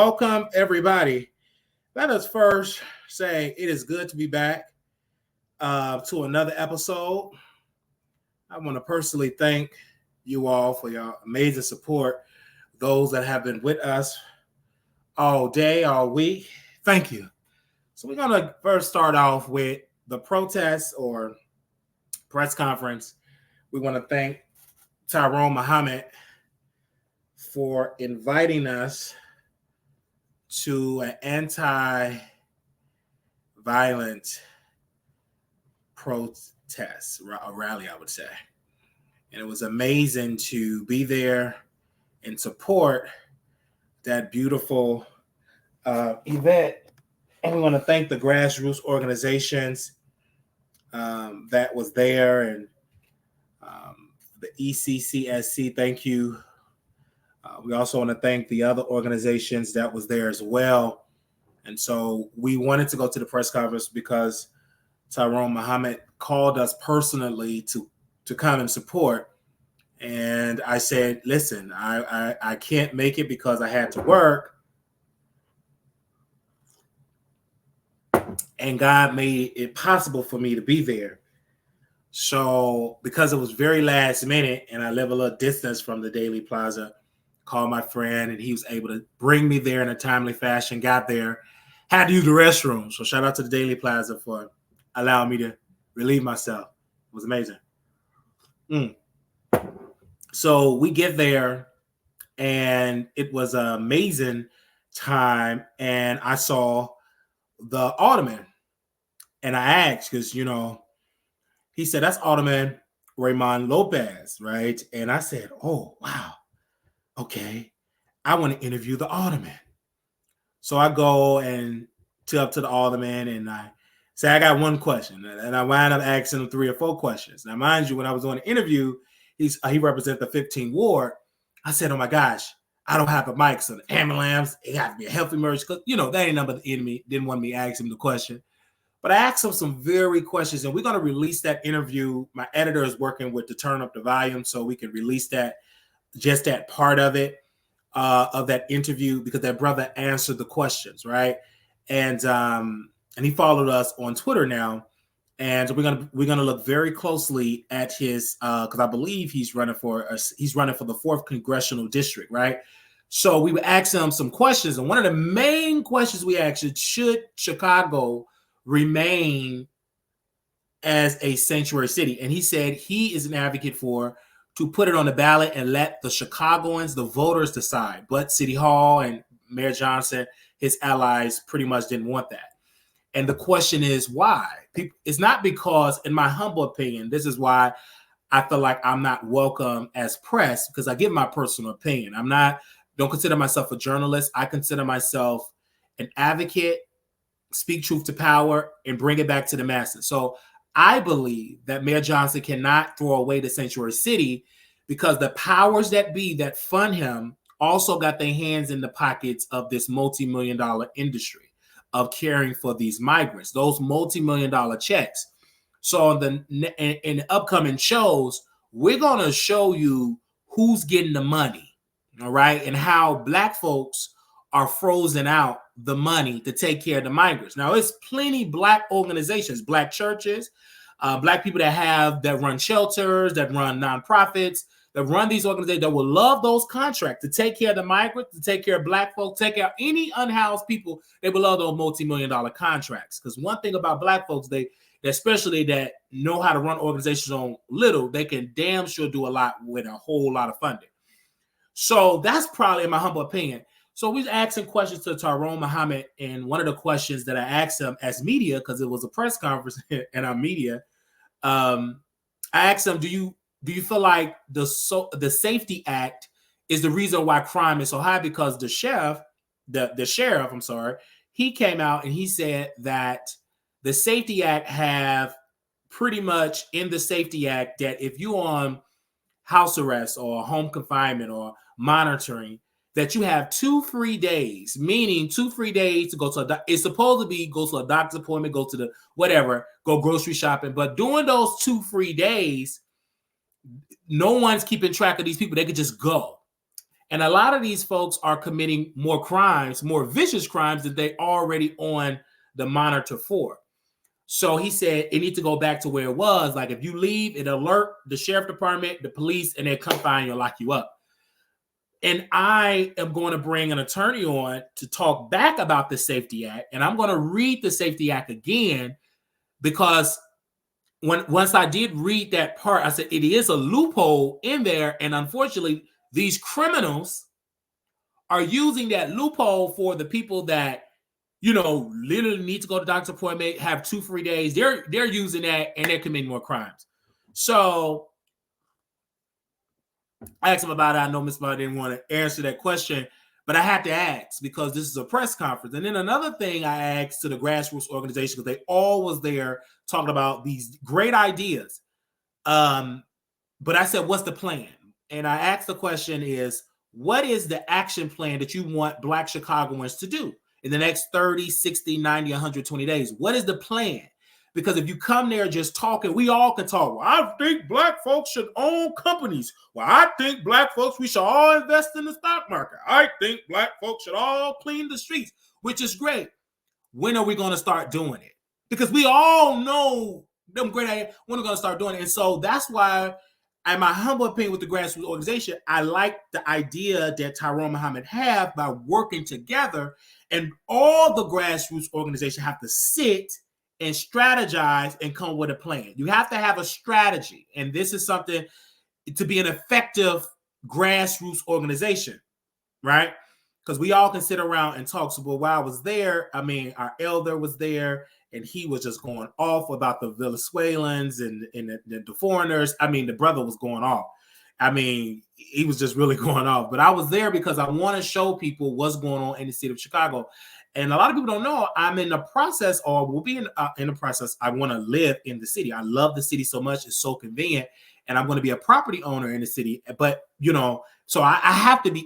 welcome everybody. Let us first say it is good to be back to another episode. I want to personally thank you all for your amazing support. Those that have been with us all day, all week. Thank you. So we're going to first start off with the protest or press conference. We want to thank Tyrone Muhammad for inviting us to an anti-violent protest, a rally, I would say. And it was amazing to be there and support that beautiful event. And we want to thank the grassroots organizations that was there, and the ECCSC, thank you. We also want to thank the other organizations that was there as well. And so we wanted to go to the press conference because Tyrone Muhammad called us personally to come and support. And I said, listen, I can't make it because I had to work. And God made it possible for me to be there. So because it was very last minute and I live a little distance from the Daily Plaza, called my friend and he was able to bring me there in a timely fashion, got there, had to use the restroom. So shout out to the Daily Plaza for allowing me to relieve myself. It was amazing. So we get there and it was an amazing time. And I saw the Alderman and I asked because, he said, that's Alderman Armon Lopez, right? And I said, oh, wow. Okay, I want to interview the Alderman. So I go and up to the Alderman and I say, I got one question. And I wind up asking him 3 or 4 questions. Now, mind you, when I was on the interview, he represents the 15th Ward. I said, oh my gosh, I don't have a mic. So the ambulance, it has to be a healthy merge. Because, that ain't nothing but the enemy. Didn't want me to ask him the question. But I asked him some very questions. And we're going to release that interview. My editor is working with to turn up the volume so we can release that. Just that part of it, of that interview, because that brother answered the questions, right? And he followed us on Twitter now, and we're gonna look very closely at his because I believe he's running for the 4th congressional district, right? So we would ask him some questions, and one of the main questions we asked is, should Chicago remain as a sanctuary city? And he said he is an advocate for to put it on the ballot and let the Chicagoans, the voters, decide. But City Hall and Mayor Johnson, his allies, pretty much didn't want that. And the question is why? It's not because, in my humble opinion, this is why I feel like I'm not welcome as press, because I give my personal opinion. Don't consider myself a journalist. I consider myself an advocate, speak truth to power, and bring it back to the masses. So I believe that Mayor Johnson cannot throw away the sanctuary city because the powers that be that fund him also got their hands in the pockets of this multi-million-dollar industry of caring for these migrants, those multi-million-dollar checks. So in the upcoming shows, we're going to show you who's getting the money, all right, and how Black folks are frozen out the money to take care of the migrants. Now, it's plenty Black organizations, Black churches, Black people that run shelters, that run nonprofits, that run these organizations that will love those contracts to take care of the migrants, to take care of Black folks, take care of any unhoused people. They will love those multi-million-dollar contracts. Because one thing about Black folks, they especially that know how to run organizations on little, they can damn sure do a lot with a whole lot of funding. So that's probably, in my humble opinion. So we was asking questions to Tyrone Muhammad, and one of the questions that I asked him as media, because it was a press conference and our media, I asked him, do you feel like the Safety Act is the reason why crime is so high? Because the sheriff, he came out and he said that the Safety Act have pretty much in the Safety Act that if you on house arrest or home confinement or monitoring, that you have 2 free days, meaning 2 free days to go to it's supposed to be go to a doctor's appointment, go to the whatever, go grocery shopping. But during those 2 free days, no one's keeping track of these people. They could just go. And a lot of these folks are committing more crimes, more vicious crimes that they already on the monitor for. So he said it needs to go back to where it was. Like if you leave, it alert the sheriff department, the police, and they come find you and lock you up. And I am going to bring an attorney on to talk back about the Safety Act. And I'm going to read the Safety Act again, because once I did read that part, I said it is a loophole in there. And unfortunately, these criminals are using that loophole for the people that, literally need to go to doctor's appointment, have 2 free days. They're using that and they're committing more crimes. So I asked him about it. I know Ms. Ball didn't want to answer that question, but I had to ask because this is a press conference. And then another thing I asked to the grassroots organization, because they all was there talking about these great ideas. But I said, what's the plan? And I asked the question is, what is the action plan that you want Black Chicagoans to do in the next 30, 60, 90, 120 days? What is the plan? Because if you come there just talking, we all can talk. Well, I think Black folks should own companies. Well, I think Black folks, we should all invest in the stock market. I think Black folks should all clean the streets, which is great. When are we going to start doing it? Because we all know them great ideas. When are we going to start doing it? And so that's why, in my humble opinion with the grassroots organization, I like the idea that Tyrone Muhammad have by working together, and all the grassroots organization have to sit and strategize and come with a plan. You have to have a strategy. And this is something to be an effective grassroots organization, right? Because we all can sit around and talk. So while I was there, our elder was there, and he was just going off about the Venezuelans and the foreigners. The brother was going off. He was just really going off. But I was there because I want to show people what's going on in the city of Chicago. And a lot of people don't know I'm in the process, or will be in the process. I want to live in the city. I love the city so much. It's so convenient. And I'm going to be a property owner in the city. But, so I have to be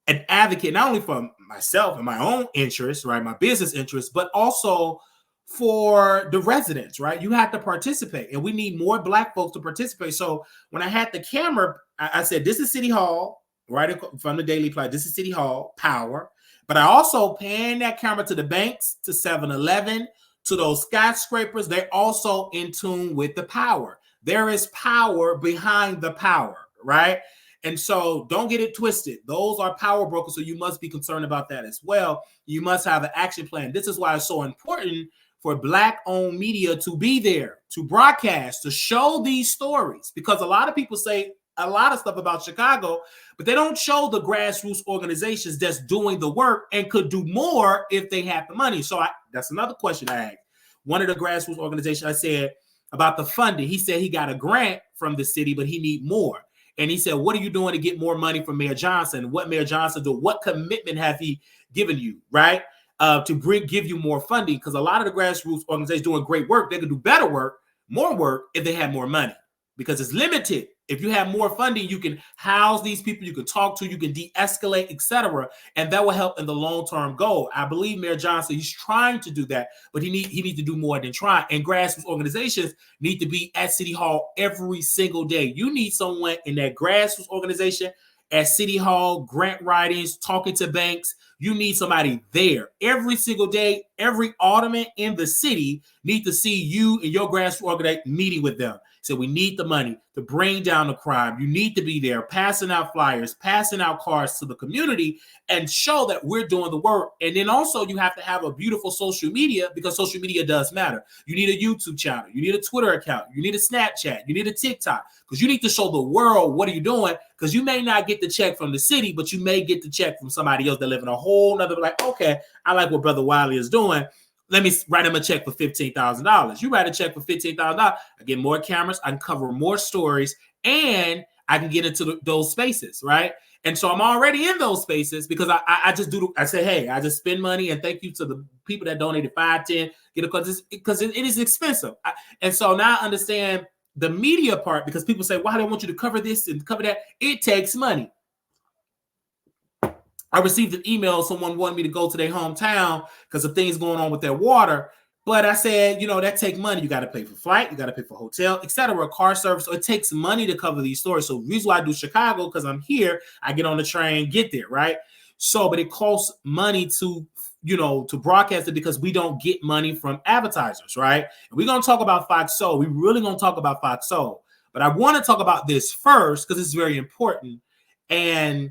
an advocate, not only for myself and my own interests, right, my business interests, but also for the residents, right? You have to participate, and we need more Black folks to participate. So when I had the camera, I said, this is City Hall, right from the Daily Planet. This is City Hall, power. But I also pan that camera to the banks, to 7-Eleven, to those skyscrapers. They're also in tune with the power. There is power behind the power, right? And so don't get it twisted. Those are power brokers, so you must be concerned about that as well. You must have an action plan. This is why it's so important for Black-owned media to be there, to broadcast, to show these stories. Because a lot of people say a lot of stuff about Chicago, but they don't show the grassroots organizations that's doing the work and could do more if they have the money. So that's another question I asked. One of the grassroots organizations, I said about the funding. He said he got a grant from the city, but he need more. And he said, what are you doing to get more money from Mayor Johnson? What Mayor Johnson do? What commitment have he given you, right? To give you more funding? Because a lot of the grassroots organizations doing great work. They could do better work, more work, if they had more money, because it's limited. If you have more funding, you can house these people, you can talk to, you can de-escalate, etc., and that will help in the long-term goal. I believe Mayor Johnson, he's trying to do that, but he needs to do more than try. And grassroots organizations need to be at City Hall every single day. You need someone in that grassroots organization at City Hall, grant writings, talking to banks. You need somebody there every single day. Every alderman in the city need to see you and your grassroots organization meeting with them. So we need the money to bring down the crime. You need to be there, passing out flyers, passing out cards to the community, and show that we're doing the work. And then also you have to have a beautiful social media, because social media does matter. You need a YouTube channel. You need a Twitter account. You need a Snapchat. You need a TikTok, because you need to show the world what are you doing, because you may not get the check from the city, but you may get the check from somebody else that live in a whole nother, like, okay, I like what Brother Wiley is doing. Let me write him a check for $15,000. You write a check for $15,000. I get more cameras. I can cover more stories, and I can get into those spaces, right? And so I'm already in those spaces because I just do. I say, hey, I just spend money, and thank you to the people that donated 5, 10. Because it is expensive. And so now I understand the media part, because people say, why do I want you to cover this and cover that? It takes money. I received an email. Someone wanted me to go to their hometown because of things going on with their water. But I said, that take money. You got to pay for flight, you got to pay for hotel, etc., car service. So it takes money to cover these stories. So the reason why I do Chicago, because I'm here, I get on the train, get there, right? So, but it costs money to broadcast it because we don't get money from advertisers, right? And we're going to talk about Fox Soul. We're really going to talk about Fox Soul. But I want to talk about this first because it's very important. And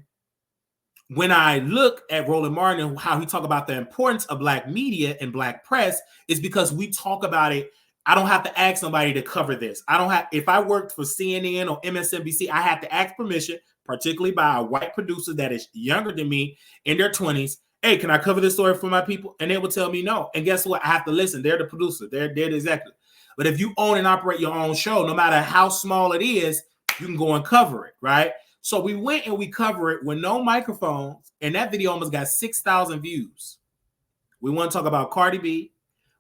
when I look at Roland Martin and how he talk about the importance of Black media and Black press, is because we talk about it. I don't have to ask somebody to cover this. If I worked for CNN or MSNBC, I have to ask permission, particularly by a white producer that is younger than me in their 20s. Hey, can I cover this story for my people? And they will tell me no. And guess what? I have to listen. They're the producer. They're the executive. But if you own and operate your own show, no matter how small it is, you can go and cover it, right? So we went and we cover it with no microphones, and that video almost got 6,000 views. We want to talk about Cardi B.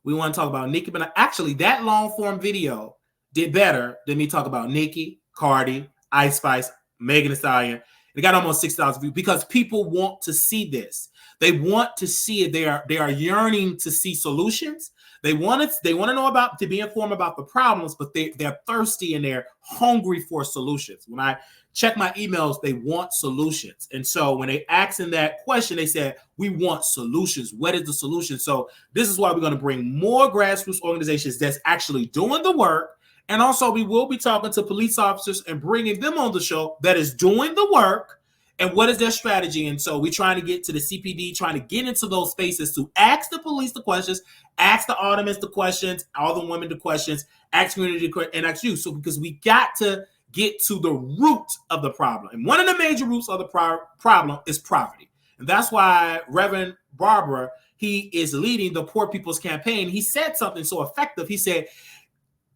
We want to talk about Nicki. But actually, that long-form video did better than me talk about Nicki, Cardi, Ice Spice, Megan Thee Stallion. It got almost 6,000 views because people want to see this. They want to see it. They are yearning to see solutions. They want to know to be informed about the problems, but they're thirsty and they're hungry for solutions. When I check my emails, they want solutions. And so when they asked in that question, they said, we want solutions. What is the solution? So this is why we're going to bring more grassroots organizations that's actually doing the work. And also we will be talking to police officers and bringing them on the show that is doing the work. And what is their strategy? And so we're trying to get to the CPD, trying to get into those spaces to ask the police the questions, ask the aldermen the questions, all the women the questions, ask community and ask you. So because we got to get to the root of the problem. And one of the major roots of the problem is poverty. And that's why Reverend Barbara, he is leading the Poor People's Campaign. He said something so effective. He said,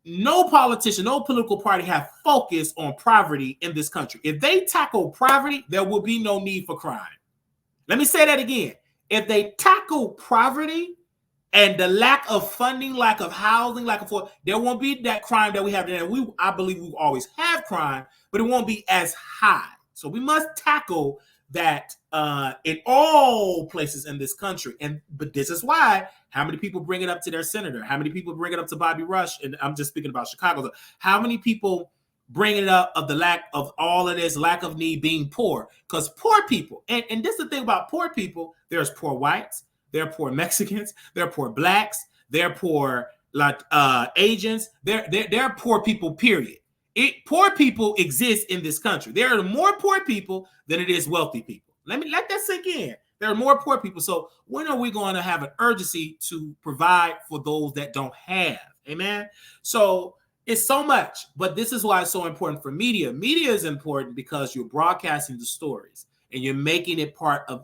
no politician, no political party have focused on poverty in this country. If they tackle poverty, there will be no need for crime. Let me say that again. If they tackle poverty and the lack of funding, lack of housing, there won't be that crime that we have today. I believe we always have crime, but it won't be as high. So we must tackle that in all places in this country. But this is why, how many people bring it up to their senator? How many people bring it up to Bobby Rush? And I'm just speaking about Chicago. How many people bring it up of the lack of all of this, lack of need, being poor? Because poor people, and this is the thing about poor people, there's poor whites, there are poor Mexicans, there are poor blacks, there are poor Asians, there are poor people, period. Poor people exist in this country. There are more poor people than it is wealthy people. Let that sink in. There are more poor people. So when are we going to have an urgency to provide for those that don't have? Amen. So it's so much, but this is why it's so important for media. Media is important because you're broadcasting the stories and you're making it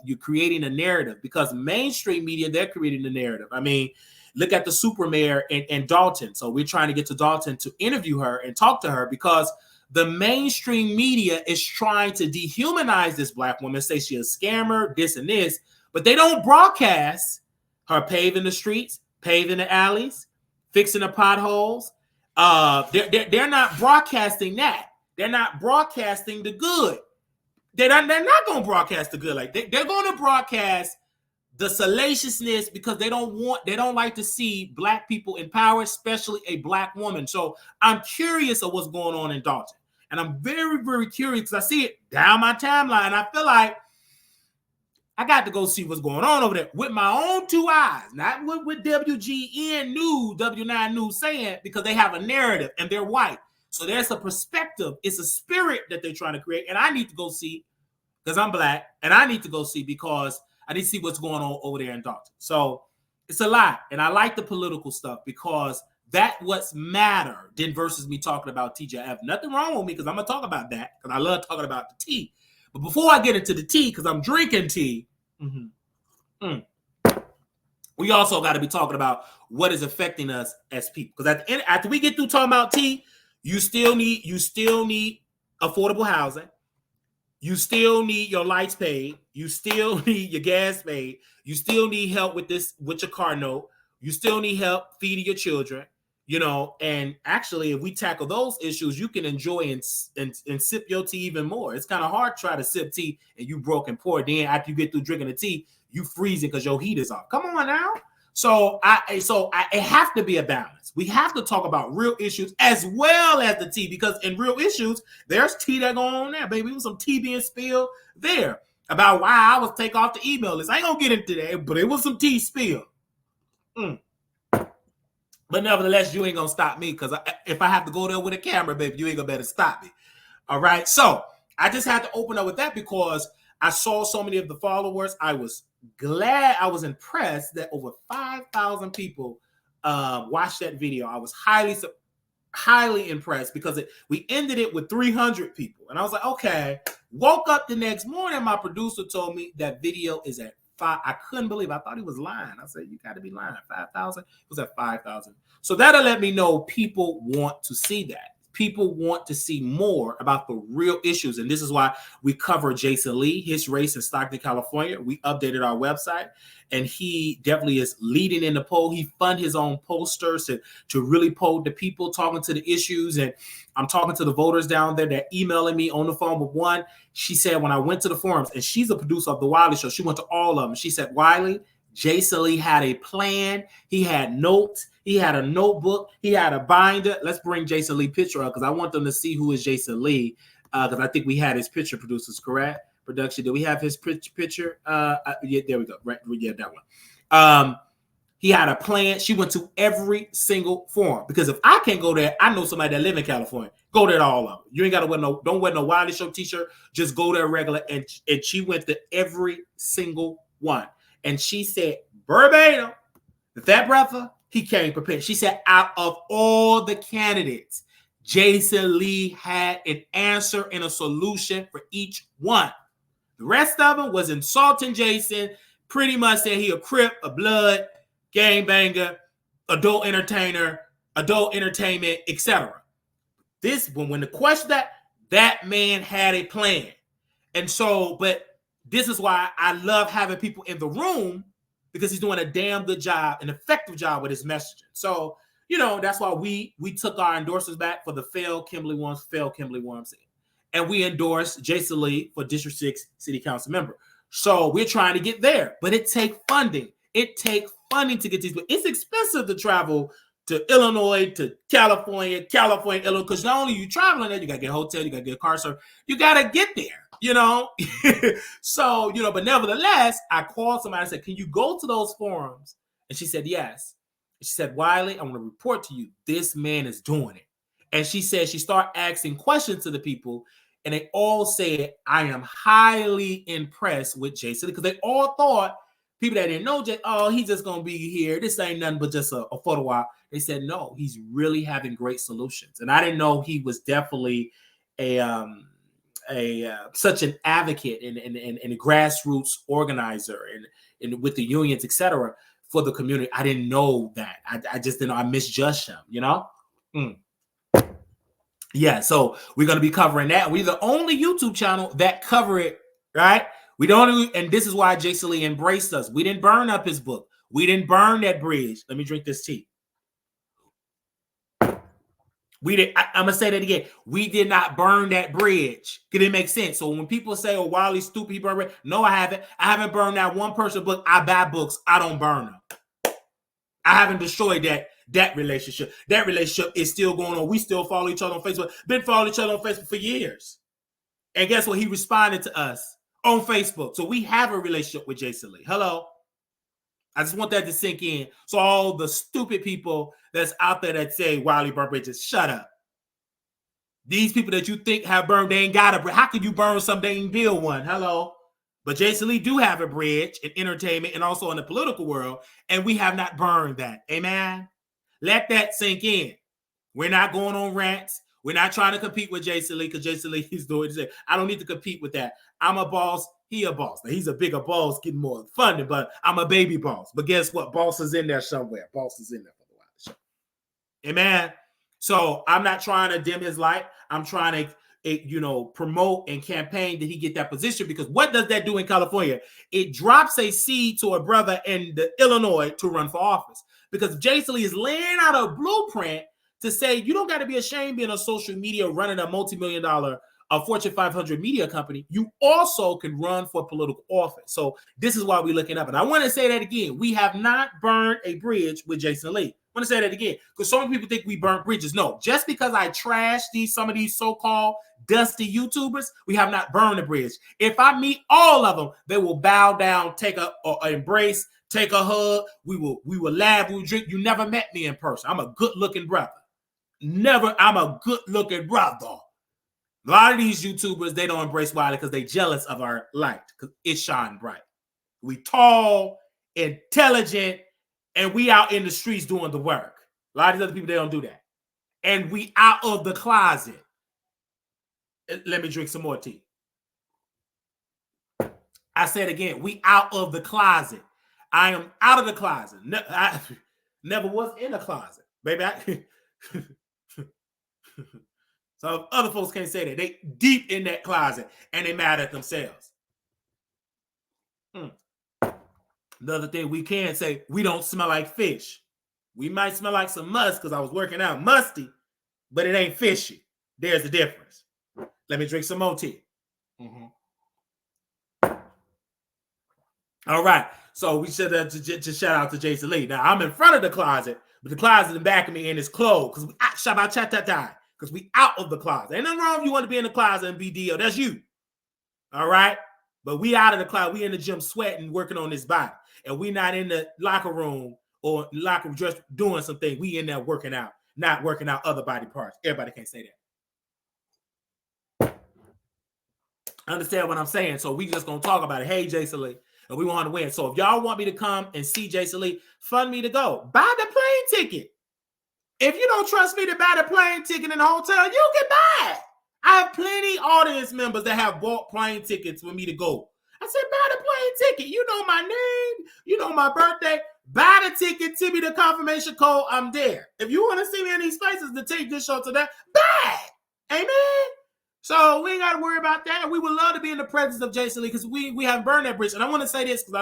you're creating a narrative, because mainstream media, they're creating the narrative. I mean, look at the super mayor in Dalton. So we're trying to get to Dalton to interview her and talk to her because the mainstream media is trying to dehumanize this Black woman, say she's a scammer, this and this, but they don't broadcast her paving the streets, paving the alleys, fixing the potholes. They're not broadcasting that. They're not broadcasting the good. They're not going to broadcast the good. Like they're going to broadcast the salaciousness because they don't like to see Black people in power, especially a Black woman. So I'm curious of what's going on in Dalton. And I'm very, very curious because I see it down my timeline. I feel like I got to go see what's going on over there with my own two eyes, not with WGN News, W9 News saying, because they have a narrative and they're white. So there's a perspective. It's a spirit that they're trying to create. And I need to go see because I'm Black, and I need to go see because I need to see what's going on over there in Dalton. So it's a lot. And I like the political stuff because that's what's matter than versus me talking about TJ. I have nothing wrong with me because I'm going to talk about that because I love talking about the tea. But before I get into the tea, because I'm drinking tea, we also got to be talking about what is affecting us as people. Because at the end, after we get through talking about tea, you still need affordable housing. You still need your lights paid. You still need your gas paid. You still need help with your car note. You still need help feeding your children, and actually, if we tackle those issues, you can enjoy and sip your tea even more. It's kind of hard to try to sip tea and you broke and poor. Then after you get through drinking the tea, you freezing because your heat is off. Come on now. So it have to be a balance. We have to talk about real issues as well as the tea, because in real issues, there's tea that going on there, baby. There was some tea being spilled there about why I was take off the email list. I ain't gonna get into that, but it was some tea spilled. But nevertheless, you ain't gonna stop me, because if I have to go there with a camera, baby, you ain't gonna better stop me. All right. So I just had to open up with that because I saw so many of the followers. I was glad, I was impressed that over 5,000 people watched that video. I was highly impressed because we ended it with 300 people. And I was like, okay. Woke up the next morning, my producer told me that video is at 5. I couldn't believe it. I thought he was lying. I said, you got to be lying. 5,000? It was at 5,000. So that'll let me know people want to see that. People want to see more about the real issues. And this is why we cover Jason Lee, his race in Stockton, California. We updated our website, and he definitely is leading in the poll. He funded his own posters to really poll the people, talking to the issues. And I'm talking to the voters down there that emailing me on the phone. But one, she said, when I went to the forums, and she's a producer of the Wiley Show, she went to all of them. She said, Wiley, Jason Lee had a plan. He had notes. He had a notebook. He had a binder. Let's bring Jason Lee picture up, because I want them to see who is Jason Lee, because I think we had his picture, producers, correct? Production, did we have his picture? Yeah, there we go. Right, yeah, that one. He had a plan. She went to every single forum, because if I can't go there, I know somebody that live in California. Go there to all of them. You ain't got to don't wear no Wiley Show t-shirt. Just go there regular. And she went to every single one. And she said, verbatim, that brother, he came prepared. She said, out of all the candidates, Jason Lee had an answer and a solution for each one. The rest of them was insulting Jason, pretty much saying he a Crip, a Blood, gangbanger, adult entertainer, adult entertainment, etc. This, when the question that man had a plan. And so, but this is why I love having people in the room, because he's doing a damn good job, an effective job with his messaging. So, that's why we took our endorsements back for the failed Kimberly Worms, and we endorsed Jason Lee for District 6 City Council member. So we're trying to get there, but it takes funding. It takes funding to get these. But it's expensive to travel to Illinois, to California, Illinois, because not only you traveling there, you got to get a hotel, you got to get a car service, you got to get there. So, but nevertheless, I called somebody and said, can you go to those forums? And she said, yes. And she said, Wiley, I want to report to you, this man is doing it. And she said, she started asking questions to the people, and they all said, I am highly impressed with Jason, because they all thought, people that didn't know, he's just going to be here. This ain't nothing but just a photo op. They said, no, he's really having great solutions. And I didn't know he was definitely such an advocate and a grassroots organizer and with the unions, etc., for the community. I didn't know that. I just didn't know. I misjudged him, Yeah, so we're going to be covering that. We're the only YouTube channel that cover it, right? We don't, and this is why Jason Lee embraced us. We didn't burn up his book. We didn't burn that bridge. Let me drink this tea. We did. I'm gonna say that again. We did not burn that bridge. Did it make sense? So when people say, "Oh, Wiley's stupid," he burned it. No, I haven't. I haven't burned that one person book. I buy books. I don't burn them. I haven't destroyed that relationship. That relationship is still going on. We still follow each other on Facebook. Been following each other on Facebook for years. And guess what? He responded to us on Facebook. So we have a relationship with Jason Lee. Hello. I just want that to sink in. So all the stupid people that's out there that say Wiley burned bridges, shut up. These people that you think have burned, they ain't got a bridge. How could you burn something they ain't build one? Hello. But Jason Lee do have a bridge in entertainment and also in the political world, and we have not burned that. Amen. Let that sink in. We're not going on rants. We're not trying to compete with Jason Lee, because Jason Lee is doing it. I don't need to compete with that. I'm a boss. He a boss. Now, he's a bigger boss, getting more funding, but I'm a baby boss. But guess what? Boss is in there somewhere. Boss is in there for the Wiley Show. Amen. So I'm not trying to dim his light. I'm trying to, promote and campaign that he get that position, because what does that do in California? It drops a seed to a brother in Illinois to run for office, because Jason Lee is laying out a blueprint to say you don't got to be ashamed being on social media running a multi-million-dollar a Fortune 500 media company, you also can run for political office. So this is why we're looking up. And I want to say that again. We have not burned a bridge with Jason Lee. I want to say that again, because so many people think we burnt bridges. No, just because I trashed some of these so-called dusty YouTubers, we have not burned a bridge. If I meet all of them, they will bow down, take a embrace, take a hug. We will laugh, we will drink. You never met me in person. I'm a good-looking brother. I'm a good-looking brother. A lot of these YouTubers, they don't embrace Wiley because they jealous of our light, because it shine bright. We tall, intelligent, and we out in the streets doing the work. A lot of these other people, they don't do that. And we out of the closet. Let me drink some more tea. I said again, we out of the closet. I am out of the closet. I never was in a closet, baby. So other folks can't say that. They deep in that closet and they mad at themselves. Another thing we can say, we don't smell like fish. We might smell like some musk because I was working out musty, but it ain't fishy. There's the difference. Let me drink some more tea. All right. So we should to shout out to Jason Lee. Now I'm in front of the closet, but the closet in the back of me and it's closed because we out of the closet. Ain't nothing wrong if you want to be in the closet and be DL. That's you. All right. But we out of the closet. We in the gym sweating, working on this body. And we not in the locker room or locker room just doing something. We in there working out, not working out other body parts. Everybody can't say that. Understand what I'm saying? So we just going to talk about it. Hey, Jason Lee. And we want to win. So if y'all want me to come and see Jason Lee, fund me to go. Buy the plane ticket. If you don't trust me to buy the plane ticket in the hotel, you can buy it. I have plenty audience members that have bought plane tickets for me to go. I said, buy the plane ticket. You know my name. You know my birthday. Buy the ticket. Send me the confirmation code. I'm there. If you want to see me in these places to take this show to that, buy it. Amen. So we ain't got to worry about that. We would love to be in the presence of Jason Lee because we haven't burned that bridge. And I want to say this because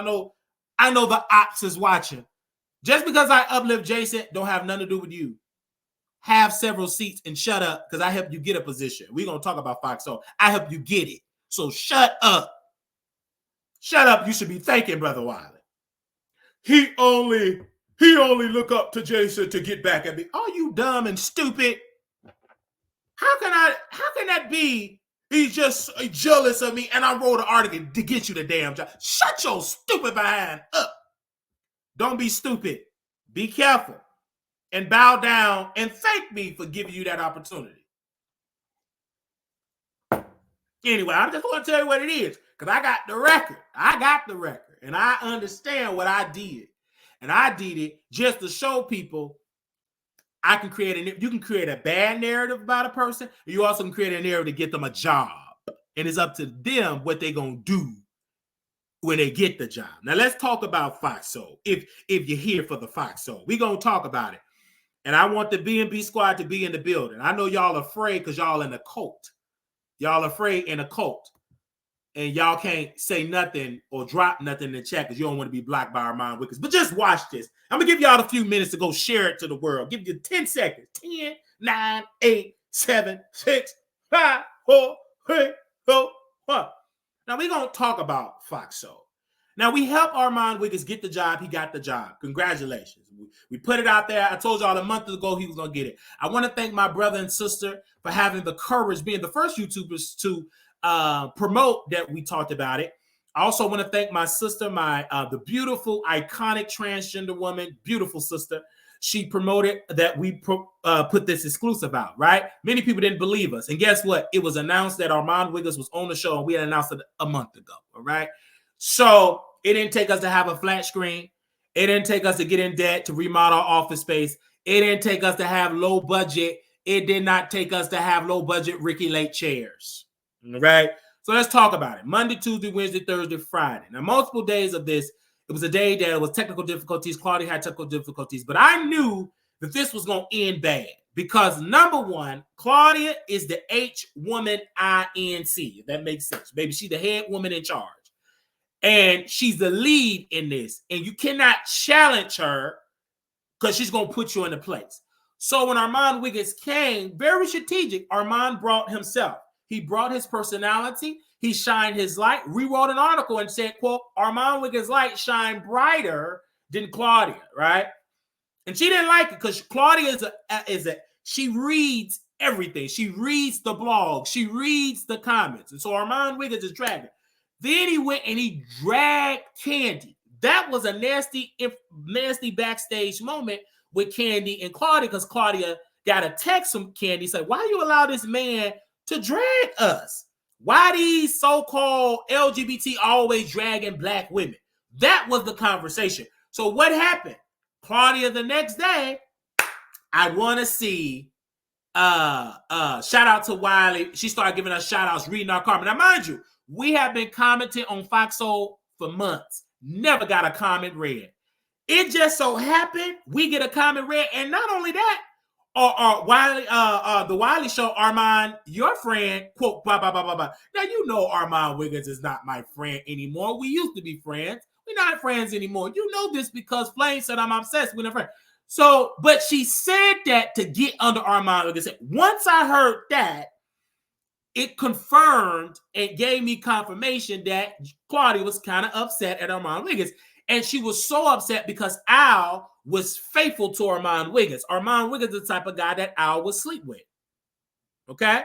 I know the ops is watching. Just because I uplift Jason don't have nothing to do with you. Have several seats and shut up because I helped you get a position. We're going to talk about Fox. So I helped you get it. So shut up. Shut up. You should be thanking Brother Wiley. He only look up to Jason to get back at me. Are you dumb and stupid? How can that be? He's just jealous of me and I wrote an article to get you the damn job. Shut your stupid behind up. Don't be stupid. Be careful. And bow down and thank me for giving you that opportunity. Anyway, I just want to tell you what it is because I got the record. And I understand what I did. And I did it just to show people you can create a bad narrative about a person. You also can create a narrative to get them a job. And it's up to them what they're going to do when they get the job. Now, let's talk about Fox Soul. If you're here for the Fox Soul, we're going to talk about it. And I want the B&B squad to be in the building. I know y'all afraid because y'all in a cult. Y'all afraid in a cult. And y'all can't say nothing or drop nothing in the chat because you don't want to be blocked by Armon Wiggins. But just watch this. I'm going to give y'all a few minutes to go share it to the world. Give you 10 seconds. 10, 9, 8, 7, 6, 5, 4, 3, 2, 1. Now, we're going to talk about Fox Soul. Now, we helped Armon Wiggins get the job. He got the job. Congratulations. We put it out there. I told y'all a month ago he was going to get it. I want to thank my brother and sister for having the courage, being the first YouTubers to promote that we talked about it. I also want to thank my sister, the beautiful, iconic transgender woman, beautiful sister. She promoted that we put this exclusive out, right? Many people didn't believe us. And guess what? It was announced that Armon Wiggins was on the show, and we had announced it a month ago, all right? So it didn't take us to have a flat screen. It didn't take us to get in debt to remodel our office space. It didn't take us to have low budget. It did not take us to have low budget Ricky Lake chairs. All right. So let's talk about it. Monday, Tuesday, Wednesday, Thursday, Friday. Now, multiple days of this, it was a day that was technical difficulties. Claudia had technical difficulties, but I knew that this was going to end bad because number one, Claudia is the H woman INC. If that makes sense. Baby, she's the head woman in charge. And she's the lead in this. And you cannot challenge her because she's going to put you in a place. So when Armon Wiggins came, very strategic, Armon brought himself. He brought his personality. He shined his light. Rewrote an article and said, quote, Armon Wiggins' light shined brighter than Claudia, right? And she didn't like it because Claudia she reads everything. She reads the blog. She reads the comments. And so Armon Wiggins is dragging. Then he went and he dragged Candy. That was a nasty backstage moment with Candy and Claudia, because Claudia got a text from Candy saying, why you allow this man to drag us? Why these so-called LGBT always dragging black women? That was the conversation. So what happened? Claudia the next day, I want to see shout out to Wiley. She started giving us shout outs, reading our comment. Now, mind you, we have been commenting on Foxhole for months. Never got a comment read. It just so happened we get a comment read, and not only that, Wiley, the Wiley Show, Armon, your friend, quote, blah, blah, blah, blah, blah. Now, you know Armon Wiggins is not my friend anymore. We used to be friends. We're not friends anymore. You know this because Flame said I'm obsessed with her friend. So, but she said that to get under Armon Wiggins. Once I heard that, it confirmed and gave me confirmation that Claudia was kind of upset at Armon Wiggins. And she was so upset because Al was faithful to Armon Wiggins. Armon Wiggins is the type of guy that Al would sleep with. Okay?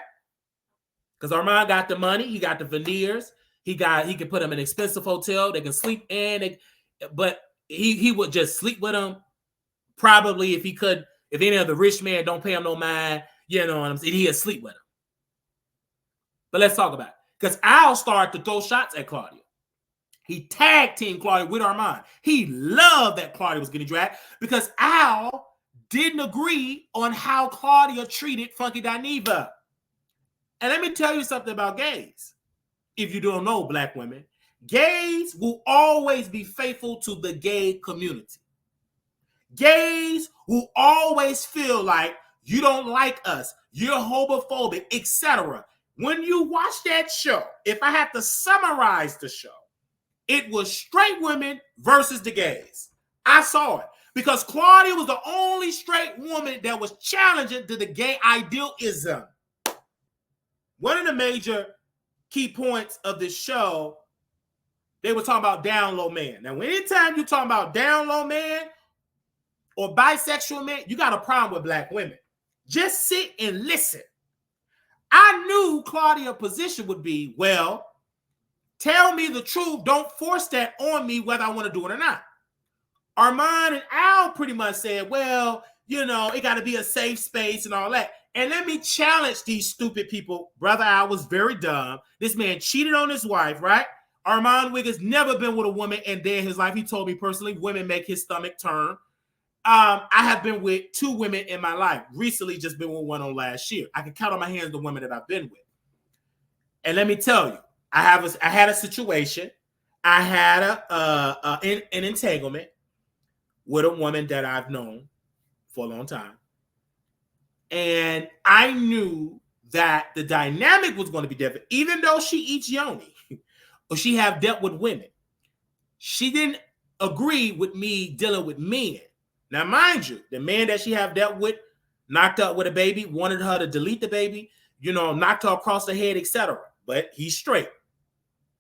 Because Armon got the money. He got the veneers. He could put him in an expensive hotel. They can sleep in. But he would just sleep with him. Probably if he could, if any other rich man don't pay him no mind, you know what I'm saying, he'd sleep with him. But let's talk about it. Because Al started to throw shots at Claudia. He tag teamed Claudia with Armon. He loved that Claudia was getting dragged because Al didn't agree on how Claudia treated Funky Dineva. And let me tell you something about gays. If you don't know black women, gays will always be faithful to the gay community. Gays will always feel like you don't like us, you're homophobic, etc. When you watch that show, if I have to summarize the show, it was straight women versus the gays. I saw it because Claudia was the only straight woman that was challenging to the gay idealism. One of the major key points of this show, they were talking about down low man. Now, anytime you're talking about down low man or bisexual man, you got a problem with black women. Just sit and listen. I knew Claudia's position would be, well, tell me the truth. Don't force that on me whether I want to do it or not. Armon and Al pretty much said, well, you know, it got to be a safe space and all that. And let me challenge these stupid people. Brother Al was very dumb. This man cheated on his wife, right? Armon Wiggins never been with a woman in day in his life. He told me personally, women make his stomach turn. I have been with 2 women in my life. Recently, just been with one on last year. I can count on my hands the women that I've been with. And let me tell you, I had a situation. I had an entanglement with a woman that I've known for a long time. And I knew that the dynamic was going to be different. Even though she eats yoni, or she have dealt with women, she didn't agree with me dealing with men. Now, mind you, the man that she have dealt with, knocked up with a baby, wanted her to delete the baby, you know, knocked her across the head, etc. But he's straight.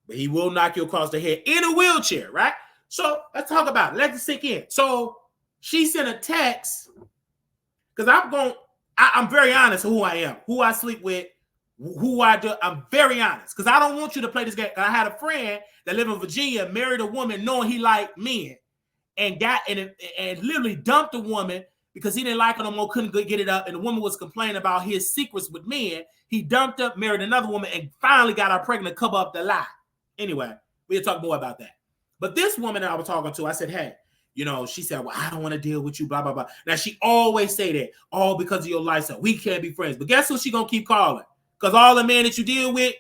But he will knock you across the head in a wheelchair, right? So let's talk about it. Let it sink in. So she sent a text, because I'm very honest who I am, who I sleep with, who I do. I'm very honest, because I don't want you to play this game. I had a friend that lived in Virginia, married a woman knowing he liked men, and literally dumped a woman because he didn't like her no more, couldn't get it up, and the woman was complaining about his secrets with men. He dumped her, married another woman, and finally got her pregnant to cover up the lie. Anyway, we'll talk more about that. But this woman that I was talking to, I said, hey, you know, she said, well, I don't want to deal with you, blah, blah, blah. Now, she always say that, all because of your lifestyle. We can't be friends. But guess who she going to keep calling? Because all the men that you deal with,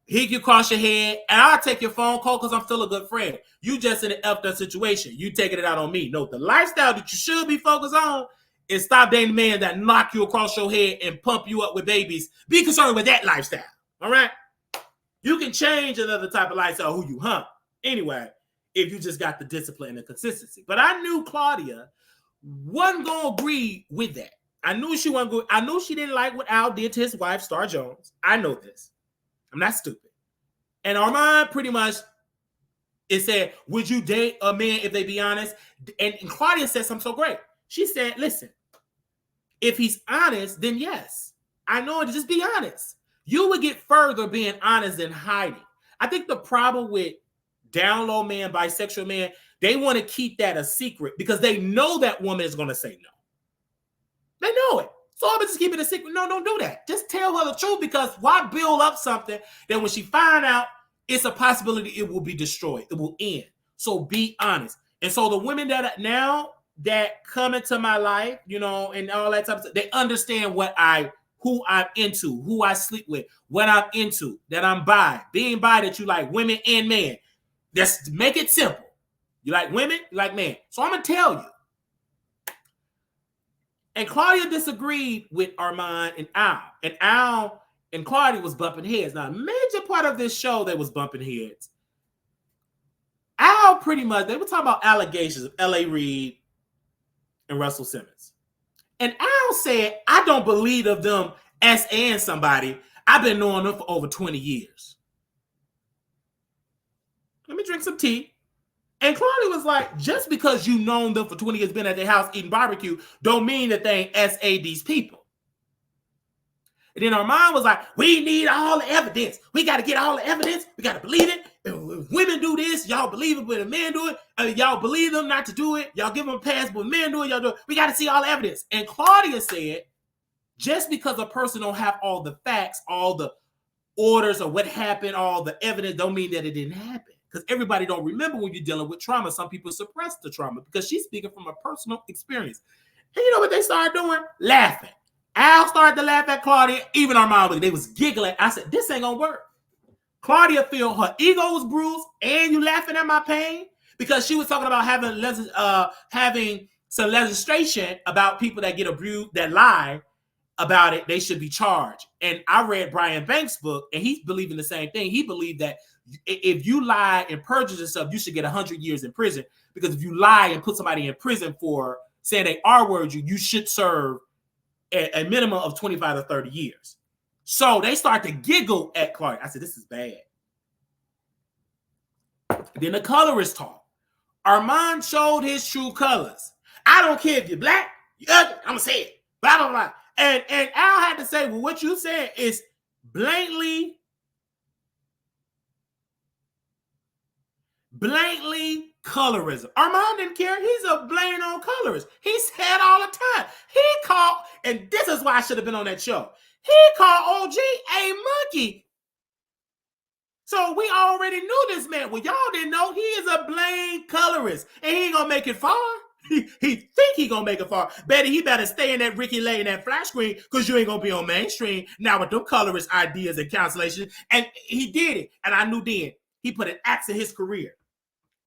he can cross your head, and I'll take your phone call because I'm still a good friend. You just in an effed up situation. You taking it out on me. No, the lifestyle that you should be focused on is stop dating men that knock you across your head and pump you up with babies. Be concerned with that lifestyle, all right? You can change another type of lifestyle who you hunt. Anyway, if you just got the discipline and the consistency. But I knew Claudia wasn't going to agree with that. I knew she wasn't good. I knew she didn't like what Al did to his wife, Star Jones. I know this. I'm not stupid. And Armon pretty much, it said, would you date a man if they be honest? And Claudia said something so great. She said, listen, if he's honest, then yes. I know it. Just be honest. You would get further being honest than hiding. I think the problem with down low men, bisexual men, they want to keep that a secret because they know that woman is going to say no. They know it. So I'm just keep it a secret. No, don't do that. Just tell her the truth, because why build up something that when she find out, it's a possibility it will be destroyed. It will end. So be honest. And so the women that now that come into my life, and all that type of stuff, they understand who I'm into, who I sleep with, what I'm into, that I'm bi. Being bi, that you like women and men. Just make it simple. You like women, you like men. So I'm going to tell you. And Claudia disagreed with Armon and Al. And Al and Claudia was bumping heads. Now, a major part of this show, they was bumping heads. Al pretty much, they were talking about allegations of L.A. Reid and Russell Simmons. And Al said, I don't believe of them as and somebody. I've been knowing them for over 20 years. Let me drink some tea. And Claudia was like, just because you've known them for 20 years, been at their house eating barbecue, don't mean that they ain't S.A. these people. And then Armon was like, we need all the evidence. We got to get all the evidence. We got to believe it. If women do this, y'all believe it, but if men do it, y'all believe them not to do it. Y'all give them a pass, but men do it, y'all do it. We got to see all the evidence. And Claudia said, just because a person don't have all the facts, all the orders of what happened, all the evidence, don't mean that it didn't happen. Because everybody don't remember when you're dealing with trauma. Some people suppress the trauma because she's speaking from a personal experience. And you know what they started doing? Laughing. Al started to laugh at Claudia. Even Armon, they was giggling. I said, this ain't going to work. Claudia feel her ego was bruised, and you laughing at my pain? Because she was talking about having some legislation about people that get abused, that lie about it, they should be charged. And I read Brian Banks' book, and he's believing the same thing. He believed that if you lie and perjure yourself, you should get 100 years in prison. Because if you lie and put somebody in prison for saying they R-word you, you should serve a minimum of 25 to 30 years. So they start to giggle at Claudia. I said, this is bad. Then the colorist talk. Armon showed his true colors. I don't care if you're black, you're ugly, I'm going to say it. Blah, blah, blah. And Al had to say, well, what you said is blatantly colorism. Armon didn't care. He's a blatant on colorist. He said all the time. He called, and this is why I should have been on that show. He called OG a monkey. So we already knew this man. Well, y'all didn't know he is a blatant colorist, and he ain't gonna make it far. He think he gonna make it far. He better stay in that Ricky Lane, that flash screen, because you ain't gonna be on mainstream now with them colorist ideas and cancellation. And he did it, and I knew then he put an axe in his career.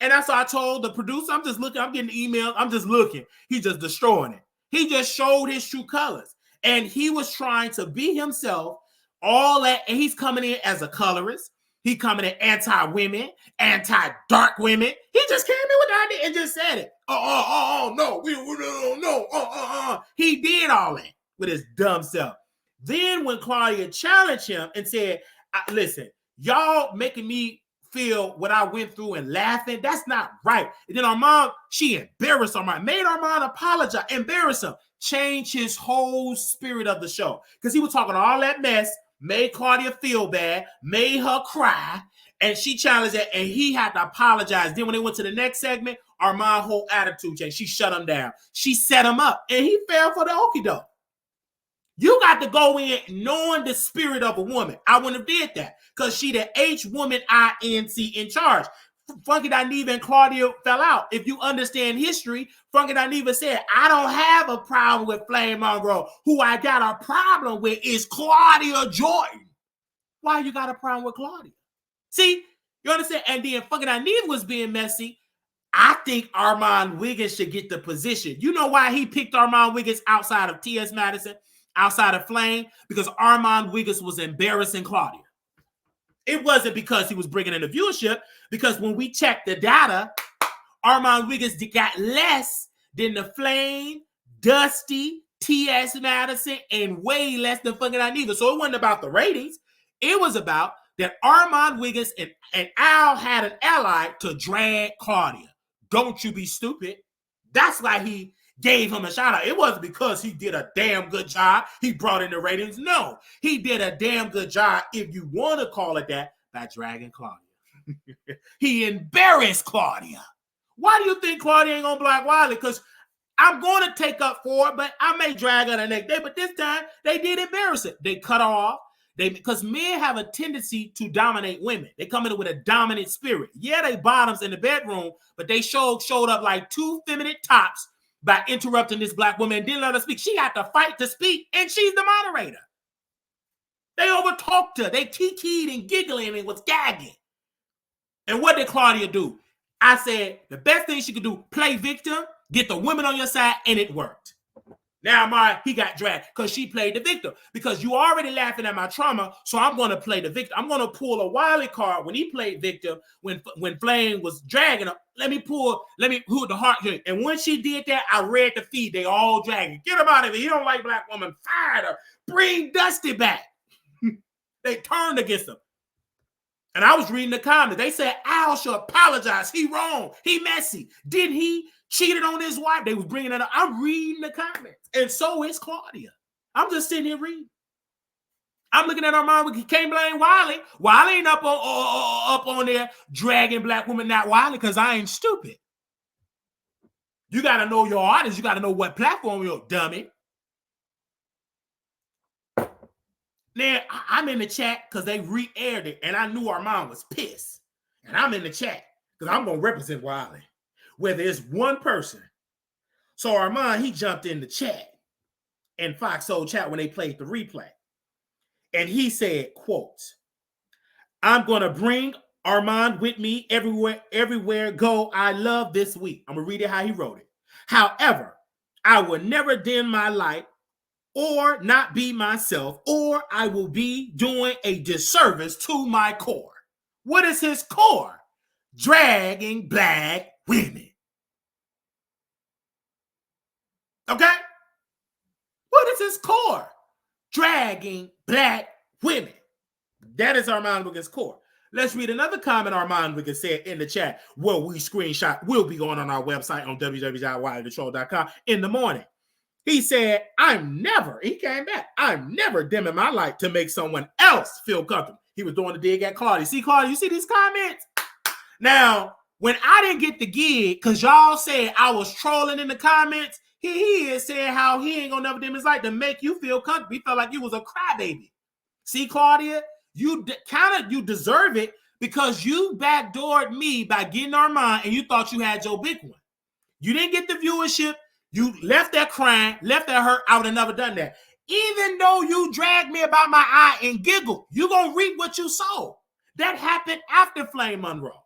And that's why I told the producer, I'm just looking, I'm getting emails, I'm just looking. He's just destroying it. He just showed his true colors. And he was trying to be himself, all that, and he's coming in as a colorist. He coming in anti-women, anti-dark women. He just came in with the idea and just said it. No, we don't know. He did all that with his dumb self. Then when Claudia challenged him and said, listen, y'all making me feel what I went through and laughing, that's not right. And then Armon, she embarrassed Armon, made Armon apologize, embarrass him, change his whole spirit of the show. Because he was talking all that mess, made Claudia feel bad, made her cry, and she challenged it, and he had to apologize. Then when they went to the next segment, Armon's whole attitude changed. She shut him down. She set him up, and he fell for the okie doke. You got to go in knowing the spirit of a woman. I wouldn't have did that because she the H-woman INC in charge. Funky Dineva and Claudia fell out. If you understand history, Funky Dineva said, I don't have a problem with Flame Monroe. Who I got a problem with is Claudia Jordan. Why you got a problem with Claudia? See, you understand? And then Funky Dineva was being messy. I think Armon Wiggins should get the position. You know why he picked Armon Wiggins outside of T.S. Madison? Outside of Flame, because Armon Wiggins was embarrassing Claudia. It wasn't because he was bringing in the viewership, because when we checked the data, Armon Wiggins got less than the Flame, Dusty, T.S. Madison and way less than fucking Anita. So it wasn't about the ratings. It was about that Armon Wiggins and Al had an ally to drag Claudia. Don't you be stupid. That's why he gave him a shout out. It wasn't because he did a damn good job. He brought in the ratings. No, he did a damn good job, if you want to call it that, by dragging Claudia. He embarrassed Claudia. Why do you think Claudia ain't gonna block Wiley? Because I'm going to take up for it, but I may drag her the next day. But this time, they did embarrass it. They cut her off. Because men have a tendency to dominate women. They come in with a dominant spirit. Yeah, they bottoms in the bedroom, but they showed up like two feminine tops by interrupting this black woman and didn't let her speak. She had to fight to speak, and she's the moderator. They overtalked her. They kikied and giggling and was gagging. And what did Claudia do? I said, the best thing she could do, play victim, get the women on your side, and it worked. Now, he got dragged because she played the victim. Because you already laughing at my trauma, so I'm going to play the victim. I'm going to pull a Wiley card when he played victim, when Flame was dragging him. Let me who the heart hit. And when she did that, I read the feed. They all dragging. Get him out of here. He don't like black women. Fire her. Bring Dusty back. They turned against him. And I was reading the comments. They said, Al should apologize. He wrong. He messy. Did he cheated on his wife? They was bringing it up. I'm reading the comments. And so is Claudia. I'm just sitting here reading. I'm looking at Armon. We can't blame Wiley. Wiley ain't up on there dragging black women. Not Wiley, because I ain't stupid. You got to know your audience. You got to know what platform you're, dummy. Now, I'm in the chat because they re-aired it, and I knew Armon was pissed. And I'm in the chat because I'm going to represent Wiley, whether it's one person. So Armon, he jumped in the chat in Fox Soul Chat when they played the replay. And he said, quote, I'm going to bring Armon with me everywhere go. I love this week. I'm going to read it how he wrote it. However, I will never dim my light or not be myself, or I will be doing a disservice to my core. What is his core? Dragging black women. Okay? What is his core? Dragging black women. That is Armon Wiggins' core. Let's read another comment Armon Wiggins said in the chat. Well, we screenshot will be going on our website on www.wileythetroll.com in the morning. He said, he came back. I'm never dimming my light to make someone else feel comfortable. He was doing the dig at Claudia. See, Claudia, you see these comments? Now, when I didn't get the gig, because y'all said I was trolling in the comments, he is saying how he ain't gonna never dim his light to make you feel comfortable. He felt like you was a crybaby. See, Claudia, you deserve it because you backdoored me by getting Armon and you thought you had your big one. You didn't get the viewership. You left that crying, left that hurt. I would have never done that. Even though you dragged me about my eye and giggled, you're going to reap what you sow. That happened after Flame Monroe.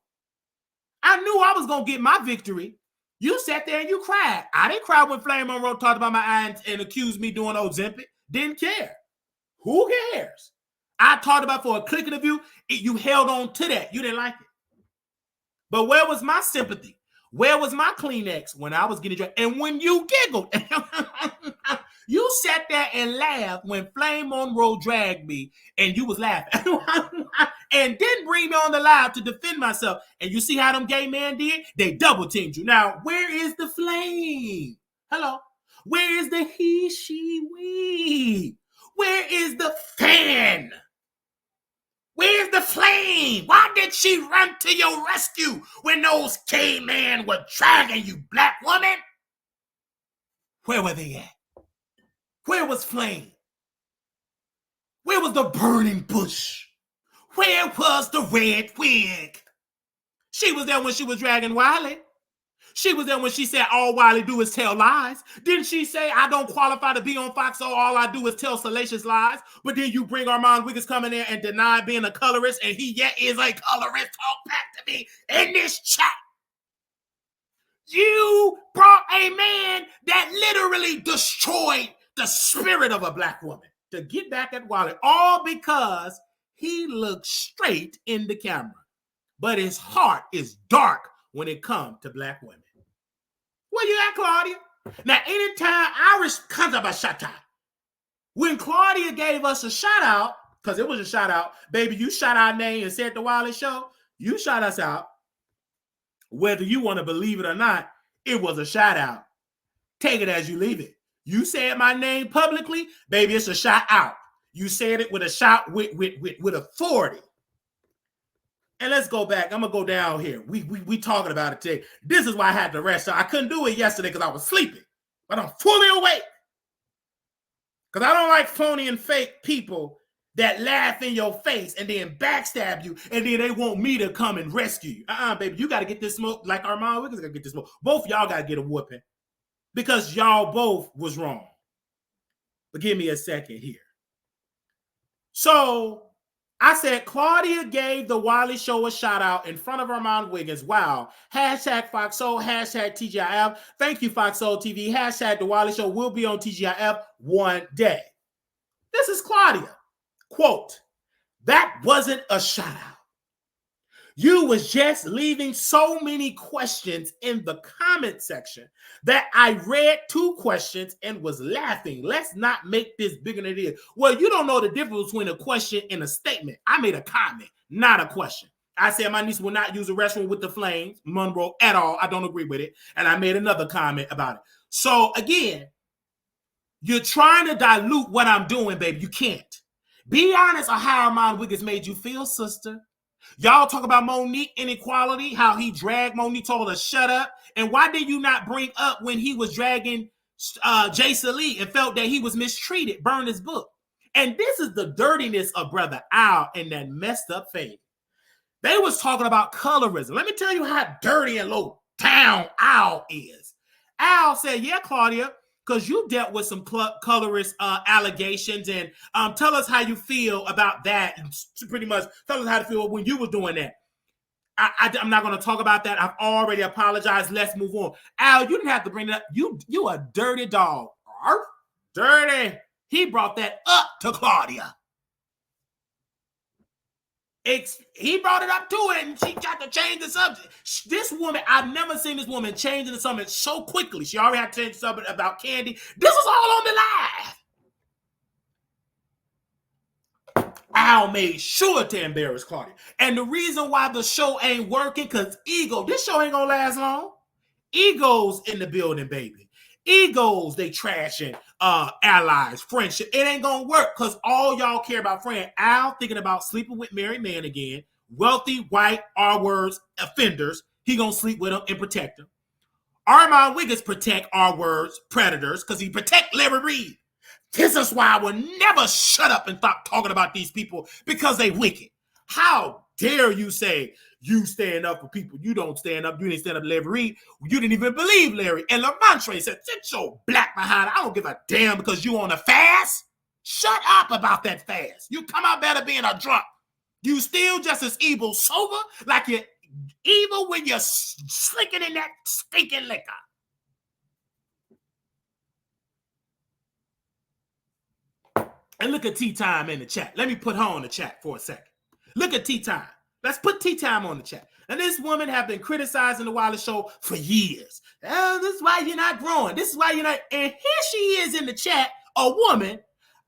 I knew I was going to get my victory. You sat there and you cried. I didn't cry when Flame Monroe talked about my eye and accused me doing Ozempic. Didn't care. Who cares? I talked about for a click of the view. You held on to that. You didn't like it. But where was my sympathy? Where was my Kleenex when I was getting dragged? And when you giggled, you sat there and laughed when Flame Monroe dragged me, and you was laughing. And didn't bring me on the live to defend myself. And you see how them gay men did? They double teamed you. Now, where is the flame? Hello? Where is the he, she, we? Where is the fan? Where's the flame? Why did she run to your rescue when those cavemen were dragging you, black woman? Where were they at? Where was Flame? Where was the burning bush? Where was the red wig? She was there when she was dragging Wiley. She was there when she said all Wiley do is tell lies. Didn't she say I don't qualify to be on Fox, so all I do is tell salacious lies? But then you bring Armon Wiggins coming in and deny being a colorist, and he yet is a colorist. Talk back to me in this chat. You brought a man that literally destroyed the spirit of a black woman to get back at Wiley, all because he looked straight in the camera. But his heart is dark when it comes to black women. Where you at, Claudia? Now, anytime when Claudia gave us a shout out, because it was a shout out, baby, you shout our name and said the Wiley Show, you shout us out. Whether you want to believe it or not, it was a shout out. Take it as you leave it. You said my name publicly, baby, it's a shout out. You said it with a shout with authority. And let's go back. I'm gonna go down here. We talking about it today. This is why I had to rest. I couldn't do it yesterday because I was sleeping, but I'm fully awake. Because I don't like phony and fake people that laugh in your face and then backstab you, and then they want me to come and rescue you. Baby, you got to get this smoke like Armon Wiggins got to get this smoke. Both y'all got to get a whooping because y'all both was wrong. But give me a second here. So I said Claudia gave the Wiley Show a shout out in front of Armon Wiggins. Wow. Hashtag Foxo, hashtag TGIF. Thank you, Foxo TV. Hashtag the Wiley Show will be on TGIF one day. This is Claudia. Quote, that wasn't a shout out. You was just leaving so many questions in the comment section that I read 2 questions and was laughing. Let's not make this bigger than it is. Well, you don't know the difference between a question and a statement. I made a comment, not a question. I said my niece will not use a restroom with the flames, Monroe, at all. I don't agree with it. And I made another comment about it. So again, you're trying to dilute what I'm doing, baby. You can't. Be honest on how Armon Wiggins made you feel, sister. Y'all talk about Monique inequality, how he dragged Monique, told her shut up. And why did you not bring up when he was dragging Jason Lee and felt that he was mistreated, burned his book? And this is the dirtiness of Brother Al and that messed up faith. They was talking about colorism. Let me tell you how dirty and low down Al is. Al said, yeah, Claudia, because you dealt with some colorist allegations, and tell us how you feel about that. And pretty much tell us how to feel when you were doing that. I'm not going to talk about that. I've already apologized. Let's move on. Al, you didn't have to bring it up. You a dirty dog. Dirty. He brought that up to Claudia. He brought it up to it, and she got to change the subject. This woman, I've never seen this woman changing the subject so quickly. She already had to change the subject about Candy. This is all on the live. Al made sure to embarrass Claudia. And the reason why the show ain't working, because ego, this show ain't gonna last long. Ego's in the building, baby. Egos, they trashing allies, friendship. It ain't gonna work because all y'all care about friend. Al thinking about sleeping with married men again. Wealthy, white, R-words, offenders. He gonna sleep with them and protect them. Armon Wiggins protect R-words, predators, because he protect Larry Reed. This is why I will never shut up and stop talking about these people because they wicked. How dare you say you stand up for people? You don't stand up. You didn't stand up to Larry Reed. You didn't even believe Larry. And Lamontre said, sit your black behind. I don't give a damn because you on a fast. Shut up about that fast. You come out better being a drunk. You still just as evil sober like you're evil when you're slicking in that stinking liquor. And look at Tea Time in the chat. Let me put her on the chat for a second. Look at Tea Time. Let's put Tea Time on the chat. And this woman have been criticizing the Wiley Show for years. Oh, this is why you're not growing. This is why you're not. And here she is in the chat, a woman.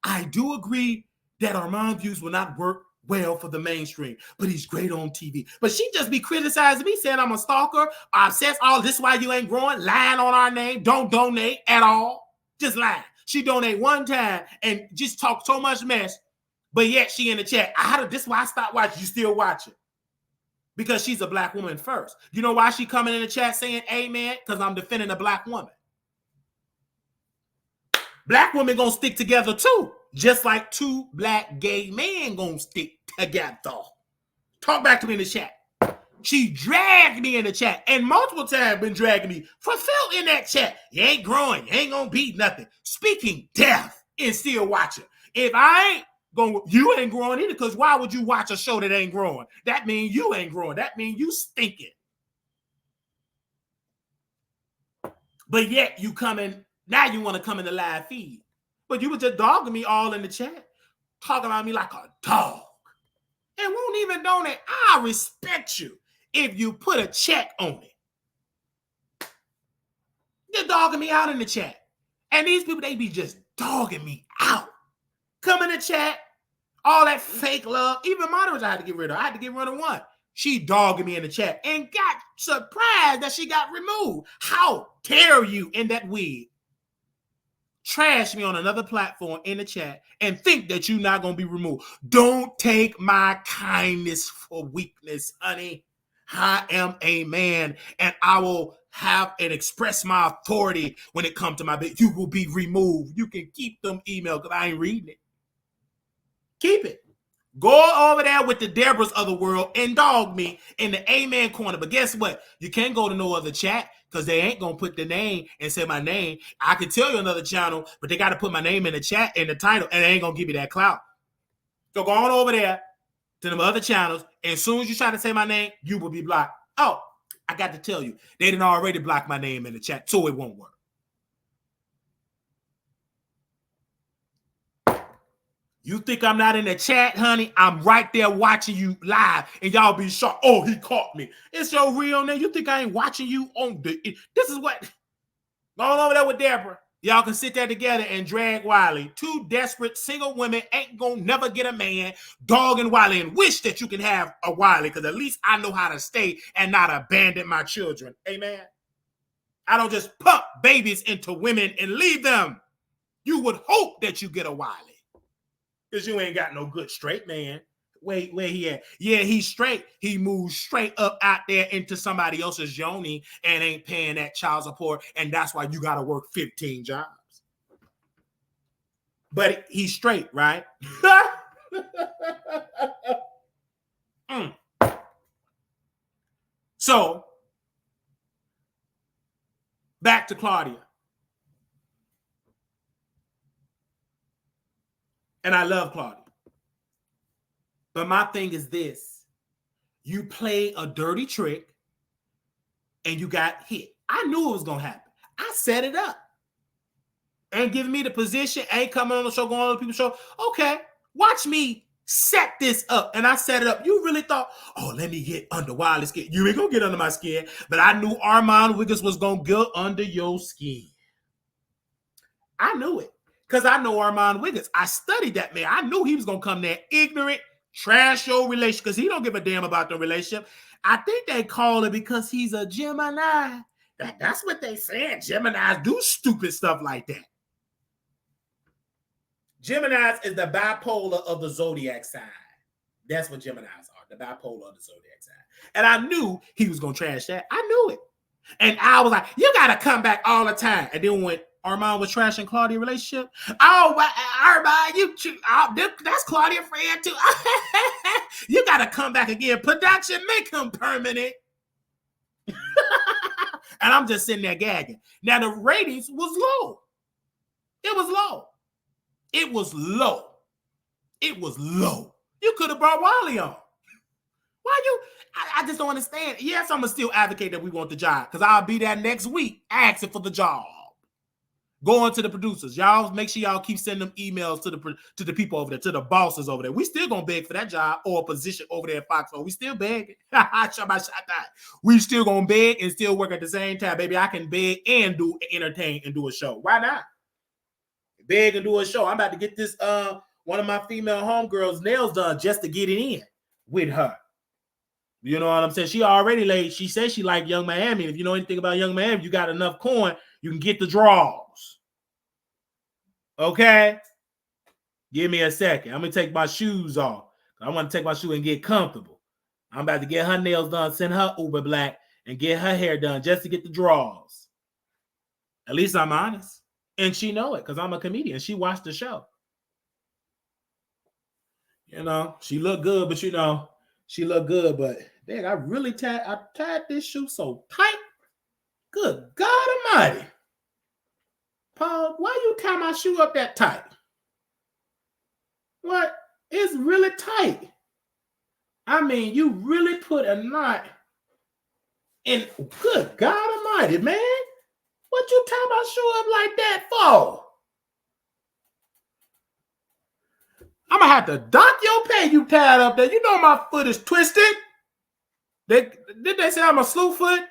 I do agree that Armon views will not work well for the mainstream, but he's great on TV. But she just be criticizing me, saying I'm a stalker, obsessed. All this is why you ain't growing, lying on our name, don't donate at all. Just lying. She donate one time and just talk so much mess, but yet she in the chat. This is why I stopped watching. You still watching. Because she's a black woman first. You know why she coming in the chat saying amen? Because I'm defending a black woman. Black women gonna stick together too. Just like 2 black gay men gonna stick together. Talk back to me in the chat. She dragged me in the chat and multiple times been dragging me for Phil in that chat. You ain't growing. You ain't gonna beat nothing. Speaking death and still watching. If I ain't going, you ain't growing either, because why would you watch a show that ain't growing? That means you ain't growing. That means you stinking. But yet you coming, now you want to come in the live feed. But you were just dogging me all in the chat, talking about me like a dog. And won't even donate. I respect you if you put a check on it. They're dogging me out in the chat. And these people, they be just dogging me out. Come in the chat, all that fake love. Even moderators I had to get rid of. I had to get rid of one. She dogging me in the chat and got surprised that she got removed. How dare you in that wig trash me on another platform in the chat and think that you're not going to be removed. Don't take my kindness for weakness, honey. I am a man and I will have and express my authority when it comes to my bed. You will be removed. You can keep them emails because I ain't reading it. Keep it. Go over there with the Deborahs of the world and dog me in the amen corner. But guess what? You can't go to no other chat because they ain't going to put the name and say my name. I could tell you another channel, but they got to put my name in the chat, in the title, and they ain't going to give me that clout. So go on over there to the other channels, and as soon as you try to say my name, you will be blocked. Oh, I got to tell you, they didn't already block my name in the chat, so it won't work. You think I'm not in the chat, honey? I'm right there watching you live, and y'all be shocked. Oh, he caught me. It's your real name. You think I ain't watching you on the... This is what... Going over there with Deborah. Y'all can sit there together and drag Wiley. Two desperate single women ain't gonna never get a man, dogging Wiley, and wish that you can have a Wiley, because at least I know how to stay and not abandon my children. Amen? I don't just pump babies into women and leave them. You would hope that you get a Wiley. Because you ain't got no good straight man. Wait, where he at? Yeah, he's straight. He moves straight up out there into somebody else's yoni and ain't paying that child support. And that's why you got to work 15 jobs. But he's straight, right? So, back to Claudia. And I love Claudia. But my thing is this. You play a dirty trick and you got hit. I knew it was going to happen. I set it up. Ain't giving me the position. Ain't coming on the show, going on the people's show. Okay, watch me set this up. And I set it up. You really thought, oh, let me get under Wiley's skin. You ain't going to get under my skin. But I knew Armon Wiggins was going to get under your skin. I knew it. Because I know Armon Wiggins. I studied that man. I knew he was going to come there ignorant, trash your relationship, because he don't give a damn about the relationship. I think they call it because he's a Gemini. That's what they said. Geminis do stupid stuff like that. Geminis is the bipolar of the zodiac sign. That's what Geminis are, the bipolar of the zodiac sign. And I knew he was going to trash that. I knew it. And I was like, you got to come back all the time. And then when Armon was trashing Claudia's relationship, Armon, that's Claudia's friend too. You got to come back again. Production, make him permanent. And I'm just sitting there gagging. Now, the ratings was low. It was low. It was low. It was low. You could have brought Wiley on. Why you? I just don't understand. Yes, I'm going to still advocate that we want the job, because I'll be there next week asking for the job. Going to the producers. Y'all make sure y'all keep sending them emails to the people over there, to the bosses over there. We still going to beg for that job or a position over there at Fox. We still begging. We still going to beg and still work at the same time. Baby, I can beg and do entertain and do a show. Why not? Beg and do a show. I'm about to get this one of my female homegirls' nails done just to get it in with her. You know what I'm saying? She already laid. She says she like Young Miami. If you know anything about Young Miami, you got enough coin, you can get the draws. Okay? Give me a second. I'm going to take my shoes off. I want to take my shoe and get comfortable. I'm about to get her nails done, send her Uber Black, and get her hair done just to get the draws. At least I'm honest. And she know it because I'm a comedian. She watched the show. You know, she looked good, but she looked good. But dang, I really tied this shoe so tight. Good God Almighty. Paul, why you tie my shoe up that tight? What? It's really tight. I mean, you really put a knot in. Good God Almighty, man. What you tie my shoe up like that for? I'm going to have to dock your pay you tied up there. You know my foot is twisted. Did they say I'm a slew foot?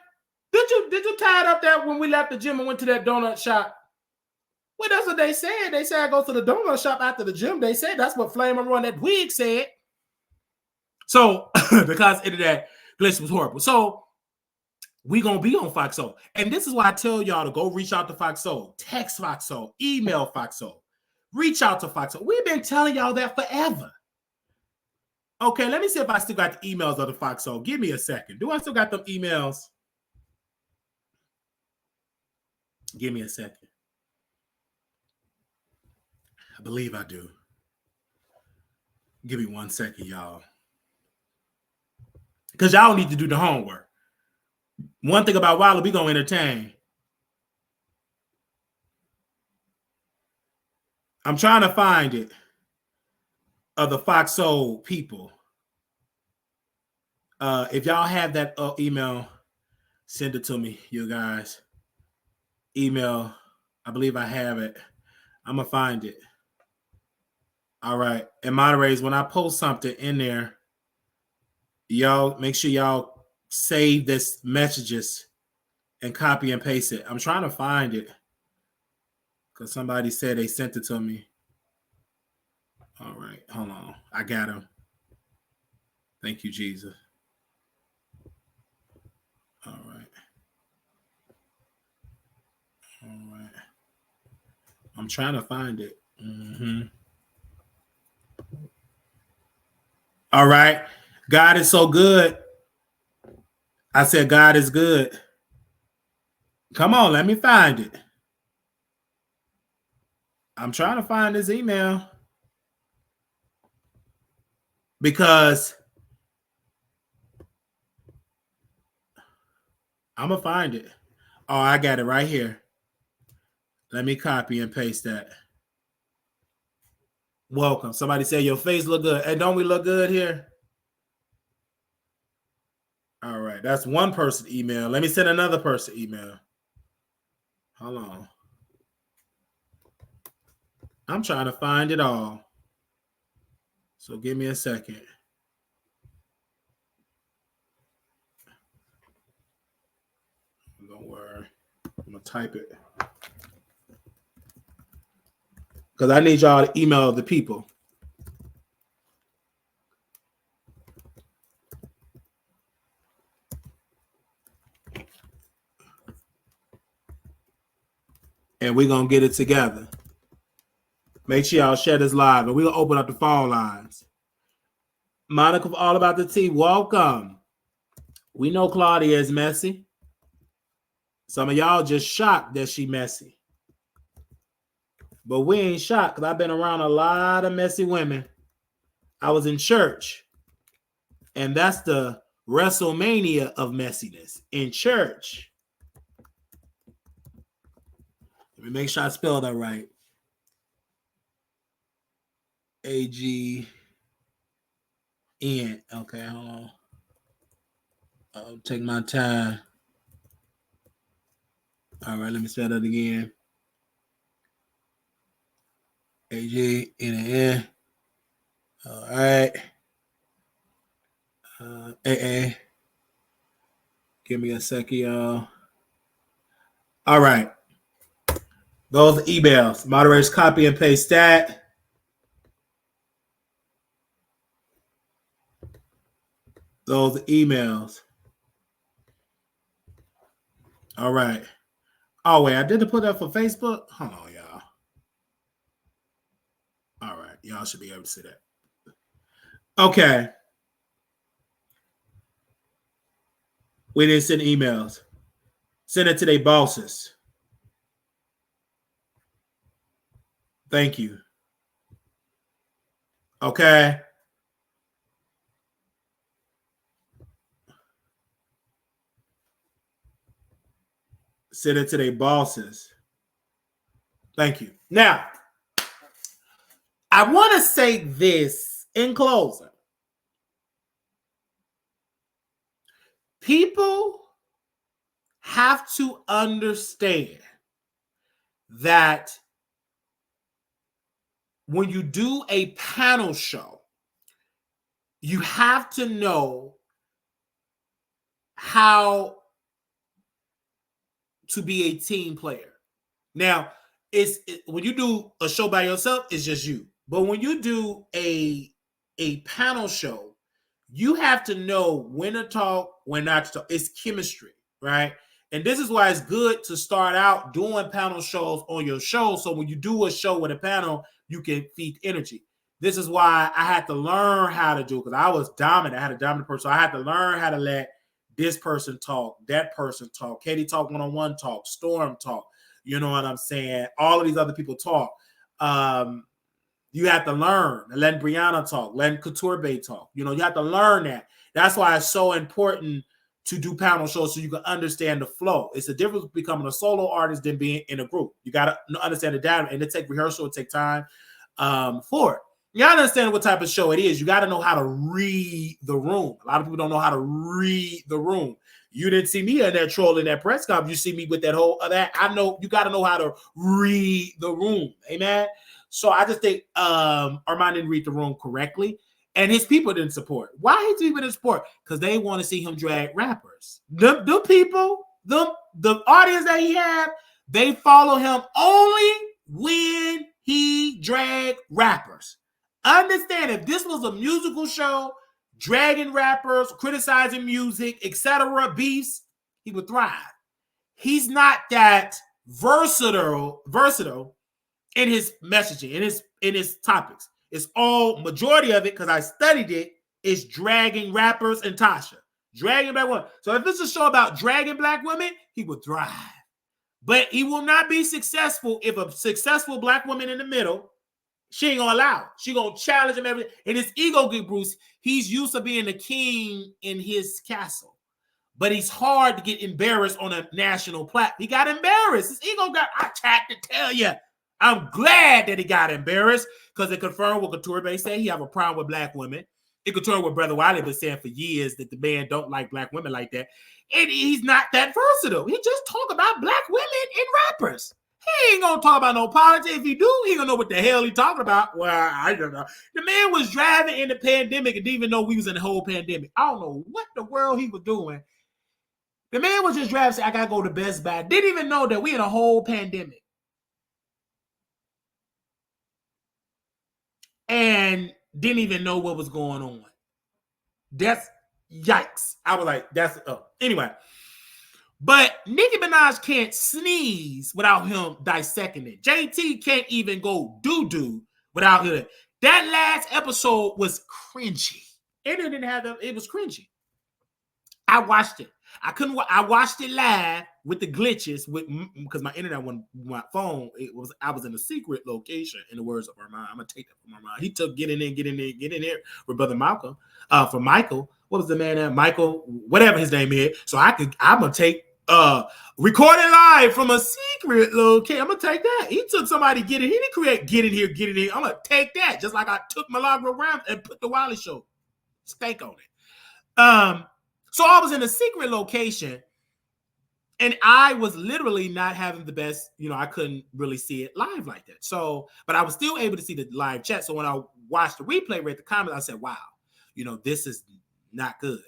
Did you tie it up that when we left the gym and went to that donut shop? Well, that's what they said. They said I go to the donut shop after the gym. They said that's what Flame and Run that wig said. So because of that glitch was horrible. So we gonna be on Foxo. And this is why I tell y'all to go reach out to Foxo, text Foxo, email Foxo, reach out to Foxo. We've been telling y'all that forever. Okay, let me see if I still got the emails of the Foxo. Give me a second. Do I still got them emails? Give me a second. I believe I do. Give me 1 second, y'all. Because y'all need to do the homework. One thing about Wiley, we gonna entertain. I'm trying to find it of the Foxo people. If y'all have that email, send it to me, you guys. Email, I believe I have it. I'm gonna find it. All right, and moderators, when I post something in there, y'all make sure y'all save this messages and copy and paste it. I'm trying to find it because somebody said they sent it to me. All right, hold on. I got him. Thank you, Jesus. All right. All right. I'm trying to find it. All right. God is so good. I said, God is good. Come on, let me find it. I'm trying to find this email because I'm going to find it. Oh, I got it right here. Let me copy and paste that. Welcome. Somebody say your face look good. Hey, don't we look good here? All right. That's one person email. Let me send another person email. Hold on. I'm trying to find it all. So give me a second. Don't worry. I'm going to type it. Because I need y'all to email the people. And we're going to get it together. Make sure y'all share this live. And we're going to open up the phone lines. Monica, all about the tea. Welcome. We know Claudia is messy. Some of y'all just shocked that she messy. But we ain't shocked because I've been around a lot of messy women. I was in church. And that's the WrestleMania of messiness. In church. Let me make sure I spell that right. AGN. Okay, hold on. I'll take my time. All right, let me spell that again. AGN. All right. AA. Give me a second, y'all. All right. Those are emails. Moderators copy and paste that. Those are emails. All right. Oh, wait. I didn't put that for Facebook. Hold on, y'all. All right. Y'all should be able to see that. Okay. We didn't send emails. Send it to their bosses. Thank you. Okay. Send it to their bosses. Thank you. Now, I want to say this in closing. People have to understand that when you do a panel show, you have to know how to be a team player. Now, when you do a show by yourself, it's just you. But when you do a panel show, you have to know when to talk, when not to talk. It's chemistry, right? And this is why it's good to start out doing panel shows on your show. So when you do a show with a panel, you can feed energy. This is why I had to learn how to do it, because I was dominant. I had a dominant person. So I had to learn how to let this person talk, that person talk, Katie talk one-on-one talk, Storm talk. You know what I'm saying? All of these other people talk. You have to learn. Letting Brianna talk, letting Couture talk. You know, you have to learn that. That's why it's so important to do panel shows so you can understand the flow. It's the difference between becoming a solo artist than being in a group. You got to understand the data, and it take rehearsal, it take time for it. You got to understand what type of show it is. You got to know how to read the room. A lot of people don't know how to read the room. You didn't see me in there trolling that press conference. You see me with that whole that. I know you got to know how to read the room. Amen. So I just think Armon didn't read the room correctly, and his people didn't support. Why his people didn't support? Because they want to see him drag rappers. The people, the audience that he had, they follow him only when he drag rappers. Understand, if this was a musical show, dragging rappers, criticizing music, etc., beefs, he would thrive. He's not that versatile in his messaging, in his topics. It's all, majority of it, because I studied it, is dragging rappers and Tasha. Dragging black women. So if it's a show about dragging black women, he would thrive. But he will not be successful if a successful black woman in the middle, she ain't gonna allow it. She gonna challenge him everything. And his ego get Bruce. He's used to being the king in his castle. But he's hard to get embarrassed on a national platform. He got embarrassed. His ego got, I tried to tell you. I'm glad that he got embarrassed, because it confirmed what Couture said. He have a problem with black women. It confirmed what Brother Wiley been saying for years, that the man don't like black women like that. And he's not that versatile. He just talk about black women and rappers. He ain't gonna talk about no politics. If he do, he gonna know what the hell he talking about. Well, I don't know. The man was driving in the pandemic and didn't even know we was in the whole pandemic. I don't know what the world he was doing. The man was just driving, saying, I gotta go to Best Buy. Didn't even know that we in a whole pandemic. And didn't even know what was going on. That's yikes. I was like, that's anyway. But Nicki Minaj can't sneeze without him dissecting it. JT can't even go doo-doo without him. That last episode was cringy. It didn't have it was cringy. I watched it. I watched it live with the glitches because my internet on my phone, I was in a secret location, in the words of Armon. I'm gonna take that from Armon. He took get in there with Brother Malcolm. For Michael. What was the man there? Michael, whatever his name is. So I'm gonna take recording live from a secret location. I'm gonna take that. He took somebody he didn't create get in here. I'm gonna take that, just like I took Milagro Round and put the Wiley Show steak on it. So I was in a secret location, and I was literally not having the best, I couldn't really see it live like that. So, but I was still able to see the live chat. So when I watched the replay, read the comments, I said, wow, this is not good.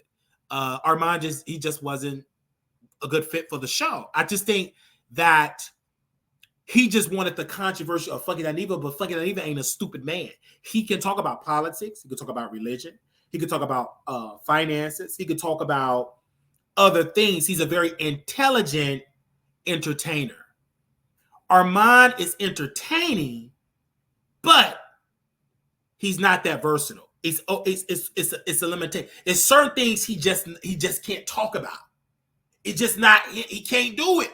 Armon just wasn't a good fit for the show. I just think that he just wanted the controversy of Fucking Aniva, but Fucking Aniva ain't a stupid man. He can talk about politics. He can talk about religion. He could talk about finances. He could talk about other things. He's a very intelligent entertainer. Armon is entertaining, but he's not that versatile. It's a limitation. It's certain things he just can't talk about. It's just not. He can't do it.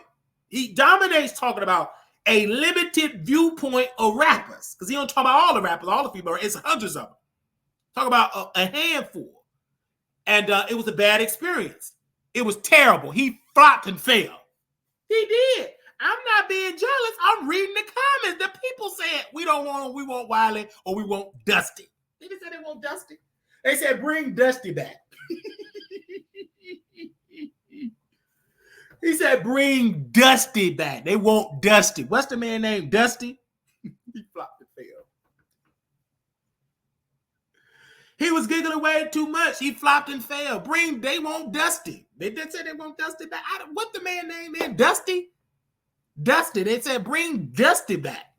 He dominates talking about a limited viewpoint of rappers, because he don't talk about all the rappers, all the people. It's hundreds of them. Talk about a handful. And it was a bad experience. It was terrible. He flopped and failed. He did. I'm not being jealous. I'm reading the comments. The people said, we want Wiley, or we want Dusty. They didn't say they want Dusty. They said, bring Dusty back. He said, bring Dusty back. They want Dusty. What's the man named Dusty? He flopped and failed. He was giggling way too much. He flopped and failed. They want Dusty. They did say they want Dusty back. What the man name is? Dusty? Dusty. They said bring Dusty back.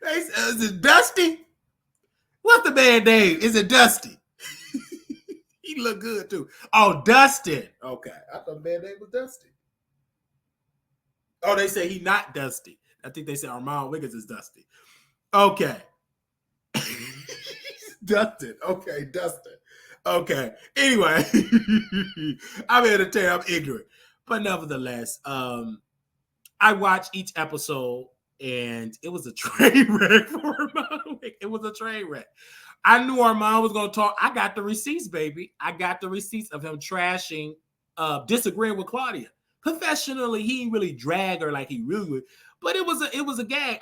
They said, is it Dusty? What's the man name? Is it Dusty? He look good too. Oh, Dustin. Okay. I thought the man name was Dusty. Oh, they say he not Dusty. I think they said Armon Wiggins is Dusty. Okay. Dustin. Okay, Dustin. Okay. Anyway, I'm here to tell you I'm ignorant. But nevertheless, I watched each episode and it was a train wreck for Armon. It was a train wreck. I knew Armon was going to talk. I got the receipts, baby. I got the receipts of him trashing, disagreeing with Claudia. Professionally, he didn't really drag her like he really would. But it was a gag.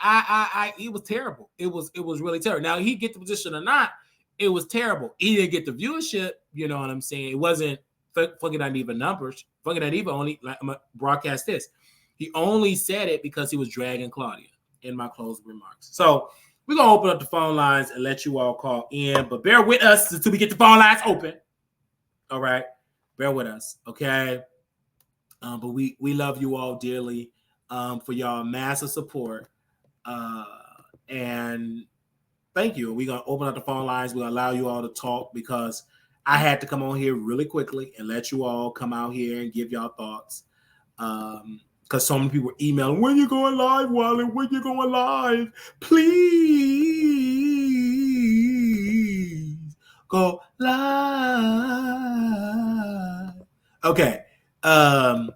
It was terrible. It was really terrible. Now he get the position or not, it was terrible. He didn't get the viewership. You know what I'm saying? It wasn't fucking not even numbers. Fucking not even only. Like, I'm gonna broadcast this. He only said it because he was dragging Claudia in my closing remarks. So we're gonna open up the phone lines and let you all call in, but bear with us until we get the phone lines open. All right, bear with us, okay? But we love you all dearly for y'all massive support, and thank you. We're gonna open up the phone lines. We'll allow you all to talk because I had to come on here really quickly and let you all come out here and give y'all thoughts. Because so many people emailing, when you going live, Wiley? When you going live? Please go live. Okay. We're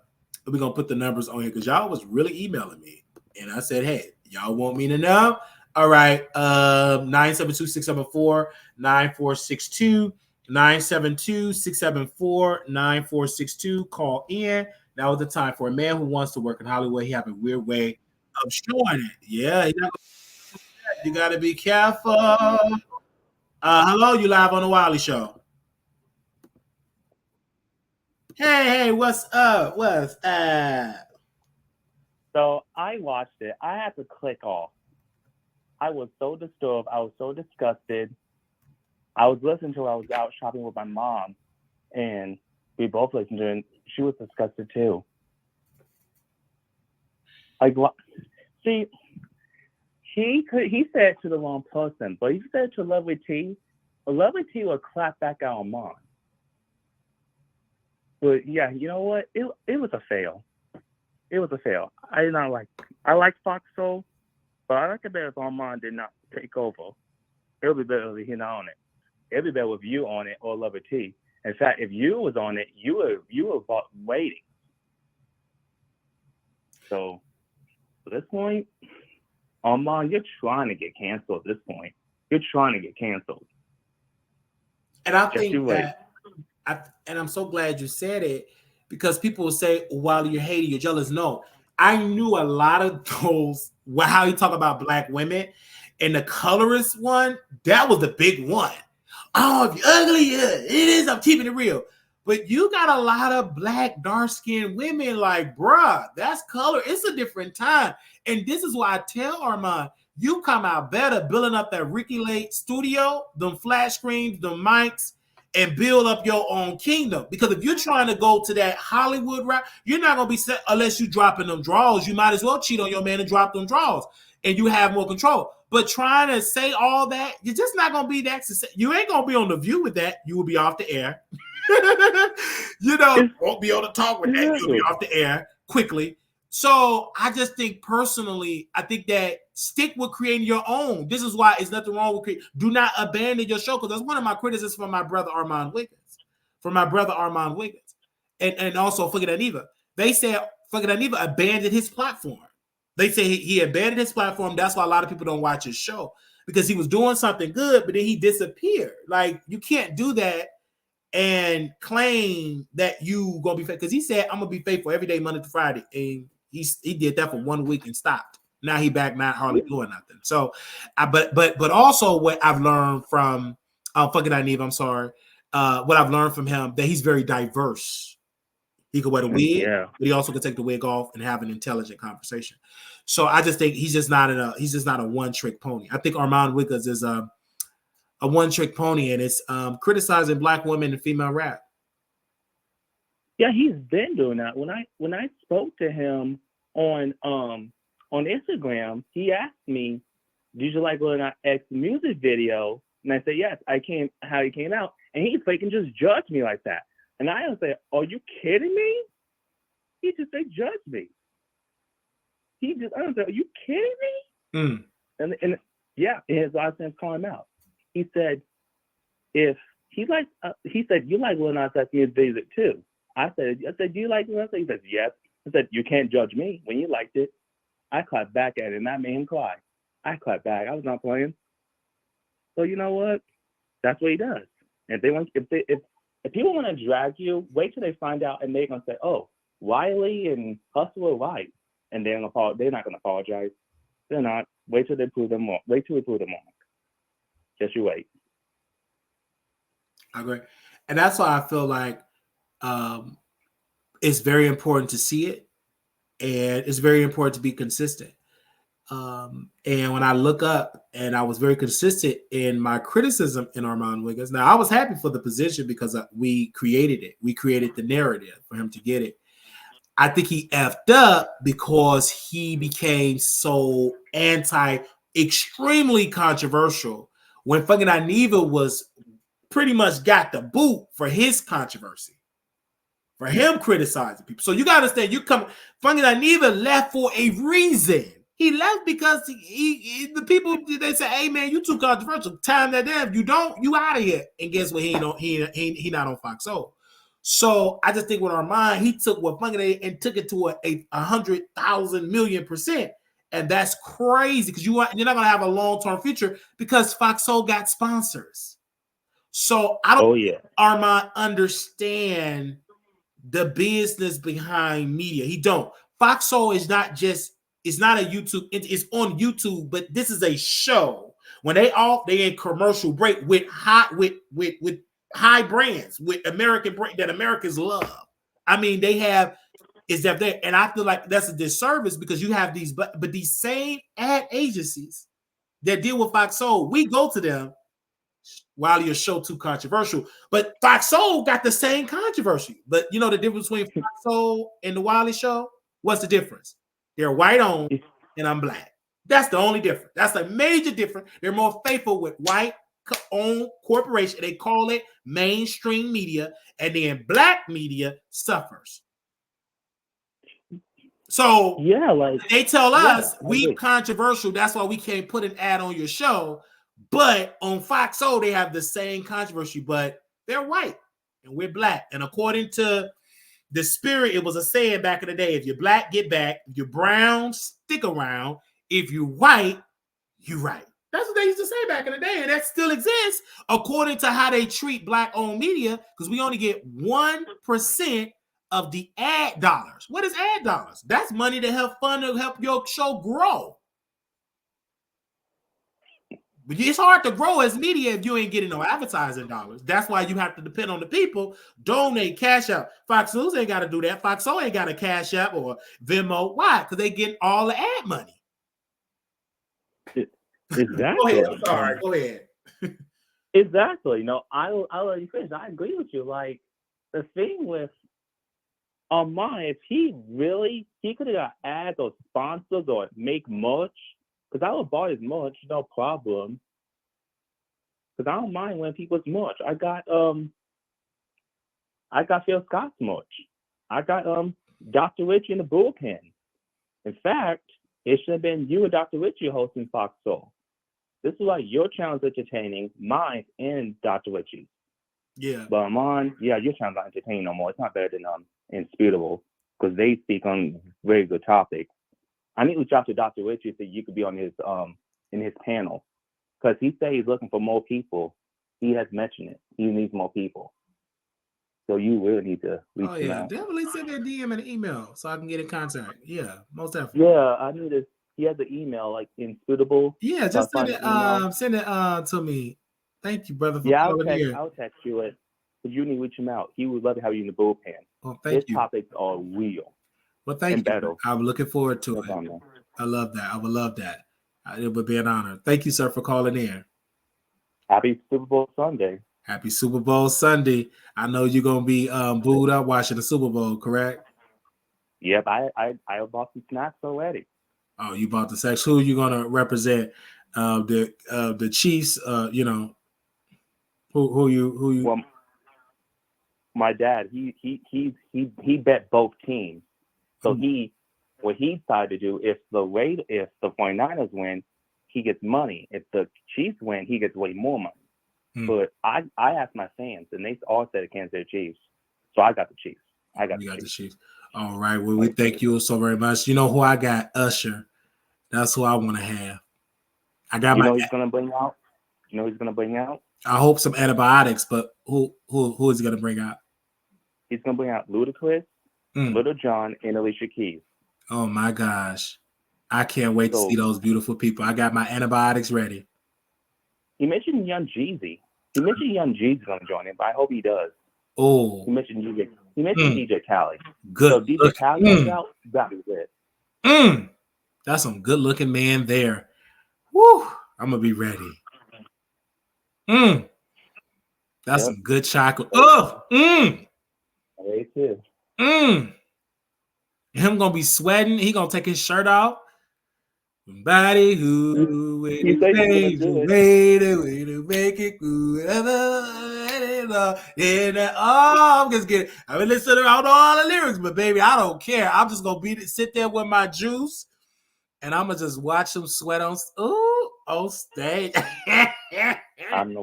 going to put the numbers on here because y'all was really emailing me. And I said, hey, y'all want me to know? All right. 972-674-9462. 972-674-9462. Call in. Now is the time for a man who wants to work in Hollywood. He have a weird way of showing it. Yeah, you got to be careful. Hello, you live on the Wiley Show. Hey, what's up? What's up? So I watched it. I had to click off. I was so disturbed. I was so disgusted. I was listening to it. I was out shopping with my mom, and we both listened to it. She was disgusted too. Like, see, he said it to the wrong person, but he said it to Lovely T. But Lovely T would clap back at Armon. But yeah, you know what? It was a fail. It was a fail. I like Fox Soul, but I like it better if Armon did not take over. It would be better if he not on it. It would be better with you on it or Lovely T. In fact, if you was on it, you were waiting. So, at this point, Armon, you're trying to get canceled at this point. You're trying to get canceled. And I think that, and I'm so glad you said it, because people will say, while you're hating, you're jealous. No, I knew a lot of those, how you talk about black women, and the colorist one, that was the big one. Oh, if you're ugly, yeah, it is. I'm keeping it real. But you got a lot of black, dark-skinned women like, bruh, that's color. It's a different time. And this is why I tell Armon, you come out better building up that Ricky Lake studio, them flash screens, them mics, and build up your own kingdom. Because if you're trying to go to that Hollywood route, you're not going to be set unless you dropping them draws. You might as well cheat on your man and drop them draws, and you have more control. But trying to say all that, you're just not going to be that successful. You ain't going to be on The View with that. You will be off the air. You won't be able to talk with that. You'll be off the air quickly. So I just think personally, I think that stick with creating your own. This is why it's nothing wrong with creating. Do not abandon your show, because that's one of my criticisms from my brother Armon Wiggins. And also Fucking Aniva. They said Fucking Aniva abandoned his platform. They say he abandoned his platform. That's why a lot of people don't watch his show, because he was doing something good, but then he disappeared. Like, you can't do that and claim that you gonna be faithful, because he said, I'm gonna be faithful every day, Monday to Friday, and he did that for 1 week and stopped. Now he back, not hardly doing nothing. So, but also what I've learned from Fucking Aniva, I'm sorry, what I've learned from him, that he's very diverse. He could wear the wig, but he also could take the wig off and have an intelligent conversation. So I just think he's just not a one-trick pony. I think Armon Wiggins is a one-trick pony, and it's criticizing black women and female rap. Yeah, he's been doing that. When I spoke to him on Instagram, he asked me, "Did you like Lil Nas X music video?" And I said, "Yes." I came how he came out, and he freaking just judged me like that. And I was like, "Are you kidding me?" He just judged me. I was like, "Are you kidding me?" Mm. And yeah, his last name called him out. He said, "If he said you like Lil Nas X music video too." I said, "Do you like Lil Nas X?" He said, "Yes." I said, "You can't judge me when you liked it." I clapped back at him, and that made him cry. I clapped back. I was not playing. So you know what? That's what he does. And if people want to drag you, wait till they find out, and they're gonna say, "Oh, Wiley and Hustle are right," and they're not gonna apologize. They're not. Wait till they prove them wrong. Wait till we prove them wrong. Just you wait. I agree, and that's why I feel like it's very important to see it, and it's very important to be consistent. And when I look up, and I was very consistent in my criticism in Armon Wiggins. Now, I was happy for the position because we created it. We created the narrative for him to get it. I think he effed up because he became so extremely controversial when fucking Aniva was pretty much got the boot for his controversy, for him criticizing people. So you got to understand, fucking Aniva left for a reason. He left because the people, they say, "Hey man, you too controversial. Time that down. You don't, you out of here." And guess what? He not on Fox Soul. So I just think with Armon, he took what fucking and took it to a 100,000 million%. And that's crazy because you're not gonna have a long-term future because Fox Soul got sponsors. So I don't think Armon understand the business behind media. He don't. Fox Soul is not a YouTube. It's on YouTube, but this is a show. When they in commercial break with high brands, with American brand that Americans love. I mean, they have is that there, and I feel like that's a disservice because you have these, but these same ad agencies that deal with Fox Soul, we go to them. While your show too controversial, but Fox Soul got the same controversy. But you know the difference between Fox Soul and the Wiley Show? What's the difference? They're white owned and I'm black. That's the only difference. That's a major difference. They're more faithful with white owned corporation. They call it mainstream media, and then black media suffers. So yeah, like they tell us we controversial. That's why we can't put an ad on your show. But on Fox Soul, they have the same controversy, but they're white and we're black. And according to the spirit, it was a saying back in the day: if you're black, get back. If you're brown, stick around. If you're white, you're right. That's what they used to say back in the day, and that still exists according to how they treat black-owned media, because we only get 1% of the ad dollars. What is ad dollars? That's money to help your show grow. But it's hard to grow as media if you ain't getting no advertising dollars. That's why you have to depend on the people. Donate, cash out. Fox News ain't got to do that. Fox Soul ain't got a cash app or Venmo. Why? Because they get all the ad money. Exactly. Go ahead. I'm sorry. Go ahead. Exactly. No, I'll let you finish. I agree with you. Like the thing with Armon, if he could have got ads or sponsors or make merch. Because I would buy his merch, no problem. Because I don't mind when people's merch. I got Phil Scott's merch. I got Dr. Richie in the bullpen. In fact, it should have been you and Dr. Richie hosting Fox Soul. This is why your channel is entertaining, mine and Dr. Richie. Yeah. But Armon, your channel's not entertaining no more. It's not better than Indisputable because they speak on very good topics. I need to talk to Dr. Richie so you could be on his in his panel because he said he's looking for more people. He has mentioned it. He needs more people. So you really need to reach him out. Definitely send me a DM and an email so I can get in contact. Yeah, most definitely. Yeah, I need to. He has the email like Indisputable. Yeah, just send it to me. Thank you, brother. I'll text you it. But you need to reach him out. He would love to have you in the bullpen. Oh, thank you. His topics are real. Well, thank you. I'm looking forward to it. I love that. I would love that. It would be an honor. Thank you, sir, for calling in. Happy Super Bowl Sunday. Happy Super Bowl Sunday. I know you're gonna be booed up watching the Super Bowl, correct? Yep, I bought some snacks already. Oh, you bought the sex. Who are you gonna represent? The Chiefs. You know who you. Well, my dad, he bet both teams. So what he decided to do, if the 49ers win, he gets money. If the Chiefs win, he gets way more money. But I asked my fans, and they all said Kansas City Chiefs. So I got the Chiefs. I got the Chiefs. All right. Well, we thank you so very much. You know who I got? Usher. That's who I want to have. I got he's gonna bring out? You know he's gonna bring out? I hope some antibiotics, but who is he gonna bring out? He's gonna bring out Ludacris, Little John, and Alicia Keys. Oh my gosh. I can't wait to see those beautiful people. I got my antibiotics ready. He mentioned Young Jeezy. He mentioned Young Jeezy's gonna join him, but I hope he does. Oh. He mentioned DJ Khaled. Good. So DJ Khaled comes out, that'd be good. That's some good looking man there. Woo! I'm gonna be ready. That's some good chocolate. Oh, Me too. Him gonna be sweating. He gonna take his shirt off. Somebody who way to make it good. I'm just kidding. I mean, listen to all the lyrics, but baby, I don't care. I'm just gonna sit there with my juice, and I'm gonna just watch them sweat on stage. I'm gonna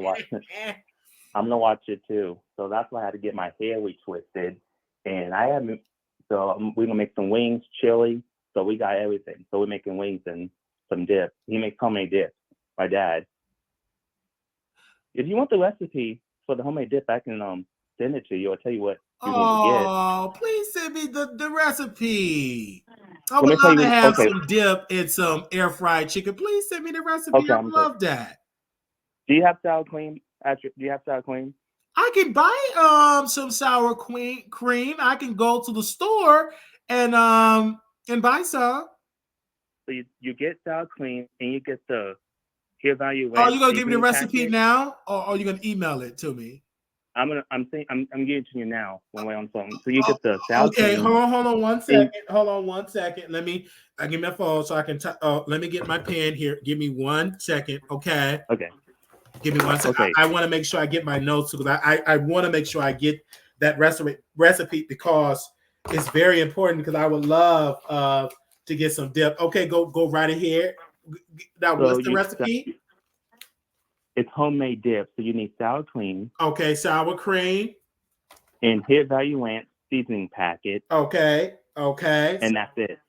watch it too. So that's why I had to get my hair retwisted, and I haven't. So we're gonna make some wings, chili. So we got everything. So we're making wings and some dip. He makes homemade dip. My dad. If you want the recipe for the homemade dip, I can send it to you. I'll tell you what you need to get. Oh, please send me the recipe. I would love to have some dip and some air fried chicken. Please send me the recipe. Okay, I love that. Do you have sour cream? Do you have sour cream? I can buy some sour cream. I can go to the store and buy some. So you get sour cream and you get the Here Value. Oh, you gonna give me the recipe now, or are you gonna email it to me? I'm giving it to you now when we're on phone. So you get the sour cream. Okay, hold on 1 second. Hold on 1 second. Let me give me my phone so I can. Let me get my pen here. Give me 1 second. Okay. Okay. Give me 1 second. Okay. I want to make sure I get my notes because I want to make sure I get that recipe because it's very important because I would love to get some dip. Okay, go right ahead. Now, so what's the recipe? It's homemade dip, so you need sour cream. Okay, sour cream. And Here Value Ranch seasoning packet. Okay. And that's it.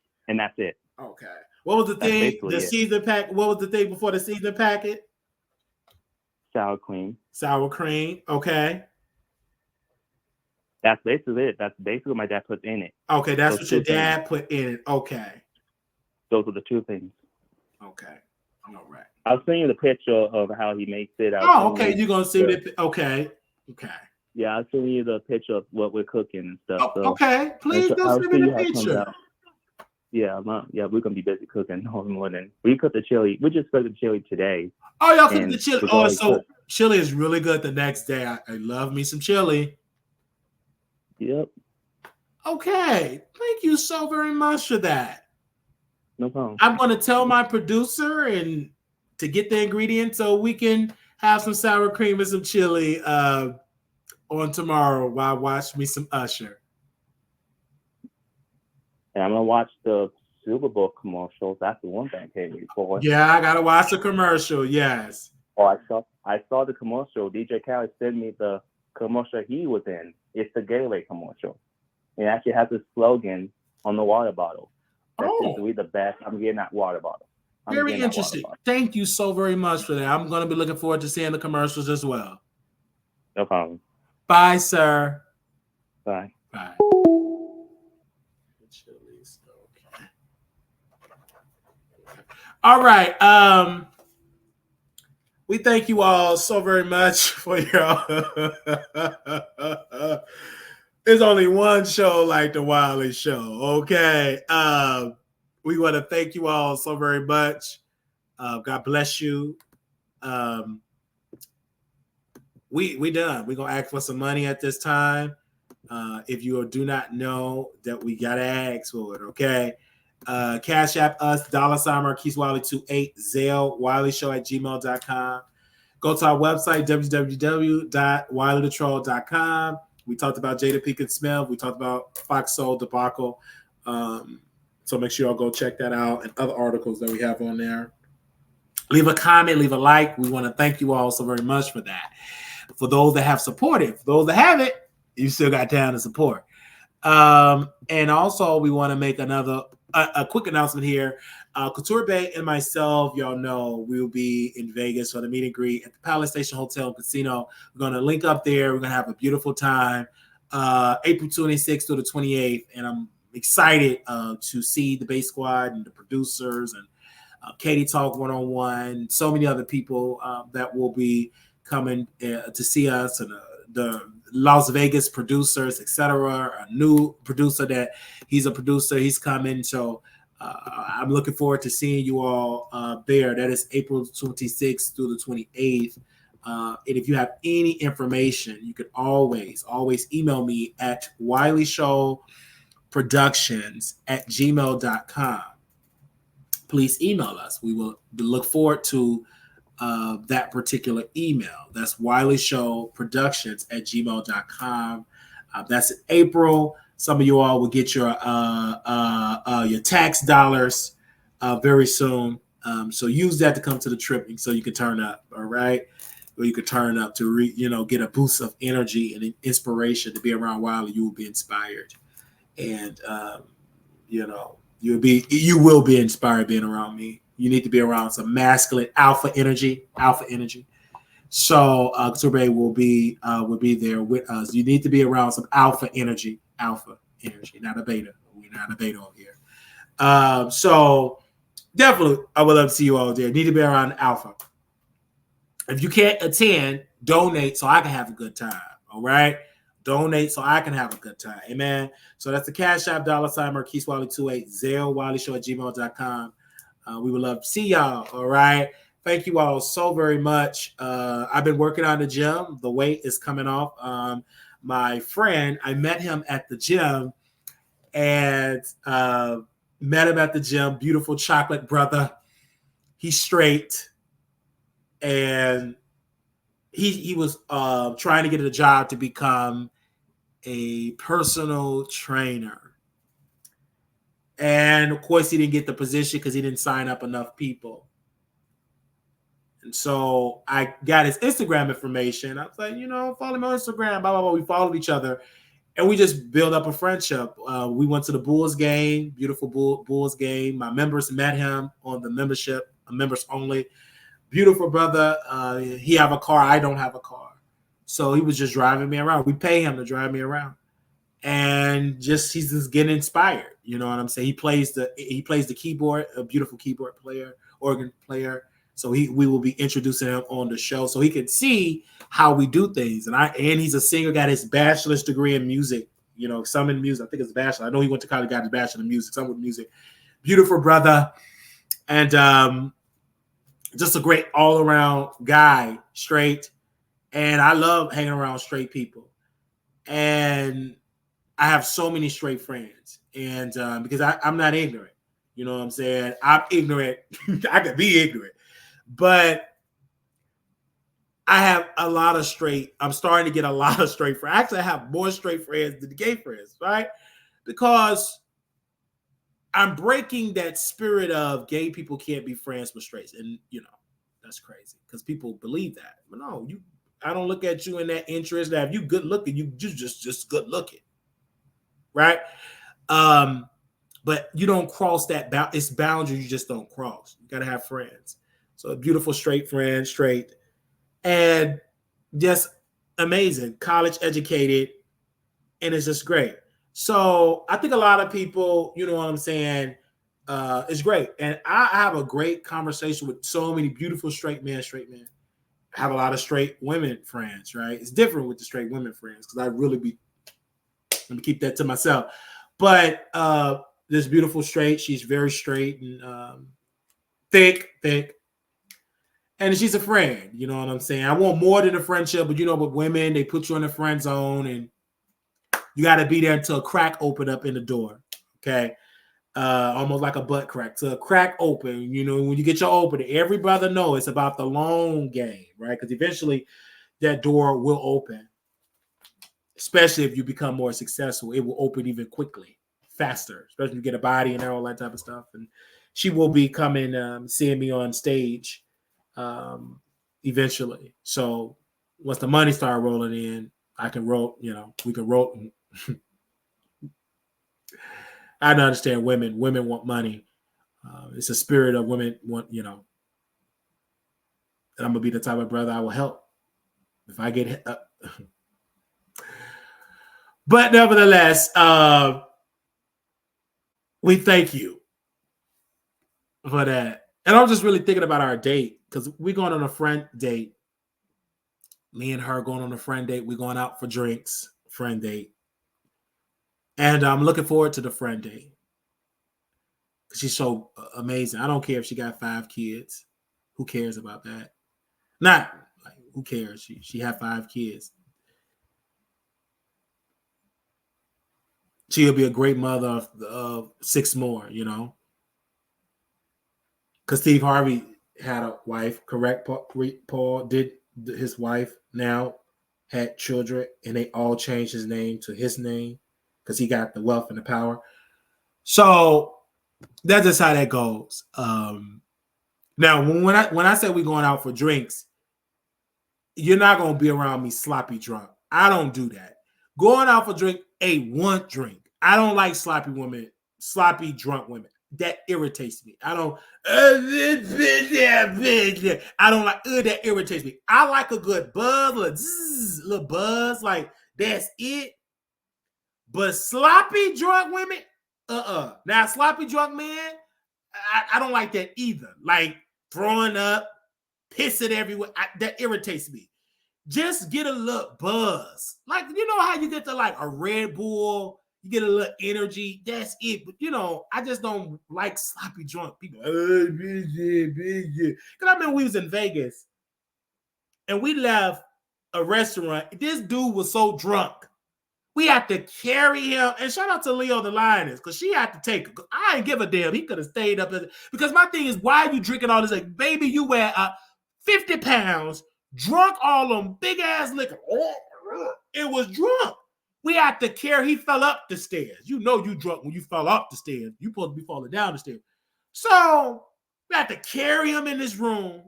Okay. What was the thing? The seasoning pack. What was the thing before the seasoning packet? Sour cream. Okay. That's basically it. That's basically what my dad puts in it. Okay, that's what your dad put in it. Okay. Those are the two things. Okay. All right. I'll send you the picture of how he makes it. Okay. You're gonna see it. Okay. Yeah, I'll send you the picture of what we're cooking and stuff. Okay. Please do send me the picture. Yeah, we're gonna be busy cooking more than we cooked the chili. We just cooked the chili today. Oh, y'all cooked the chili. Oh, so chili is really good the next day. I love me some chili. Yep. Okay. Thank you so very much for that. No problem. I'm gonna tell my producer and to get the ingredients so we can have some sour cream and some chili on tomorrow while I watch me some Usher. And I'm gonna watch the Super Bowl commercials. That's the one thing I came here for. Yeah, I gotta watch the commercial. Yes. Oh, I saw the commercial. DJ Khaled sent me the commercial he was in. It's the Gatorade commercial. It actually has a slogan on the water bottle. That says, "We the best." I'm getting that water bottle. Very interesting. Thank you so very much for that. I'm gonna be looking forward to seeing the commercials as well. No problem. Bye, sir. Bye. Bye. All right. We thank you all so very much for your. There's only one show like the Wiley Show. Okay. We want to thank you all so very much. God bless you. we done. We're gonna ask for some money at this time. If you do not know that we gotta ask for it, okay? Cash App us, $ Marquise Wiley 28, Zelle, WileyShow@gmail.com. Go to our website, www.wileythetroll.com. We talked about Jada Pinkett Smith. We talked about Fox Soul debacle. So make sure y'all go check that out and other articles that we have on there. Leave a comment, leave a like. We want to thank you all so very much for that. For those that have supported, for those that haven't, you still got time to support. And also, we want to make a quick announcement here. Couture Bay and myself, y'all know, we'll be in Vegas for the meet and greet at the Palace Station Hotel and Casino. We're going to link up there. We're going to have a beautiful time, April 26th to the 28th. And I'm excited to see the Bay Squad and the producers and Katie Talk 101, so many other people that will be coming to see us, and the Las Vegas producers, etc. A new producer he's coming. So I'm looking forward to seeing you all there. That is April 26th through the 28th. And if you have any information, you can always email me at WileyShowProductions@gmail.com. Please email us. We will look forward to that particular email. That's WileyShowProductions@gmail.com. That's in April. Some of you all will get your tax dollars very soon. So use that to come to the trip so you can turn up, all right? Or you could turn up to get a boost of energy and inspiration to be around Wiley. You will be inspired. And you will be inspired being around me. You need to be around some masculine alpha energy. So Couture will be there with us. You need to be around some alpha energy, not a beta. We're not a beta over here. So definitely, I would love to see you all there. Need to be around alpha. If you can't attend, donate so I can have a good time. All right. Donate so I can have a good time. Amen. So that's the Cash App, $ Marquise Wiley 28, Zelle, WileyShow@gmail.com. We would love to see y'all. All right. Thank you all so very much. I've been working on the gym. The weight is coming off. My friend, I met him at the gym and beautiful chocolate brother. He's straight. And he was trying to get a job to become a personal trainer. And of course, he didn't get the position because he didn't sign up enough people. And so I got his Instagram information. I was like, follow me on Instagram, blah, blah, blah. We followed each other and we just built up a friendship. We went to the Bulls game, beautiful Bulls game. My members met him on the membership, members only. Beautiful brother. He have a car. I don't have a car. So he was just driving me around. We pay him to drive me around. And he's just getting inspired. You know what I'm saying? He plays the keyboard, a beautiful keyboard player, organ player. So we will be introducing him on the show so he can see how we do things. And he's a singer, got his bachelor's degree in music, some in music. I think it's bachelor. I know he went to college, got his bachelor in music, some with music. Beautiful brother. And just a great all-around guy, straight. And I love hanging around straight people. And I have so many straight friends. And because I'm not ignorant. You know what I'm saying? I'm ignorant. I could be ignorant. But I have a lot of straight. I'm starting to get a lot of straight friends. Actually, I have more straight friends than the gay friends, right? Because I'm breaking that spirit of gay people can't be friends with straights. And, that's crazy because people believe that. But no, I don't look at you in that interest. That if you good looking, you just good looking. Right? But you don't cross that it's boundary you just don't cross. You got to have friends. So a beautiful straight friend, straight. And just amazing, college educated. And it's just great. So I think a lot of people, you know what I'm saying, it's great. And I have a great conversation with so many beautiful straight men. I have a lot of straight women friends, right? It's different with the straight women friends because let me keep that to myself. But this beautiful straight, she's very straight and thick. And she's a friend, you know what I'm saying? I want more than a friendship, but with women, they put you in the friend zone and you got to be there until a crack open up in the door. Okay. Almost like a butt crack. So a crack open, when you get your opening, every brother know it's about the long game, right? Because eventually that door will open, especially if you become more successful. It will open even quickly, faster, especially if you get a body and all that type of stuff. And she will be coming, seeing me on stage eventually. So once the money start rolling in, I can roll, we can roll. I don't understand women. Women want money. It's a spirit of women want, and I'm going to be the type of brother I will help if I get But nevertheless, we thank you for that. And I'm just really thinking about our date because we're going on a friend date. Me and her going on a friend date. We're going out for drinks, friend date. And I'm looking forward to the friend date. She's so amazing. I don't care if she got 5 kids. Who cares about that? Not like who cares? She had 5 kids. She'll be a great mother of 6 more, Because Steve Harvey had a wife, correct? Paul did. His wife now had children, and they all changed his name to his name because he got the wealth and the power. So that's just how that goes. Now, when I say we're going out for drinks, you're not going to be around me sloppy drunk. I don't do that. Going out for drink, one drink. I don't like sloppy drunk women. That irritates me. I don't like that irritates me. I like a good buzz, little buzz, like that's it. But sloppy drunk women, Now sloppy drunk man, I don't like that either. Like throwing up, pissing everywhere. That irritates me. Just get a little buzz. Like, how you get to like a Red Bull, you get a little energy. That's it. But, I just don't like sloppy drunk people. Because I remember we was in Vegas and we left a restaurant. This dude was so drunk. We had to carry him. And shout out to Leo the Lioness because she had to take it. I ain't give a damn. He could have stayed up. Because my thing is, why are you drinking all this? Like, baby, you wear 50 pounds. Drunk all them big ass liquor. It was drunk. We had to carry. He fell up the stairs. You drunk when you fell up the stairs. You supposed to be falling down the stairs. So we had to carry him in this room.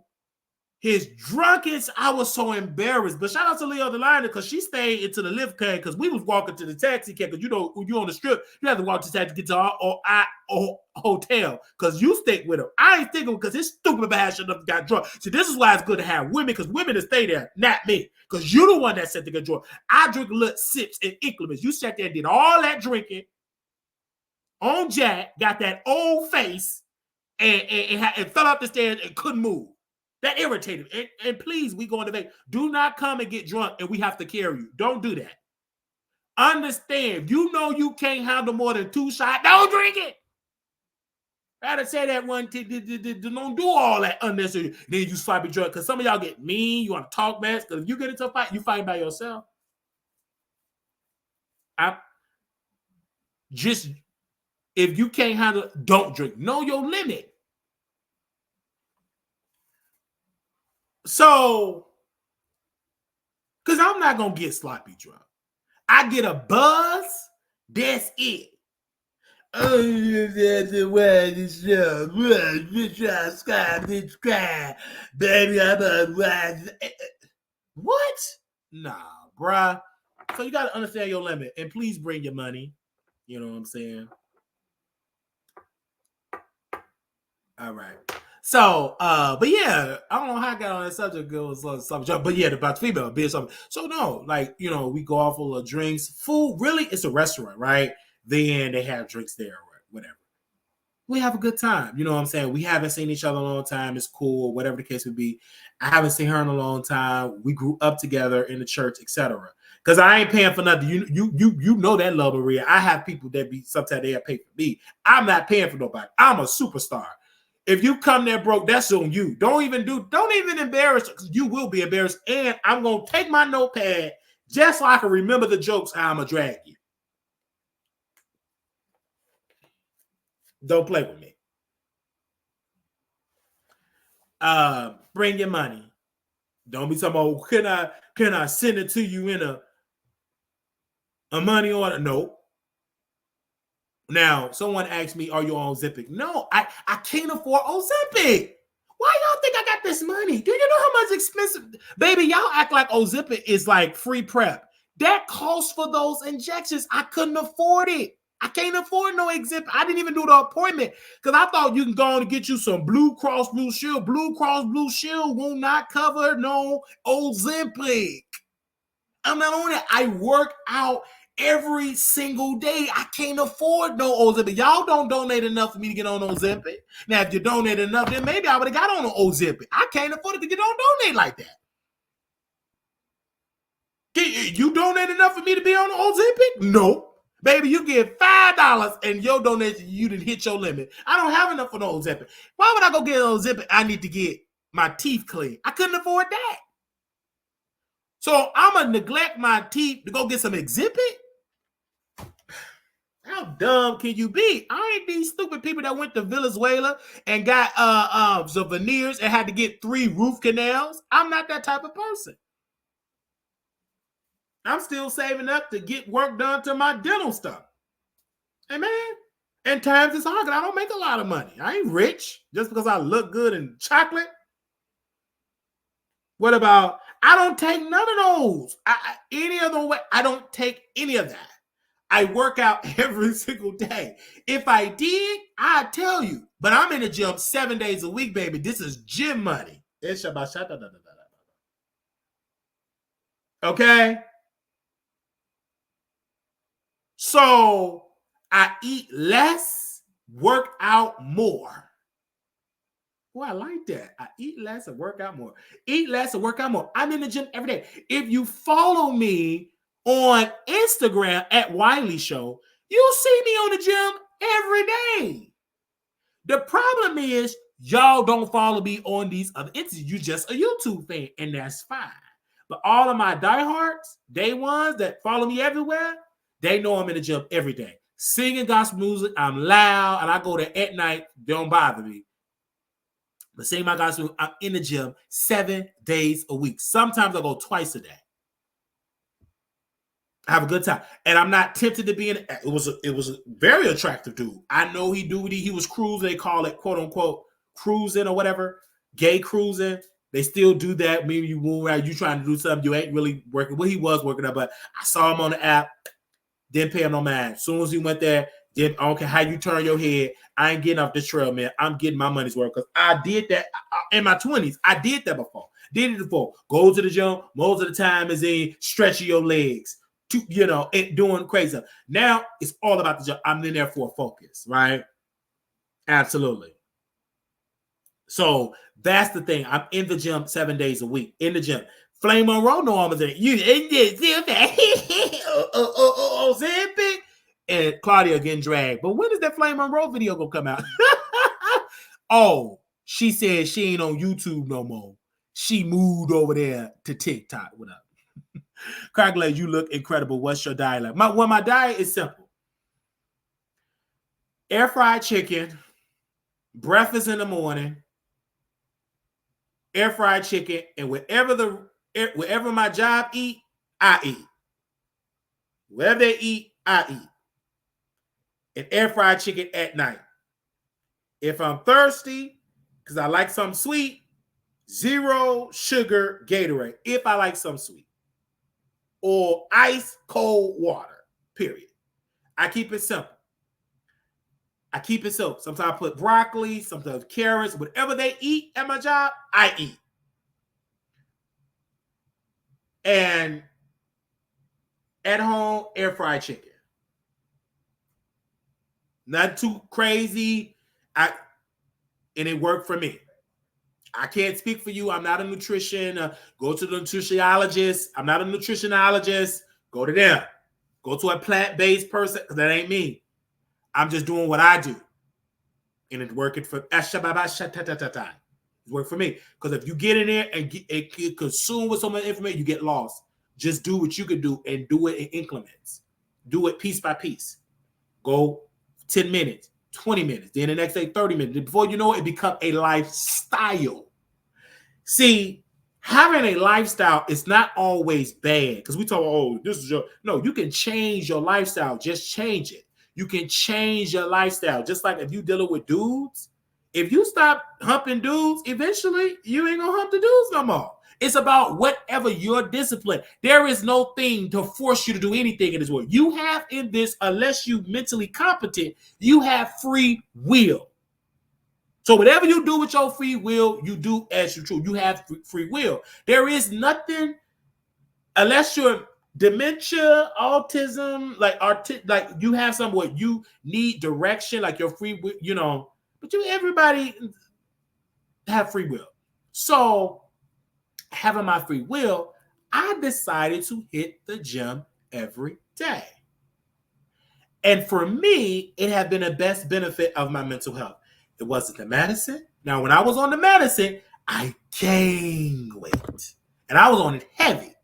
His drunkest, I was so embarrassed. But shout out to Leo the Liner because she stayed into the lift cab because we was walking to the taxi cab because when you're on the strip, you have to walk to the taxi to get to our hotel because you stick with him. I ain't sticking because his stupid ass should have got drunk. So this is why it's good to have women because women to stay there, not me. Because you're the one that said to get drunk. I drink little sips and increments. You sat there and did all that drinking on Jack, got that old face, and fell up the stairs and couldn't move. That irritated me. And please, we going to Vegas. Do not come and get drunk and we have to carry you. Don't do that. Understand. You can't handle more than 2 shots. Don't drink it. I had to say that one. Don't do all that unnecessary. Then you sloppy drunk. Because some of y'all get mean. You want to talk mess. Because if you get into a fight, you fight by yourself. If you can't handle, don't drink. Know your limit. So, because I'm not going to get sloppy drunk. I get a buzz, that's it. What? Nah, bruh. So you got to understand your limit. And please bring your money. You know what I'm saying? All right. So, but yeah, I don't know how I got on that subject. It was something, but yeah, about female being something. So no, like, we go off full of drinks, food. Really, it's a restaurant, right? Then they have drinks there or whatever. We have a good time. You know what I'm saying? We haven't seen each other in a long time. It's cool, whatever the case would be. I haven't seen her in a long time. We grew up together in the church, etc. Because I ain't paying for nothing. You know that, Love Maria. I have people that sometimes they have paid for me. I'm not paying for nobody. I'm a superstar. If you come there broke, that's on you. Don't even embarrass, because you will be embarrassed. And I'm going to take my notepad just so I can remember the jokes, how I'm going to drag you. Don't play with me. Bring your money. Don't be talking about, can I send it to you in a money order? No. Now, someone asked me, are you on Ozempic? No, I can't afford Ozempic. Why y'all think I got this money? Do you know how much expensive? Baby, y'all act like Ozempic is like free prep. That costs for those injections. I couldn't afford it. I can't afford no Ozempic. I didn't even do the appointment because I thought you can go on and get you some Blue Cross Blue Shield. Blue Cross Blue Shield will not cover no Ozempic. I'm not on it. I work out every single day. I can't afford no Ozempic. Y'all don't donate enough for me to get on Ozempic. Now, if you donate enough, then maybe I would have got on Ozempic. I can't afford it because you don't donate like that. You donate enough for me to be on Ozempic? No. Baby, you give $5 and your donation, you didn't hit your limit. I don't have enough for no Ozempic. Why would I go get Ozempic? I need to get my teeth clean. I couldn't afford that. So I'm going to neglect my teeth to go get some Ozempic? How dumb can you be? I ain't these stupid people that went to Venezuela and got some veneers and had to get 3 root canals. I'm not that type of person. I'm still saving up to get work done to my dental stuff. Hey, man. And times it's hard because I don't make a lot of money. I ain't rich just because I look good in chocolate. What about, I don't take none of those. Any other way, I don't take any of that. I work out every single day. If I did, I'd tell you. But I'm in the gym 7 days a week, baby. This is gym money. Okay? So I eat less, work out more. Oh, I like that. I eat less and work out more. Eat less and work out more. I'm in the gym every day. If you follow me on Instagram at Wiley Show, you'll see me on the gym every day. The problem is y'all don't follow me on these other entities. You're just a YouTube fan, and that's fine. But all of my diehards, day ones that follow me everywhere, they know I'm in the gym every day. Singing gospel music, I'm loud, and I go there at night. Don't bother me. But singing my gospel, I'm in the gym 7 days a week. Sometimes I go twice a day. I have a good time, and I'm not tempted to be in. It was a very attractive dude. I know he was cruising. They call it quote unquote cruising or whatever, gay cruising. They still do that. Maybe you move around, you trying to do something, you ain't really working. Well, he was working up, but I saw him on the app. Didn't pay him no mind. As soon as he went there, I don't care how you turn your head. I ain't getting off this trail, man. I'm getting my money's worth because I did that in my 20s. I did that before. Did it before. Go to the gym. Most of the time is in stretching your legs. And doing crazy. Now it's all about the job. I'm in there for a focus, right? Absolutely. So that's the thing. I'm in the gym 7 days a week. In the gym. Flame Monroe, no, I'm there. You in this Ozempic and Claudia getting dragged. But when is that Flame Monroe video gonna come out? Oh, she said she ain't on YouTube no more. She moved over there to TikTok. What up? Congratulations, you look incredible. What's your diet like? My diet is simple. Air fried chicken, breakfast in the morning, air fried chicken, and wherever my job eat, I eat. Wherever they eat, I eat. And air fried chicken at night. If I'm thirsty, because I like something sweet, 0 sugar Gatorade, if I like something sweet. Or ice cold water, period. I keep it simple. Sometimes I put broccoli, sometimes carrots, whatever they eat at my job, I eat. And at home, air fried chicken. Not too crazy. And it worked for me. I can't speak for you. I'm not a nutrition. Go to the nutritionologist. I'm not a nutritionologist. Go to them. Go to a plant-based person because that ain't me. I'm just doing what I do. And it's working for it's work for me. Because if you get in there and get consumed with so much information, you get lost. Just do what you can do and do it in increments. Do it piece by piece. Go 10 minutes, 20 minutes, then the next day 30 minutes. Before you know it, it becomes a lifestyle. See, having a lifestyle is not always bad because we talk, oh, this is your, no, you can change your lifestyle. Just change it. You can change your lifestyle. Just like if you dealing with dudes, if you stop humping dudes, eventually you ain't gonna hump the dudes no more. It's about whatever your discipline. There is no thing to force you to do anything in this world. You have in this, unless you mentally competent, you have free will. So whatever you do with your free will, you do as you choose. You have free will. There is nothing, unless you're dementia, autism, like you have some where you need direction, like your free will, you know. But everybody have free will. So having my free will, I decided to hit the gym every day. And for me, it had been the best benefit of my mental health. It wasn't the medicine. Now, when I was on the medicine, I gained weight. And I was on it heavy.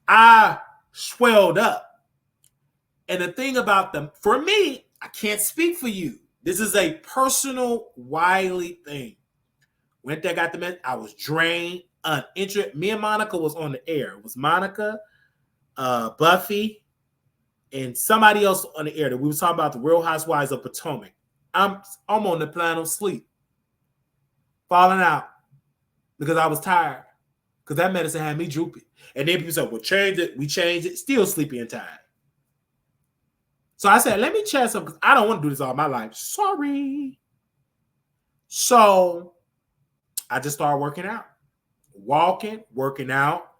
I swelled up. And the thing about them, for me, I can't speak for you. This is a personal Wiley thing. Went there, got the medicine. I was drained, uninterested. Me and Monica was on the air. It was Monica, Buffy, and somebody else on the air that we were talking about the Real Housewives of Potomac. I'm on the plan of sleep, falling out because I was tired because that medicine had me droopy. And then people said, well, change it. We changed it. Still sleepy and tired. So I said, let me check something because I don't want to do this all my life. Sorry. So I just started working out. Walking, working out.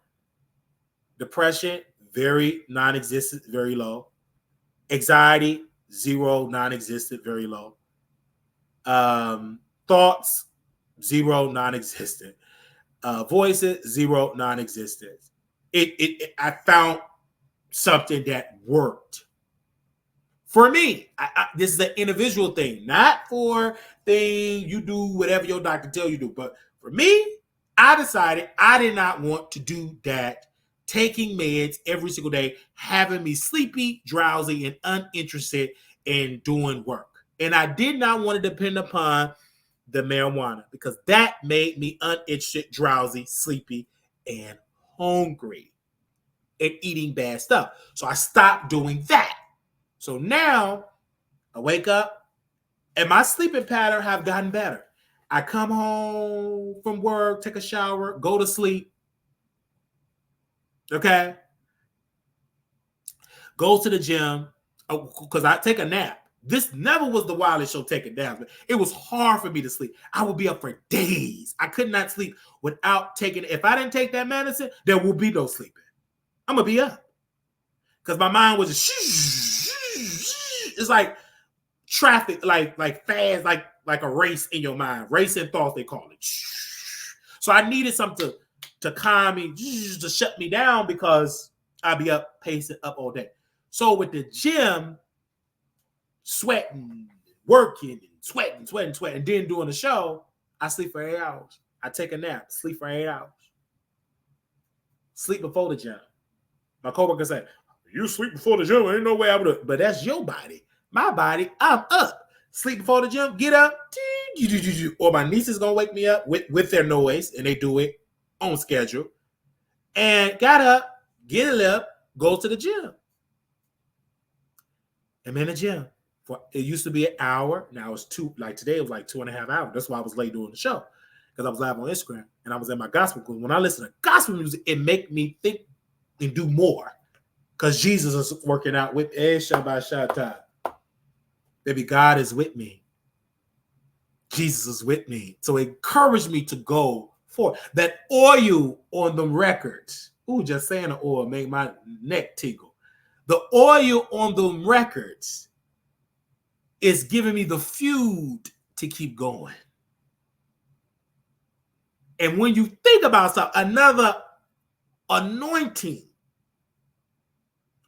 Depression, very non-existent, very low. Anxiety, zero, non-existent, very low. Thoughts, zero, non-existent. Voices, zero, non-existent. I found something that worked. For me, this is an individual thing, not for thing you do whatever your doctor tell you to do. But for me, I decided I did not want to do that. Taking meds every single day, having me sleepy, drowsy, and uninterested in doing work. And I did not want to depend upon the marijuana because that made me uninterested, drowsy, sleepy, and hungry and eating bad stuff. So I stopped doing that. So now I wake up and my sleeping pattern have gotten better. I come home from work, take a shower, go to sleep. Okay? Go to the gym because I take a nap. This never was the Wiley Show taking naps. It was hard for me to sleep. I would be up for days. I could not sleep without taking it. If I didn't take that medicine, there will be no sleeping. I'm going to be up because my mind was just it's like traffic, like fast, like a race in your mind. Racing thoughts, they call it. So I needed something to calm me, to shut me down because I'd be up, pacing up all day. So with the gym, sweating, working, sweating, and then doing the show, I sleep for 8 hours. I take a nap, sleep for 8 hours. Sleep before the gym. My coworker said, you sleep before the gym, ain't no way I would have. But that's your body. My body, I'm up. Sleep before the gym, get up. Or my niece is going to wake me up with their noise, and they do it on schedule. And got up, get it up, go to the gym. I'm in the gym. It used to be an hour. Now it's two. Like today, it was like 2.5 hours. That's why I was late doing the show because I was live on Instagram and I was in my gospel. Because when I listen to gospel music, it make me think and do more. Because Jesus is working out with Shabbat Shatta. Baby, God is with me. Jesus is with me. So it encouraged me to go for that oil on the records. Ooh, just saying the oil make my neck tingle. The oil on the records is giving me the fuel to keep going. And when you think about something, another anointing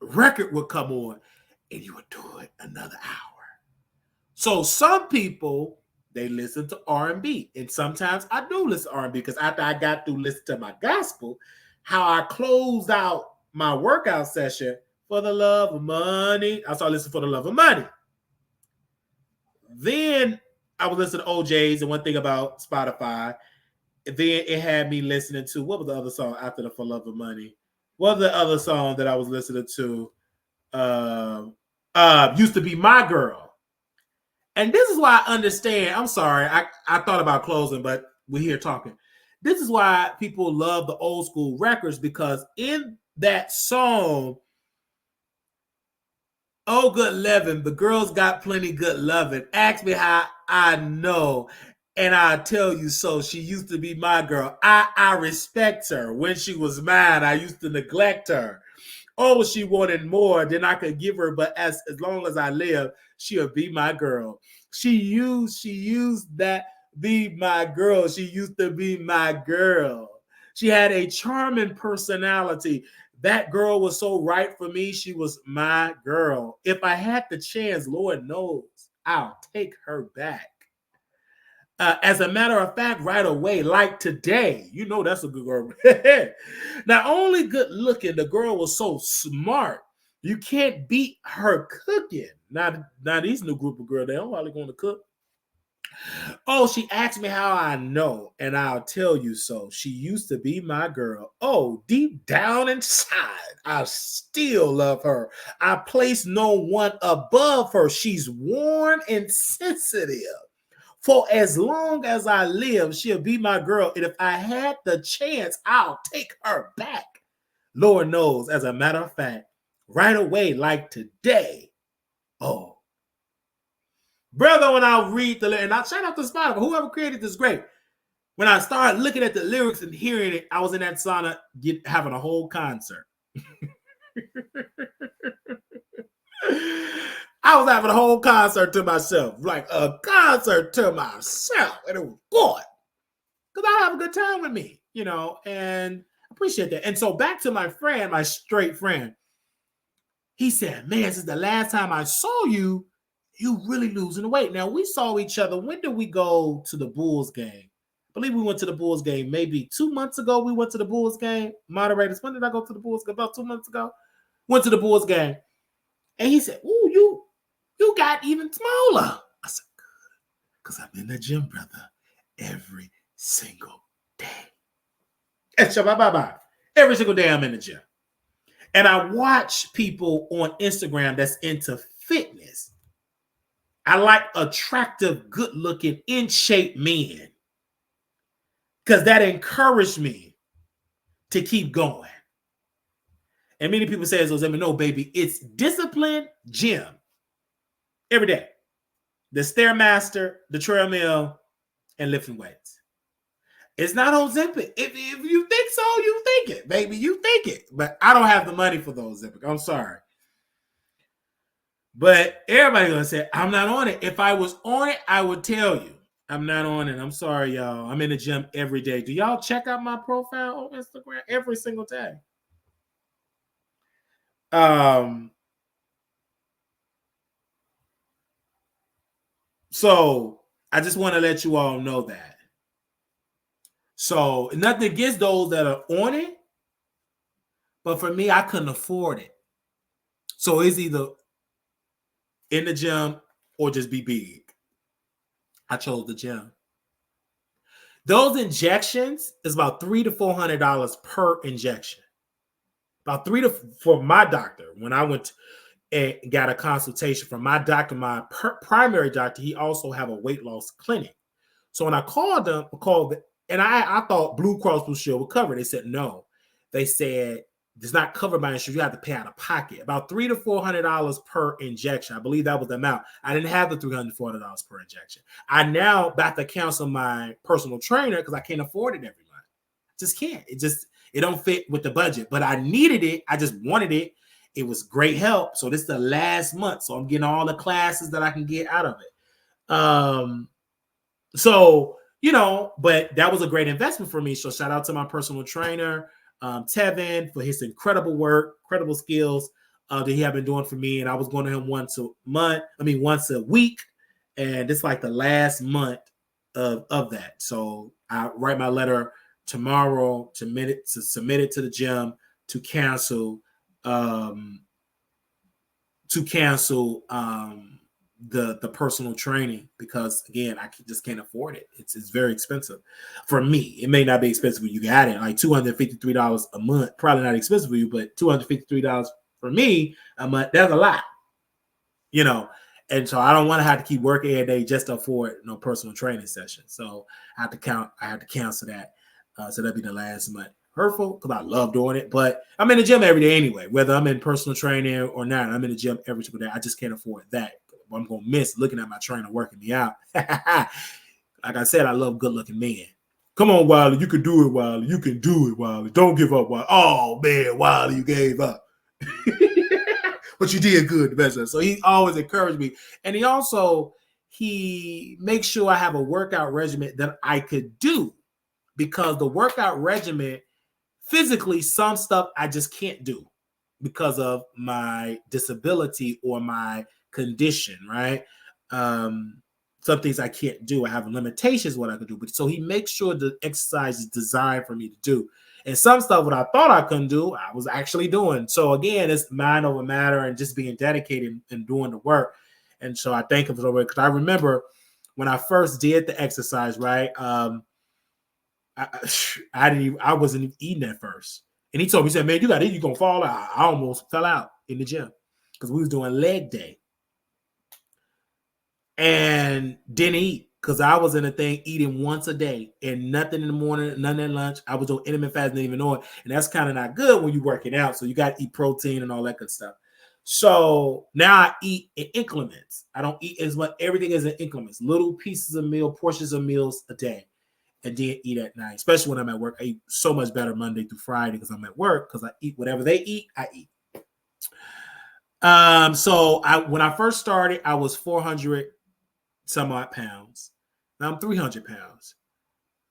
record would come on and you would do it another hour. So some people they listen to R&B. And sometimes I do listen to R&B because after I got through listening to my gospel, how I closed out my workout session, for the love of money, I started listening for the love of money. Then I was listening to OJ's, and one thing about Spotify, then it had me listening to, what was the other song after the For Love of Money? What was the other song that I was listening to? Used to Be My Girl. And this is why I understand. I'm sorry, I thought about closing, but we're here talking. This is why people love the old school records, because in that song, oh, good loving, the girls got plenty good loving. Ask me how I know, and I'll tell you so. She used to be my girl. I respect her. When she was mine, I used to neglect her. Oh, she wanted more than I could give her, but as long as I live, she'll be my girl. She used that be my girl. She used to be my girl. She had a charming personality. That girl was so right for me. She was my girl. If I had the chance, Lord knows, I'll take her back. As a matter of fact, right away, like today, you know that's a good girl. Not only good looking, the girl was so smart. You can't beat her cooking. Now these new group of girls, they don't really going to cook. Oh, she asked me how I know, and I'll tell you so. She used to be my girl. Oh, deep down inside, I still love her. I place no one above her. She's warm and sensitive. For as long as I live, she'll be my girl. And if I had the chance, I'll take her back. Lord knows, as a matter of fact, right away, like today. Oh, brother, when I read the lyrics, and I shout out to Spotify, whoever created this, great. When I started looking at the lyrics and hearing it, I was in that sauna having a whole concert. I was having a whole concert to myself, like a concert to myself, and it was good because I have a good time with me, you know, and I appreciate that. And so back to my friend, my straight friend, he said, "Man, since the last time I saw you, you really losing weight." Now we saw each other. When did we go to the Bulls game? I believe we went to the Bulls game maybe 2 months ago. We went to the Bulls game. Moderators, when did I go to the Bulls game? About 2 months ago. Went to the Bulls game, and he said, "Ooh, you got even smaller." I said, "Good, because I'm in the gym, brother, every single day." Every single day I'm in the gym. And I watch people on Instagram that's into fitness. I like attractive, good-looking, in-shape men because that encouraged me to keep going. And many people say, "No, baby, it's discipline, gym, every day. The Stairmaster, the treadmill, and lifting weights. It's not Ozempic. If you think so, you think it, baby. You think it. But I don't have the money for the Ozempic. I'm sorry. But everybody's going to say, I'm not on it. If I was on it, I would tell you. I'm not on it. I'm sorry, y'all. I'm in the gym every day. Do y'all check out my profile on Instagram every single day? So I just want to let you all know that. So nothing against those that are on it, but for me, I couldn't afford it. So it's either in the gym or just be big. I chose the gym. Those injections is about $300 to $400 per injection. About for my doctor. When I went and got a consultation from my doctor, my primary doctor, he also have a weight loss clinic. So when I called them, and I thought Blue Cross Blue Shield would cover it. They said no. They said it's not covered by insurance. You have to pay out of pocket. About $300 to $400 per injection. I believe that was the amount. I didn't have the $300 to $400 per injection. I now about to counsel my personal trainer because I can't afford it every month. Just can't. It don't fit with the budget. But I needed it. I just wanted it. It was great help. So this is the last month. So I'm getting all the classes that I can get out of it. So, you know, but that was a great investment for me. So shout out to my personal trainer, Tevin, for his incredible work, incredible skills that he had been doing for me. And I was going to him once a week. and it's like the last month of that. So I write my letter tomorrow to submit it to the gym to cancel the personal training, because again, I just can't afford it. It's very expensive for me. It may not be expensive when you got it, like $253 a month. Probably not expensive for you, but $253 for me a month, that's a lot, you know. And so I don't want to have to keep working every day just to afford no personal training session. So I have to cancel that. So that'll be the last month. Hurtful because I love doing it, but I'm in the gym every day anyway, whether I'm in personal training or not. I'm in the gym every single day. I just can't afford that. I'm gonna miss looking at my trainer working me out. Like I said, I love good-looking men. Come on, Wiley, you can do it, Wiley. You can do it, Wiley. Don't give up, Wiley. Oh man, Wiley, you gave up. But you did good, the best. So he always encouraged me. And he makes sure I have a workout regimen that I could do, because the workout regimen, physically, some stuff I just can't do because of my disability or my condition, right? Some things I can't do. I have limitations what I can do. But so he makes sure the exercise is designed for me to do. And some stuff what I thought I couldn't do, I was actually doing. So again, it's mind over matter and just being dedicated and doing the work. And so I thank him for the work, because I remember when I first did the exercise, right? I wasn't even eating at first. And he told me, he said, man, you got to eat, you're going to fall out. I almost fell out in the gym because we was doing leg day. And didn't eat because I was in a thing eating once a day and nothing in the morning, nothing at lunch. I was on intermittent fasting, didn't even know it. And that's kind of not good when you're working out. So you got to eat protein and all that good stuff. So now I eat in increments. I don't eat as much. Everything is in increments, little pieces of meal, portions of meals a day. And then eat at night, especially when I'm at work. I eat so much better Monday through Friday because I'm at work, because I eat whatever they eat, I eat. So when I first started, I was 400 some odd pounds. Now I'm 300 pounds.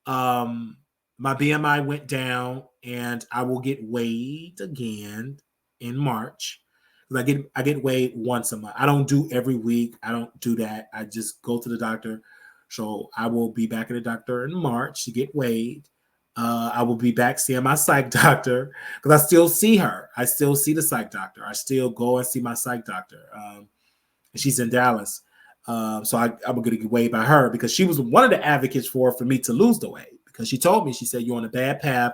My BMI went down, and I will get weighed again in March. Because I get weighed once a month. I don't do every week. I don't do that. I just go to the doctor. So I will be back at the doctor in March to get weighed. I will be back seeing my psych doctor, because I still see her. I still see the psych doctor. I still go and see my psych doctor. She's in Dallas. So I'm going to get weighed by her, because she was one of the advocates for me to lose the weight, because she told me, she said, you're on a bad path,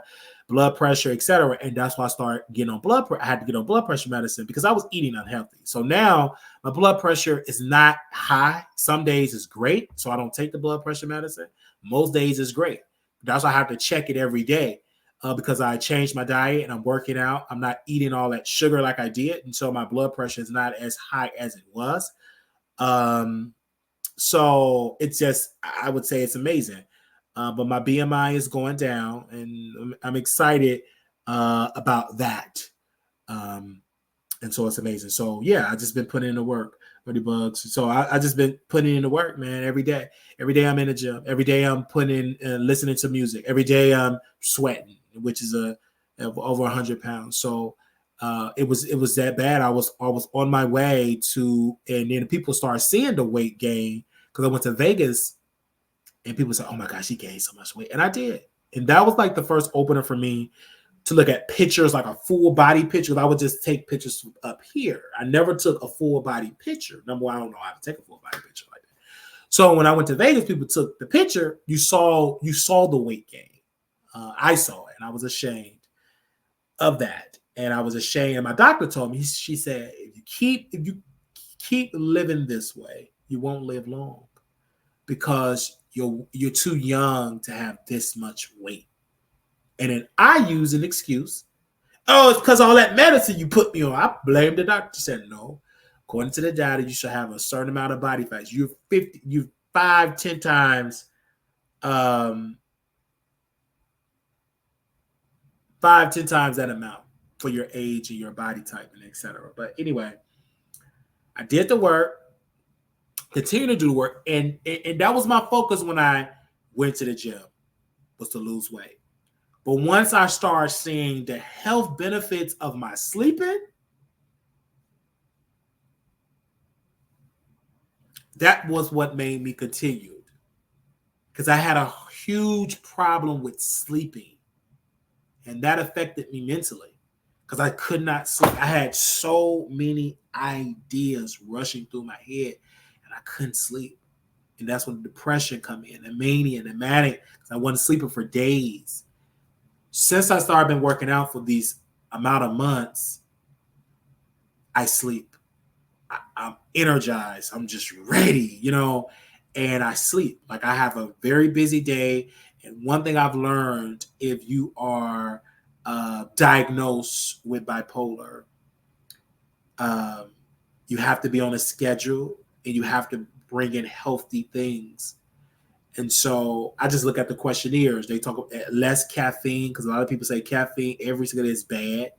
blood pressure, etc. And that's why I started getting on I had to get on blood pressure medicine, because I was eating unhealthy. So now my blood pressure is not high. Some days is great, so I don't take the blood pressure medicine. Most days is great. That's why I have to check it every day, because I changed my diet and I'm working out. I'm not eating all that sugar like I did, and so my blood pressure is not as high as it was. So it's just, I would say it's amazing. But my BMI is going down, and I'm excited about that. And so it's amazing. So yeah, I just been putting in the work, 30 bucks. So I just been putting in the work, man, every day. Every day I'm in the gym. Every day I'm putting in, listening to music. Every day I'm sweating, which is over 100 pounds. So it was that bad. I was on my way to, and then people started seeing the weight gain, because I went to Vegas. And people say, oh my gosh, she gained so much weight. And I did. And that was like the first opener for me to look at pictures, like a full body picture. I would just take pictures from up here. I never took a full body picture. Number one, I don't know how to take a full body picture like that. So when I went to Vegas, people took the picture. You saw the weight gain. I saw it, and I was ashamed of that. And I was ashamed. And my doctor told me, she said, if you keep living this way, you won't live long, because you're too young to have this much weight. And then I use an excuse. Oh, it's because all that medicine you put me on. I blamed the doctor. She said, no. According to the data, you should have a certain amount of body fat. You're 5-10 times 5-10 times that amount for your age and your body type and etc. But anyway, I did the work. Continue to do the work, and that was my focus when I went to the gym, was to lose weight. But once I started seeing the health benefits of my sleeping, that was what made me continue, because I had a huge problem with sleeping, and that affected me mentally because I could not sleep. I had so many ideas rushing through my head, and I couldn't sleep. And that's when the depression come in, the mania, the manic, because I wasn't sleeping for days. Since I started been working out for these amount of months, I sleep. I'm energized. I'm just ready, and I sleep. Like, I have a very busy day. And one thing I've learned, if you are diagnosed with bipolar, you have to be on a schedule and you have to bring in healthy things. And so I just look at the questionnaires. They talk about less caffeine, because a lot of people say caffeine every single day is bad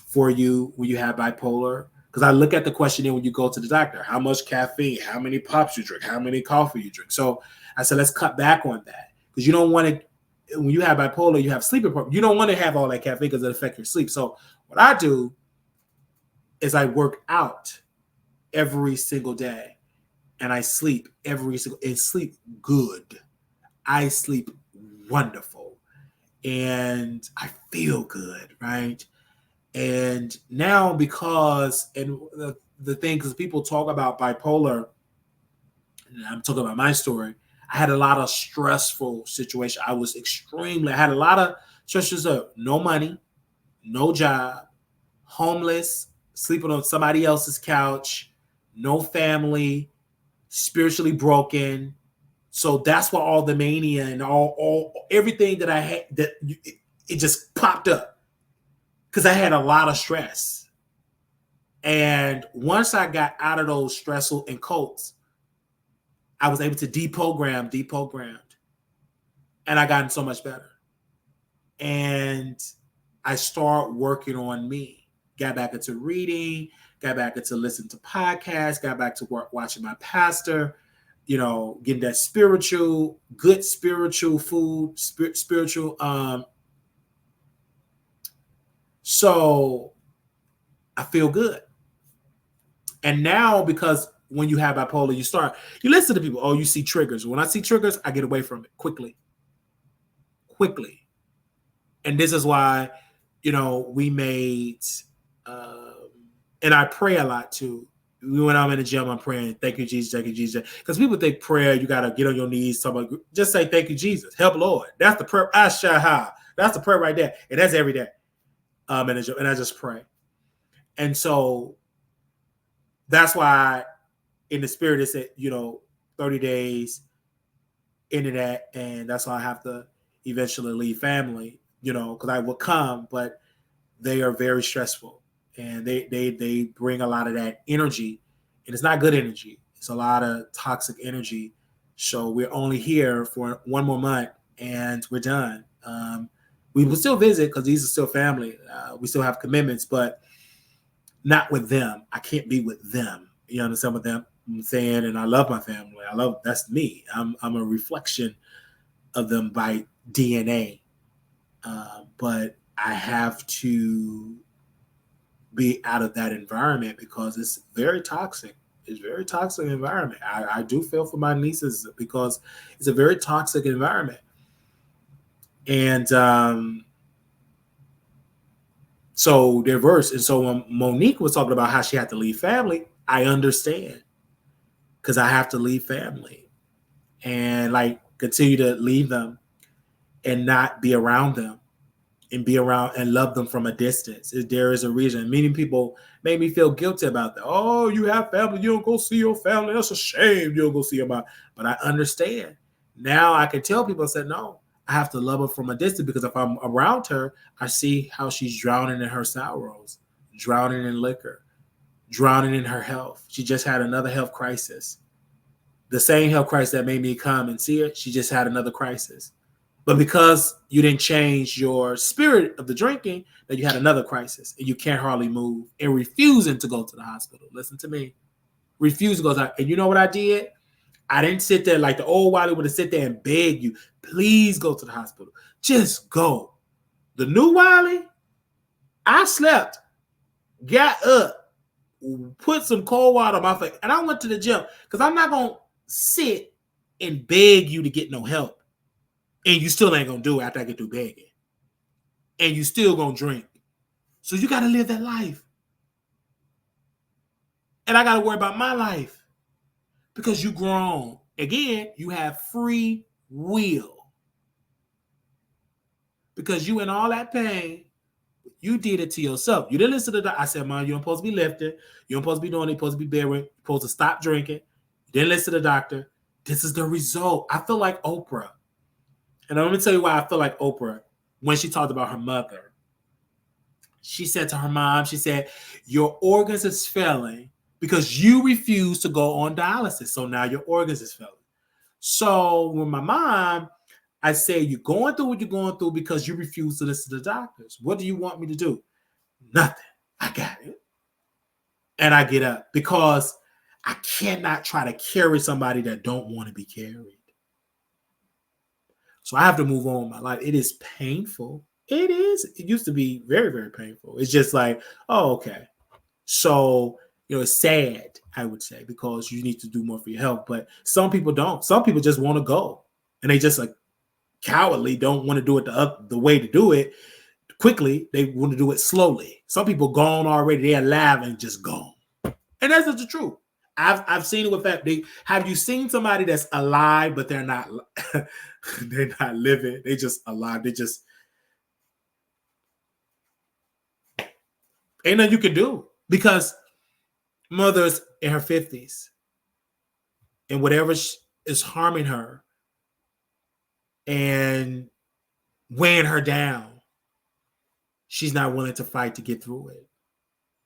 for you when you have bipolar. Because I look at the questionnaire when you go to the doctor: how much caffeine, how many pops you drink, how many coffee you drink. So I said, let's cut back on that, because you don't want to, when you have bipolar, you have sleeping problems. You don't want to have all that caffeine because it affects your sleep. So what I do is I work out every single day, and I sleep and sleep good. I sleep wonderful, and I feel good, right? And now, because, and the thing, because people talk about bipolar, and I'm talking about my story, I had a lot of stressful situations. I had a lot of stresses of no money, no job, homeless, sleeping on somebody else's couch, no family, spiritually broken. So that's why all the mania and all everything that I had, it just popped up, because I had a lot of stress. And once I got out of those stressful and cults, I was able to deprogrammed, and I gotten so much better. And I start working on me. Got back into reading, got back into listening to podcasts, got back to watching my pastor, getting that good spiritual food, spiritual. So I feel good. And now, because when you have bipolar, you listen to people. Oh, you see triggers. When I see triggers, I get away from it quickly. And this is why, we made, and I pray a lot too. When I'm in the gym, I'm praying, thank you, Jesus, thank you, Jesus. Because people think prayer, you got to get on your knees. Just say, thank you, Jesus. Help, Lord. That's the prayer. That's the prayer right there. And that's every day. And I just pray. And so that's why in the spirit it said, 30 days into that. And that's why I have to eventually leave family, because I will come, but they are very stressful. And they bring a lot of that energy. And it's not good energy. It's a lot of toxic energy. So we're only here for one more month and we're done. We will still visit because these are still family. We still have commitments, but not with them. I can't be with them. You understand what I'm saying? And I love my family. That's me. I'm a reflection of them by DNA. But I have to be out of that environment because it's very toxic. It's a very toxic environment. I do feel for my nieces because it's a very toxic environment. And so they're verse. And so when Monique was talking about how she had to leave family, I understand, because I have to leave family and continue to leave them and not be around them and be around and love them from a distance. There is a reason. Many people made me feel guilty about that. Oh, you have family. You don't go see your family. That's a shame. You don't go see your mom. But I understand. Now I can tell people, I said, no, I have to love her from a distance, because if I'm around her, I see how she's drowning in her sorrows, drowning in liquor, drowning in her health. She just had another health crisis. The same health crisis that made me come and see her, she just had another crisis. But because you didn't change your spirit of the drinking, that you had another crisis and you can't hardly move and refusing to go to the hospital. Listen to me. Refuse to go to the hospital. And you know what I did? I didn't sit there like the old Wiley would have sit there and beg you, please go to the hospital. Just go. The new Wiley, I slept, got up, put some cold water on my face. And I went to the gym because I'm not going to sit and beg you to get no help. And you still ain't going to do it after I get through begging. And you still going to drink. So you got to live that life. And I got to worry about my life because you grown. Again, you have free will. Because you in all that pain, you did it to yourself. You didn't listen to the doctor. I said, Mom, you don't supposed to be lifting. You don't supposed to be doing it. You're supposed to be bearing. You're supposed to stop drinking. You didn't listen to the doctor. This is the result. I feel like Oprah. And I'm going to tell you why I feel like Oprah when she talked about her mother. She said to her mom, she said, your organs is failing because you refuse to go on dialysis. So now your organs is failing. So when my mom, I say, you're going through what you're going through because you refuse to listen to the doctors. What do you want me to do? Nothing. I got it. And I get up because I cannot try to carry somebody that don't want to be carried. So I have to move on with my life. It is painful. It is. It used to be very, very painful. It's just like, oh, okay. So, it's sad, I would say, because you need to do more for your health. But some people don't. Some people just want to go. And they just cowardly don't want to do it the way to do it quickly. They want to do it slowly. Some people gone already. They're alive and just gone. And that's the truth. I've seen it with that. Have you seen somebody that's alive, but they're not they're not living? They just alive. They just ain't nothing you can do because mother's in her 50s and whatever is harming her and weighing her down, she's not willing to fight to get through it.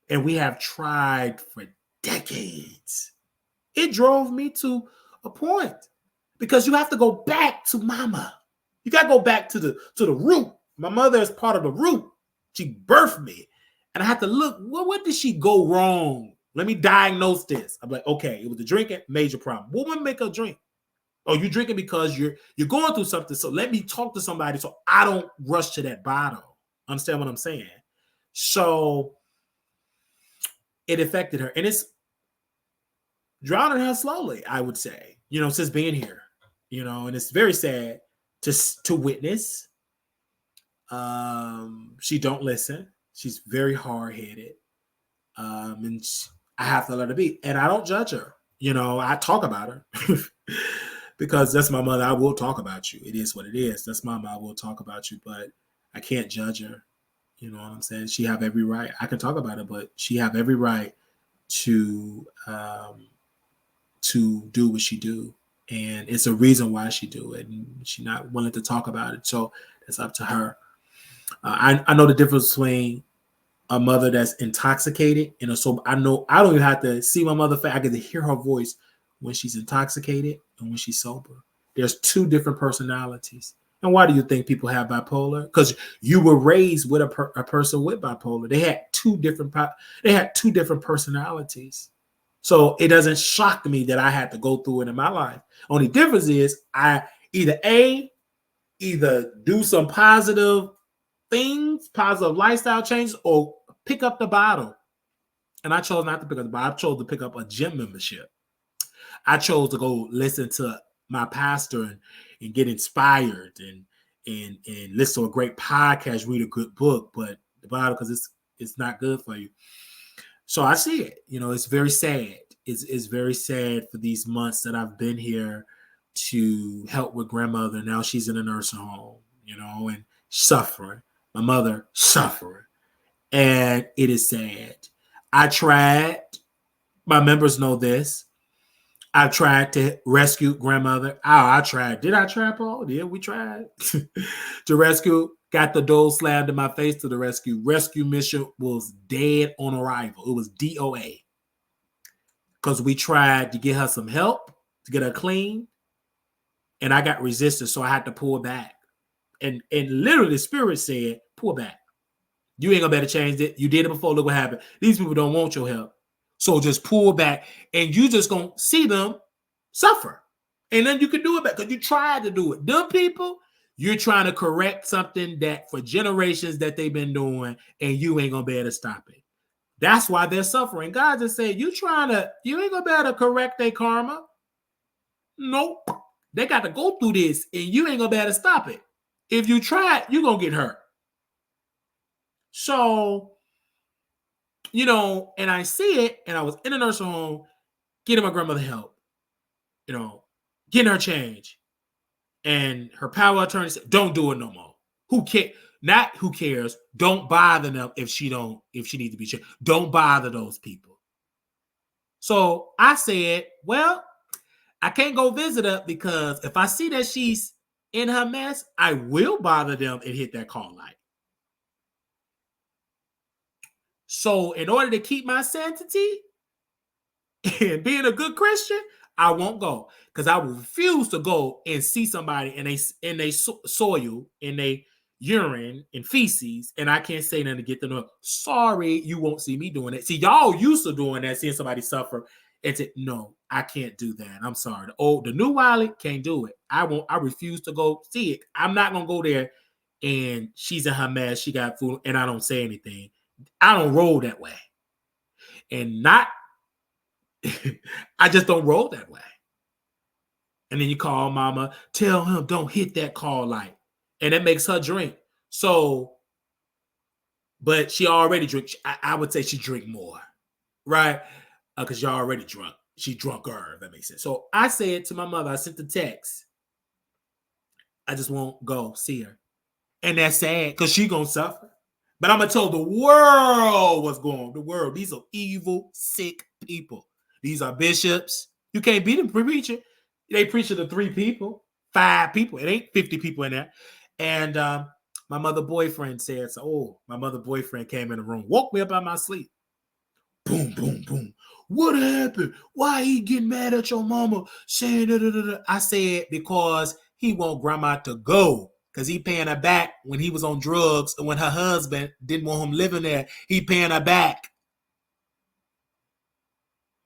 And we have tried for decades. It drove me to a point because you have to go back to mama. You got to go back to the root. My mother is part of the root. She birthed me. And I had to look, what did she go wrong? Let me diagnose this. I'm like, okay, it was the drinking, major problem. What would make her drink? Oh, you're drinking because you're going through something. So let me talk to somebody so I don't rush to that bottle. Understand what I'm saying? So it affected her. And it's drowning her slowly, I would say, since being here, and it's very sad to witness. She don't listen. She's very hard-headed. And I have to let her be. And I don't judge her. I talk about her because that's my mother. I will talk about you. It is what it is. That's my mom. I will talk about you, but I can't judge her. You know what I'm saying? She have every right. I can talk about it, but she have every right to do what she do. And it's a reason why she do it. And she's not willing to talk about it. So it's up to her. I know the difference between a mother that's intoxicated and a sober. I know I don't even have to see my mother. I get to hear her voice when she's intoxicated and when she's sober. There's two different personalities. And why do you think people have bipolar? Because you were raised with a person with bipolar. They had two different personalities. So it doesn't shock me that I had to go through it in my life. Only difference is I either do some positive things, positive lifestyle changes, or pick up the bottle. And I chose not to pick up the bottle. I chose to pick up a gym membership. I chose to go listen to my pastor and get inspired and listen to a great podcast, read a good book, but the bottle, because it's not good for you. So I see it. It's very sad. It's very sad for these months that I've been here to help with grandmother. Now she's in a nursing home, and suffering. My mother suffering. And it is sad. I tried. My members know this. I tried to rescue grandmother. I tried. Did I try, Paul? Yeah, we tried to rescue. Got the door slammed in my face to the rescue. Rescue mission was dead on arrival. It was DOA. Because we tried to get her some help, to get her clean. And I got resistance, so I had to pull back. And literally the spirit said, pull back. You ain't gonna better change it. You did it before. Look what happened. These people don't want your help. So just pull back and you just gonna see them suffer. And then you can do it back because you tried to do it. Them people, you're trying to correct something that for generations that they've been doing and you ain't gonna be able to stop it. That's why they're suffering. God just said, you ain't gonna be able to correct their karma. Nope. They got to go through this, and you ain't gonna be able to stop it. If you try it, you're gonna get hurt. So, and I see it, and I was in a nursing home getting my grandmother help, getting her change. And her power attorney said, don't do it no more. Who cares? Not who cares. Don't bother them if she needs to be changed. Don't bother those people. So I said, well, I can't go visit her because if I see that she's in her mess, I will bother them and hit that call light. So in order to keep my sanity and being a good Christian, I won't go because I will refuse to go and see somebody in they soil, in they urine and feces, and I can't say nothing to get them to, sorry, you won't see me doing it. See, y'all used to doing that, seeing somebody suffer, and say, no, I can't do that. I'm sorry. The new Wiley can't do it. I refuse to go see it. I'm not gonna go there and she's in her mess, she got food, and I don't say anything. I don't roll that way. And not I just don't roll that way. And then you call mama, tell him don't hit that call light. And it makes her drink. So, but she already drinks. I would say she drink more, right? Because you're already drunk. She drunker, if that makes sense. So I said to my mother, I sent the text, I just won't go see her. And that's sad because she gonna suffer. But I'm gonna tell the world what's going on. The world. These are evil, sick people. These are bishops. You can't beat them preaching. They preach to 3 people, 5 people. It ain't 50 people in there. And my mother boyfriend said, my mother boyfriend came in the room, woke me up out of my sleep. Boom, boom, boom. What happened? Why he getting mad at your mama? Saying da. I said, because he want grandma to go. Because he paying her back when he was on drugs, and when her husband didn't want him living there, he paying her back.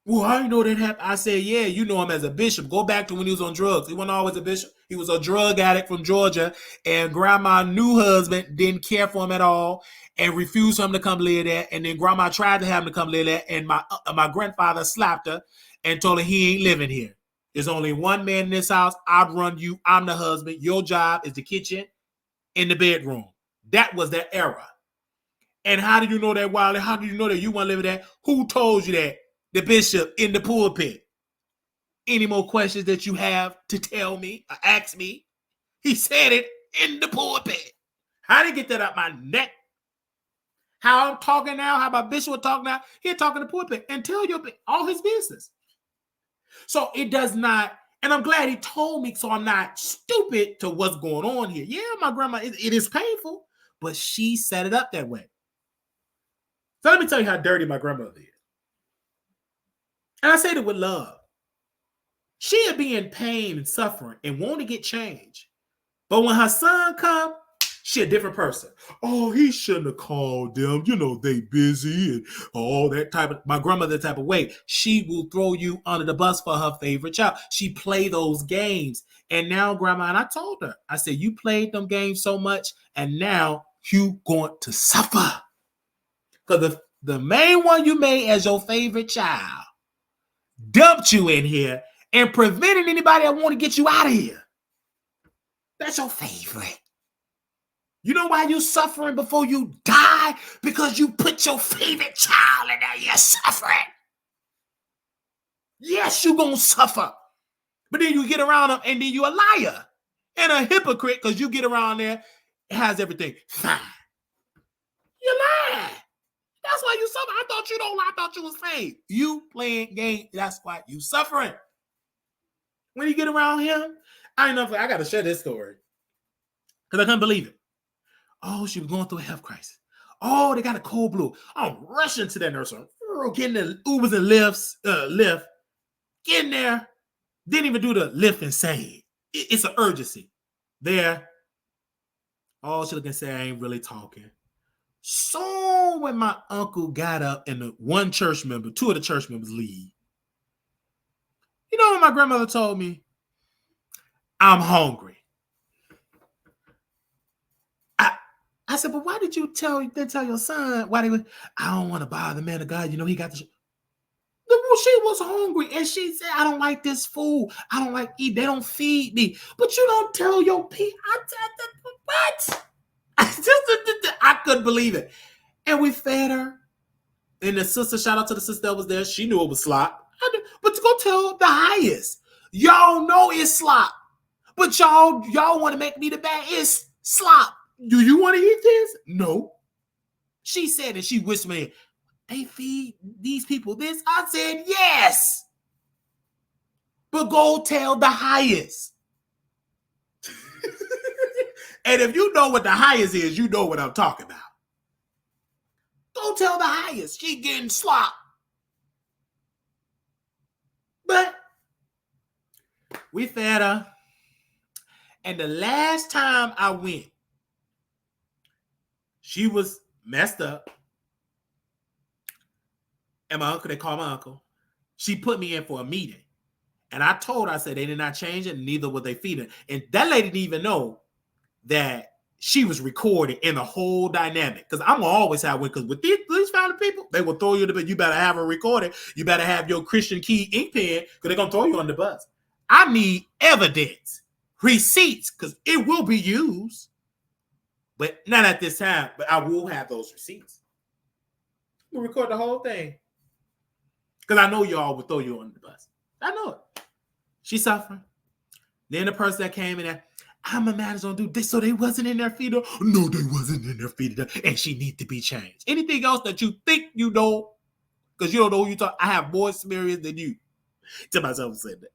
Well, I know that happened. I said, yeah, you know him as a bishop. Go back to when he was on drugs. He wasn't always a bishop. He was a drug addict from Georgia, and grandma's new husband didn't care for him at all and refused him to come live there. And then grandma tried to have him to come live there, and my grandfather slapped her and told her he ain't living here. There's only one man in this house. I'd run you. I'm the husband. Your job is the kitchen and the bedroom. That was that era. And how did you know that, Wiley? How did you know that you want to live there? Who told you that? The bishop in the pulpit. Any more questions that you have to tell me or ask me? He said it in the pulpit. How did he get that up my neck? How I'm talking now, how my bishop will talk now, he'll talk in the pulpit and tell you all his business. So it does not, and I'm glad he told me so I'm not stupid to what's going on here. Yeah, my grandma, it is painful, but she set it up that way. So let me tell you how dirty my grandmother is. And I say it with love. She'll be in pain and suffering and want to get change. But when her son comes, she a different person. Oh, he shouldn't have called them. They busy and all that type of, my grandmother type of way. She will throw you under the bus for her favorite child. She play those games. And now, grandma, and I told her, I said, you played them games so much, and now you going to suffer. Because the main one you made as your favorite child dumped you in here and prevented anybody that want to get you out of here. That's your favorite. You know why you're suffering before you die? Because you put your favorite child in there. You're suffering. Yes, you're going to suffer. But then you get around them and then you're a liar and a hypocrite because you get around there, it has everything fine. You're lying. That's why you suffer. I thought you don't lie. I thought you was saved. You playing game. That's why you suffering. When you get around him, I got to share this story because I couldn't believe it. Oh, she was going through a health crisis. Oh, they got a cold blue. I'm rushing to that nursery. Getting the Ubers and lift. Getting there. Didn't even do the lift and save. It's an urgency. There. Oh, she looking say I ain't really talking. So when my uncle got up and two of the church members leave. You know what my grandmother told me? I'm hungry. I said, but why did you tell your son why they were, I don't want to bother the man of God. You know, he got the she was hungry and she said, I don't like this food. I don't like eat. They don't feed me. But you don't tell your people. What? I couldn't believe it. And we fed her. And the sister, shout out to the sister that was there. She knew it was slop. But to go tell the highest, y'all know it's slop. But y'all want to make me the bad. It's slop. Do you want to eat this? No. She said, and she whispered me, they feed these people this. I said, yes. But go tell the highest. And if you know what the highest is, you know what I'm talking about. Go tell the highest. She getting slop. But we fed her. And the last time I went, she was messed up. And my uncle, they called my uncle. She put me in for a meeting. And I told her, I said, they did not change it, neither would they feed it. And that lady didn't even know that she was recorded in the whole dynamic. Because I'm going to always have one. Because with these family people, they will throw you in the bus. You better have her recorded. You better have your Christian Key ink pen because they're going to throw you on the bus. I need evidence, receipts, because it will be used. But not at this time. But I will have those receipts. We'll record the whole thing. Because I know y'all will throw you on the bus. I know it. She's suffering. Then the person that came in there, I'm a manager on do this, so they wasn't in their feet. No, they wasn't in their feet. And she need to be changed. Anything else that you think you know, because you don't know who you talk. I have more experience than you. To myself said that.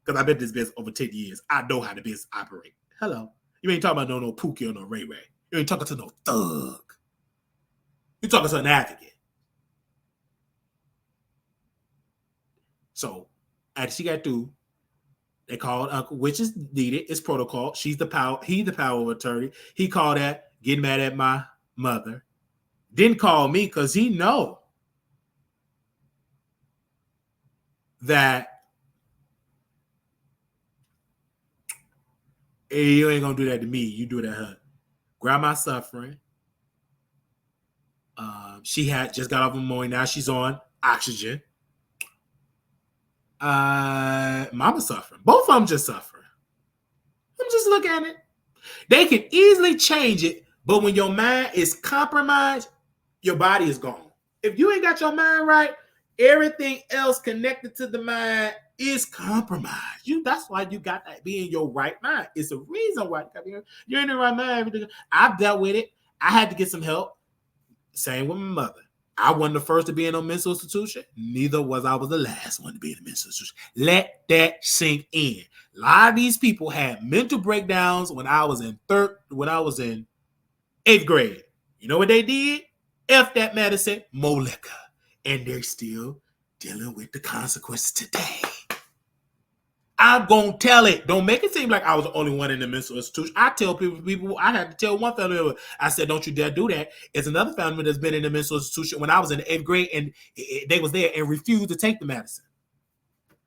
Because I've been in this business over 10 years. I know how the business operates. Hello. You ain't talking about no Pookie or no Ray Ray. You ain't talking to no thug. You're talking to an advocate. So, as she got through, they called Uncle, which is needed. It's protocol. He's the power of attorney. He called that, getting mad at my mother. Didn't call me because he know that, hey, you ain't going to do that to me. You do it at her. Grandma suffering. She had just got off of morning. Now she's on oxygen. Mama suffering. Both of them just suffering. I'm just looking at it. They can easily change it, but when your mind is compromised, your body is gone. If you ain't got your mind right, everything else connected to the mind is compromised. That's why you got to be in your right mind. It's the reason why you're in the right mind. Everything. I've dealt with it. I had to get some help. Same with my mother. I wasn't the first to be in a mental institution. Neither was I the last one to be in a mental institution. Let that sink in. A lot of these people had mental breakdowns when I was in 8th grade. You know what they did? F that medicine, more liquor. And they're still dealing with the consequences today. I'm going to tell it. Don't make it seem like I was the only one in the mental institution. I tell people, I had to tell one family member, I said, don't you dare do that. It's another family member that's been in the mental institution when I was in the 8th grade and they was there and refused to take the medicine.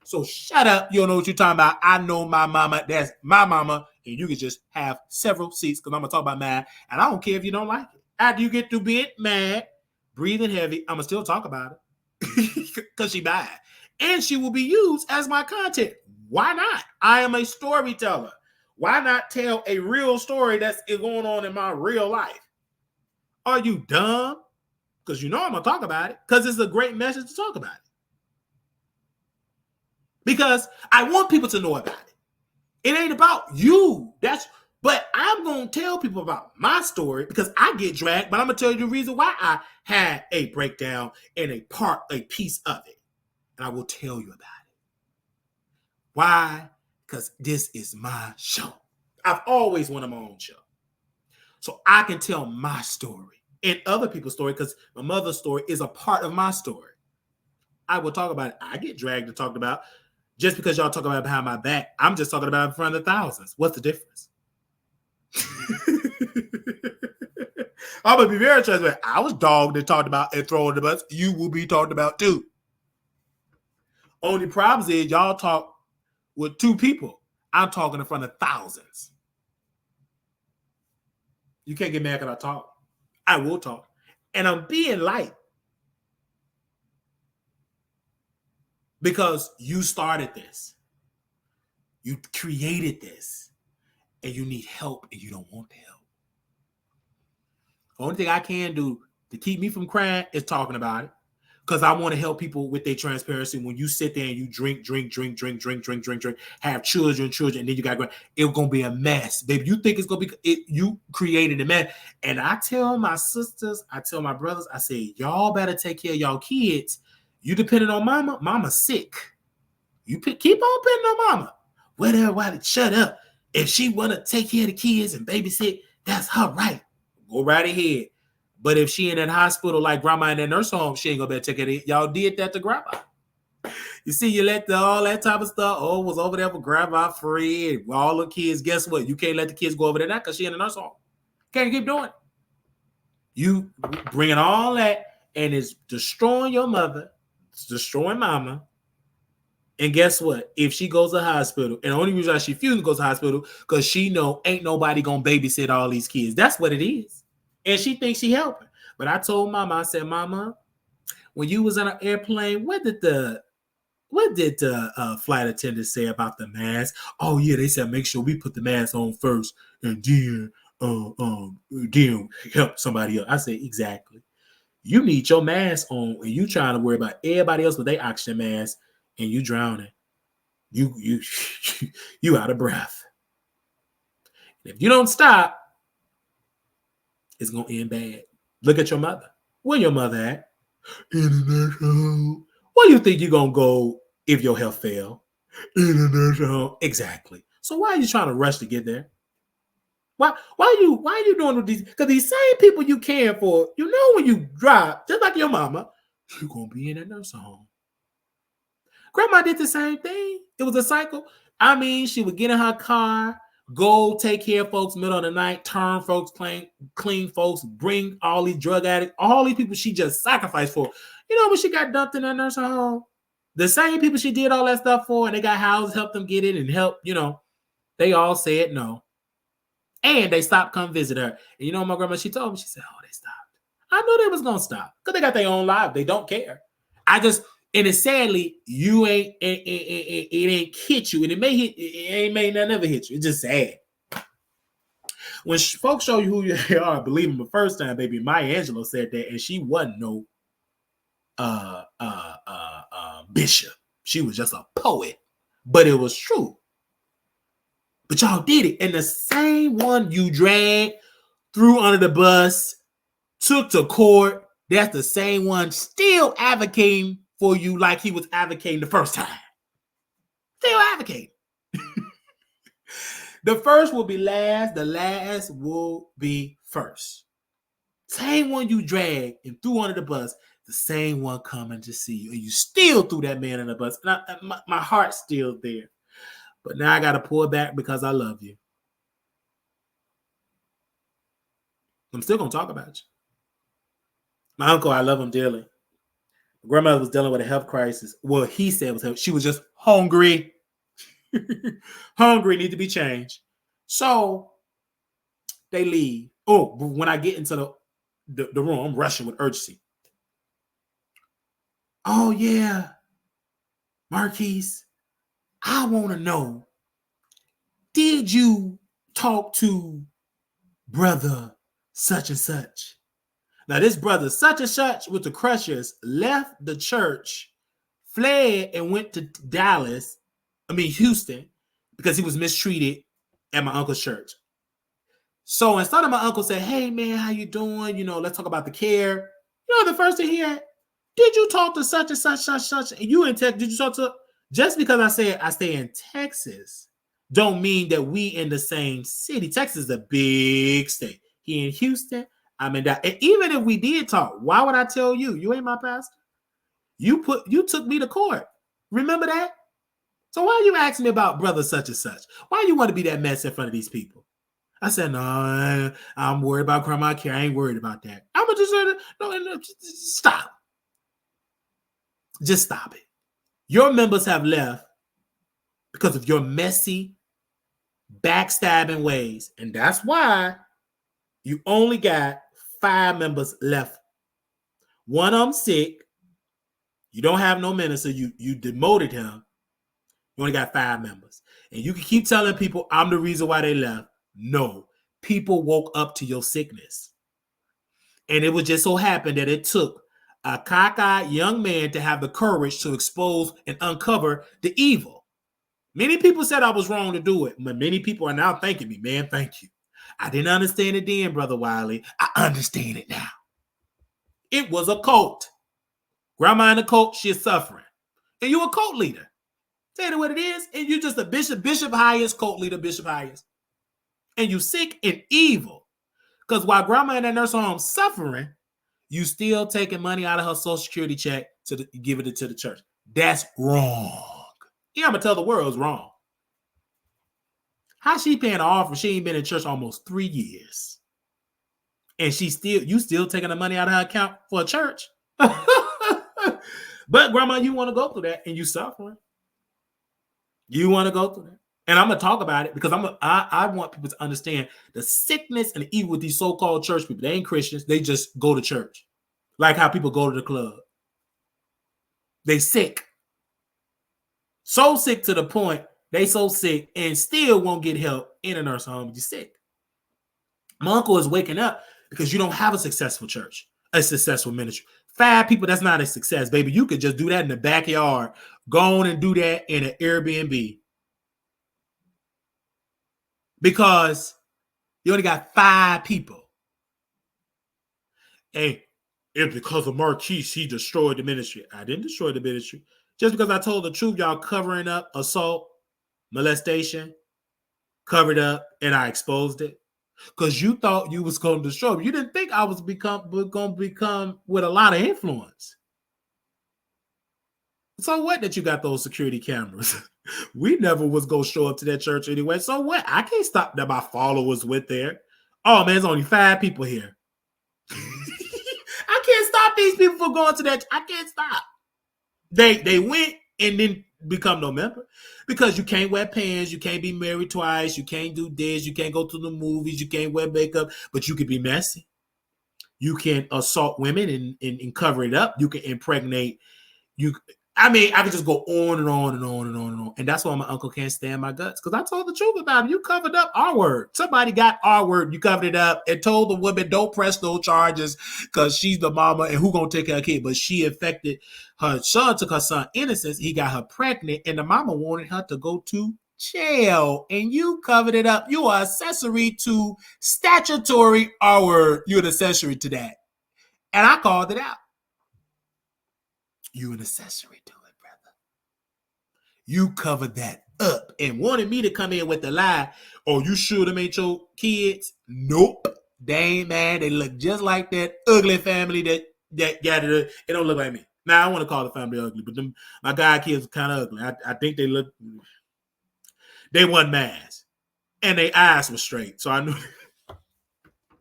So shut up. You don't know what you're talking about. I know my mama. That's my mama. And you can just have several seats because I'm going to talk about mad. And I don't care if you don't like it. After you get through being mad, breathing heavy, I'm going to still talk about it because she bad. And she will be used as my content. Why not? I am a storyteller. Why not tell a real story that's going on in my real life? Are you dumb? Because you know I'm going to talk about it. Because it's a great message to talk about it. Because I want people to know about it. It ain't about you. But I'm going to tell people about my story because I get dragged. But I'm going to tell you the reason why I had a breakdown and a piece of it. And I will tell you about it. Why? Because this is my show. I've always wanted my own show. So I can tell my story and other people's story because my mother's story is a part of my story. I will talk about it. I get dragged and talked about just because y'all talk about it behind my back. I'm just talking about it in front of thousands. What's the difference? I'm going to be very transparent. I was dogged and talked about and thrown in the bus. You will be talked about too. Only problem is y'all talk with 2 people. I'm talking in front of thousands. You can't get mad because I talk. I will talk. And I'm being light because you started this. You created this. And you need help and you don't want the help. The only thing I can do to keep me from crying is talking about it. Because I want to help people with their transparency. When you sit there and you drink, have children, and then you got it's gonna be a mess, baby. You think it's gonna be you created a mess. And I tell my sisters, I tell my brothers, I say, y'all better take care of y'all kids. You depending on mama, mama's sick. You keep on depending on mama. Whatever, shut up. If she wanna take care of the kids and babysit, that's her right. Go right ahead. But if she in that hospital like grandma in that nursing home, she ain't gonna be able to take it in. Y'all did that to grandma. You see, you let all that type of stuff. Oh, was over there for grandma Fred. All the kids, guess what? You can't let the kids go over there now because she in the nursing home. Can't keep doing it. You bringing all that and it's destroying your mother. It's destroying mama. And guess what? If she goes to the hospital, and the only reason she refused to go to the hospital because she know ain't nobody gonna babysit all these kids. That's what it is. And she thinks she helping. But I told mama, I said, mama, when you was on an airplane, what did the flight attendant say about the mask? Oh yeah, they said make sure we put the mask on first and then help somebody else. I said, exactly. You need your mask on and you trying to worry about everybody else with their oxygen mask and you drowning. You out of breath. If you don't stop, it's gonna end bad. Look at your mother. Where your mother at? In the nursing home. Where you think you're gonna go if your health fail? In the nursing home. Exactly. So why are you trying to rush to get there? Why are you doing with these? Because these same people you care for, you know when you drop, just like your mama, you're gonna be in a nursing home. Grandma did the same thing. It was a cycle. I mean, she would get in her car, go take care of folks middle of the night, turn folks clean folks, bring all these drug addicts, all these people she just sacrificed for. You know when she got dumped in that nursing home? The same people she did all that stuff for, and they got houses, helped them get it and help, they all said no. And they stopped come visit her. And you know what my grandma, she told me, she said, oh, they stopped. I knew they was going to stop because they got their own life. They don't care. And it's sadly, you ain't, it ain't hit you. And it may not never hit you. It's just sad. When folks show you who you are, believe them the first time, baby, Maya Angelou said that, and she wasn't no bishop. She was just a poet. But it was true. But y'all did it. And the same one you dragged, threw under the bus, took to court, that's the same one still advocating for you like he was advocating the first time. Still advocating. The first will be last. The last will be first. Same one you dragged and threw under the bus, the same one coming to see you. And you still threw that man in the bus. And my heart's still there. But now I got to pull it back because I love you. I'm still going to talk about you. My uncle, I love him dearly. My grandmother was dealing with a health crisis. Well, he said it was health. She was just hungry. Hungry, need to be changed. So they leave. Oh, but when I get into the room, I'm rushing with urgency. Oh, yeah. Marquise, I want to know, did you talk to brother such and such? Now, this brother such and such with the Crushers left the church, fled, and went to Houston, because he was mistreated at my uncle's church. So instead of my uncle say, hey, man, how you doing? Let's talk about the care. The first thing he had, did you talk to such and such? And you in Texas, did you talk to? Just because I said I stay in Texas, don't mean that we in the same city. Texas is a big state. He in Houston, I'm in that. And even if we did talk, why would I tell you? You ain't my pastor. You took me to court. Remember that? So why you asking me about brother such and such? Why you want to be that mess in front of these people? I said, no, I'm worried about grandma care. I ain't worried about that. I'm going to just stop. Just stop it. Your members have left because of your messy, backstabbing ways. And that's why you only got 5 members left. One of them sick. You don't have no minister. You demoted him. You only got 5 members. And you can keep telling people I'm the reason why they left. No. People woke up to your sickness. And it would just so happen that it took a cockeyed young man to have the courage to expose and uncover the evil. Many people said I was wrong to do it, but many people are now thanking me. Man, thank you. I didn't understand it then, Brother Wiley. I understand it now. It was a cult. Grandma in a cult, she's suffering. And you a cult leader. Tell you what it is. And you just a bishop highest, cult leader, bishop highest. And you sick and evil. Because while grandma in that nursing home suffering, you still taking money out of her Social Security check to give it to the church. That's wrong. Yeah, I'm going to tell the world it's wrong. How she paying an offering? She ain't been in church almost 3 years. And you still taking the money out of her account for a church? But grandma, you want to go through that and you suffering. You want to go through that. And I'm going to talk about it because I want people to understand the sickness and the evil with these so-called church people. They ain't Christians. They just go to church. Like how people go to the club. They sick. So sick to the point they so sick and still won't get help in a nursing home. You're sick. My uncle is waking up because you don't have a successful church, a successful ministry. 5 people, that's not a success, baby. You could just do that in the backyard. Go on and do that in an Airbnb. Because you only got 5 people. Hey, it's because of Marquise, he destroyed the ministry. I didn't destroy the ministry. Just because I told the truth, y'all covering up assault, molestation, covered up, and I exposed it. Because you thought you was going to destroy me. You didn't think I was going to become with a lot of influence. So what that you got those security cameras? We never was going to show up to that church anyway. So what? I can't stop that my followers went there. Oh, man, there's only 5 people here. I can't stop these people from going to that. I can't stop. They went and didn't become no member because you can't wear pants. You can't be married twice. You can't do this. You can't go to the movies. You can't wear makeup, but you can be messy. You can assault women and cover it up. You can impregnate. I could just go on and on and on and on and on. And that's why my uncle can't stand my guts. Because I told the truth about him. You covered up our word. Somebody got our word. You covered it up and told the woman, don't press no charges because she's the mama and who gonna take care of kid. But she infected her son, took her son innocence. He got her pregnant and the mama wanted her to go to jail. And you covered it up. You are accessory to statutory our word. You're an accessory to that. And I called it out. You an accessory to it, brother. You covered that up and wanted me to come in with the lie. Oh, you should have made your kids? Nope. They ain't mad. They look just like that ugly family that got it. It don't look like me. Now, I want to call the family ugly, but my god kids are kind of ugly. I think they they wasn't masked. And their eyes were straight. So I knew. Let me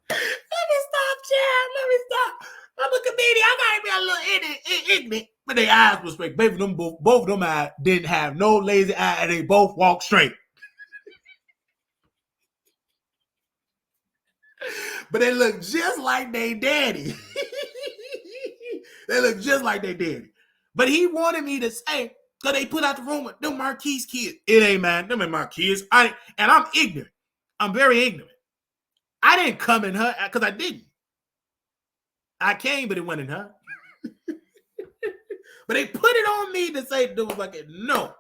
stop, Chad. Let me stop. I'm a comedian. I gotta be a little ignorant. But their eyes were straight. Baby, both of them eyes didn't have no lazy eye, and they both walked straight. But they look just like their daddy. They look just like their daddy. But he wanted me to say, because they put out the rumor, them Marquise kids. It ain't man. Them ain't my kids. And I'm ignorant. I'm very ignorant. I didn't come in her, because I didn't. I came, but it went in her. But they put it on me to say, it was like, no.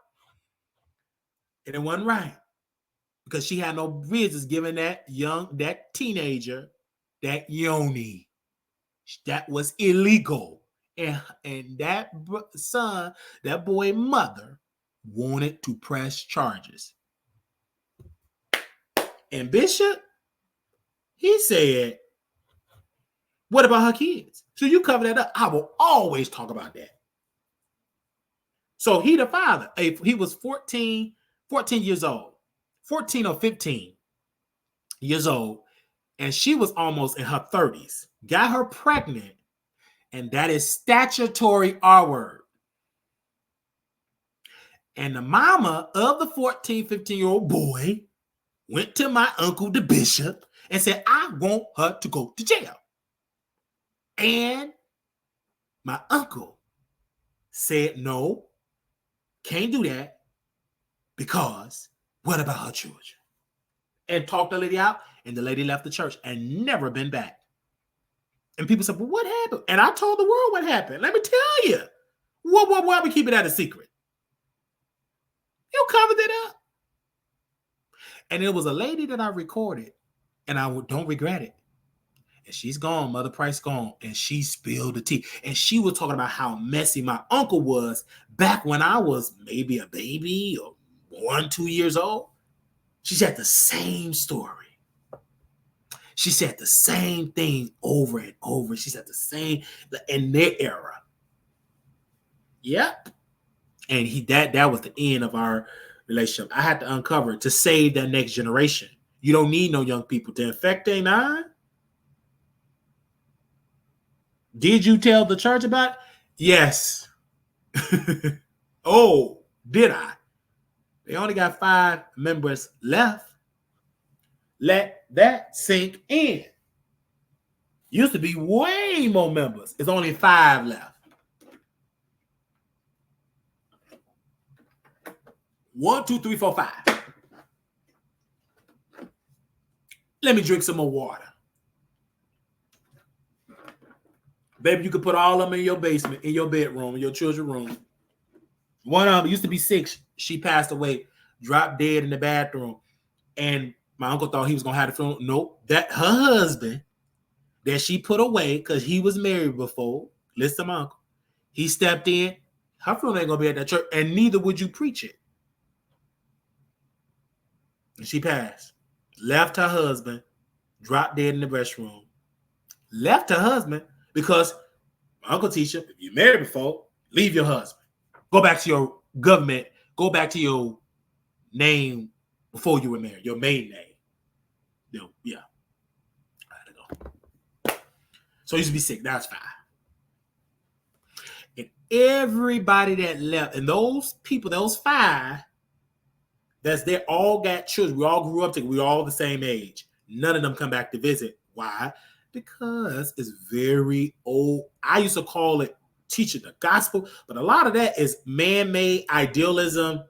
And it wasn't right. Because she had no business giving that teenager, that yoni. That was illegal. And that son, that boy mother, wanted to press charges. And Bishop, he said, what about her kids? So you cover that up. I will always talk about that. So he the father. He was 14 years old. 14 or 15 years old. And she was almost in her 30s. Got her pregnant. And that is statutory R word. And the mama of the 14, 15-year-old boy went to my uncle, the bishop, and said, I want her to go to jail. And my uncle said, no, can't do that because what about her children? And talked the lady out, and the lady left the church and never been back. And people said, well, what happened? And I told the world what happened. Let me tell you. Why we keep it out a secret? You covered it up. And it was a lady that I recorded, and I don't regret it. And she's gone, Mother Price gone, and she spilled the tea. And she was talking about how messy my uncle was back when I was maybe a baby or 1, 2 years old. She said the same story. She said the same thing over and over. She said the same in their era. Yep. And that was the end of our relationship. I had to uncover it to save that next generation. You don't need no young people to infect their nine. Did you tell the church about it? Yes. Oh, did I? They only got 5 members left. Let that sink in. Used to be way more members. It's only 5 left. 1, 2, 3, 4, 5. Let me drink some more water. Baby, you could put all of them in your basement, in your bedroom, in your children's room. One of them used to be 6. She passed away, dropped dead in the bathroom. And my uncle thought he was going to have the funeral. Nope. That her husband that she put away because he was married before, listen to my uncle, he stepped in. Her funeral ain't going to be at that church, and neither would you preach it. And she passed. Left her husband, dropped dead in the restroom. Left her husband because my uncle teacher, if you're married before, leave your husband. Go back to your government. Go back to your name before you were married, your maiden name. Yeah. I had to go. So I used to be 6. Now it's 5. And everybody that left, and those people, those 5, that's there, all got children. We all grew up together. We all the same age. None of them come back to visit. Why? Because it's very old. I used to call it teaching the gospel, but a lot of that is man-made idealism.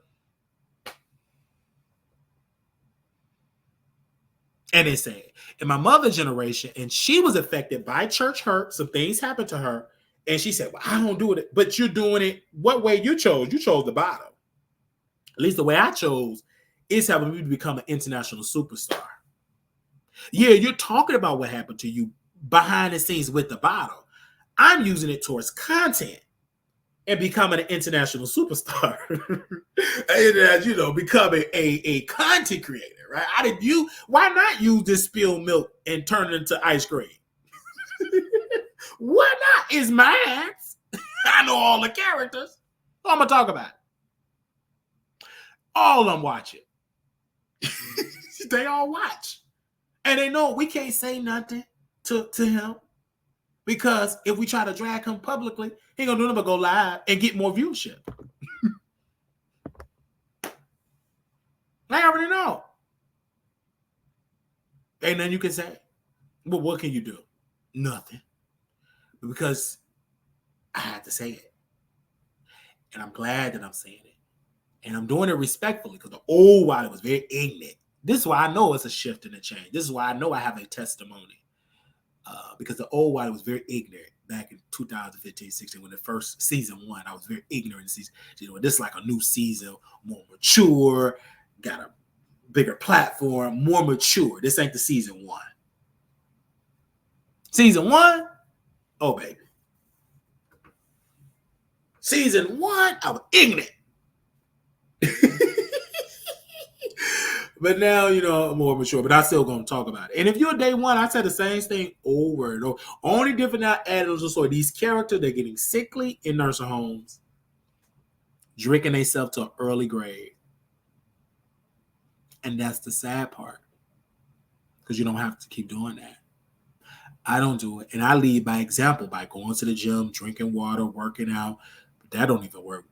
And it's sad. In my mother's generation, and she was affected by church hurt. Some things happened to her. And she said, well, I don't do it. But you're doing it. What way you chose? You chose the bottom. At least the way I chose is helping me to become an international superstar. Yeah, you're talking about what happened to you behind the scenes with the bottle. I'm using it towards content and becoming an international superstar. And as becoming a content creator, right? Why not use this spilled milk and turn it into ice cream? Why not? It's mine. I know all the characters. What I'm gonna talk about? All of them watch it. They all watch. And they know we can't say nothing to him. Because if we try to drag him publicly, he ain't gonna do nothing but go live and get more viewership. I already know. Ain't nothing you can say. But what can you do? Nothing. Because I had to say it. And I'm glad that I'm saying it. And I'm doing it respectfully because the old Wiley was very ignorant. This is why I know it's a shift and a change. This is why I know I have a testimony. Because the old Wiley was very ignorant back in 2015-16 when the first season 1. I was very ignorant. This is like a new season, more mature, got a bigger platform, more mature. This ain't the season 1. Season 1? Oh, baby. Season 1, I was ignorant. But now, I'm more mature, but I'm still going to talk about it. And if you're day 1, I said the same thing over and over. Only different now added so these characters, they're getting sickly in nursing homes, drinking themselves to an early grave. And that's the sad part. Because you don't have to keep doing that. I don't do it. And I lead by example by going to the gym, drinking water, working out. But that don't even work.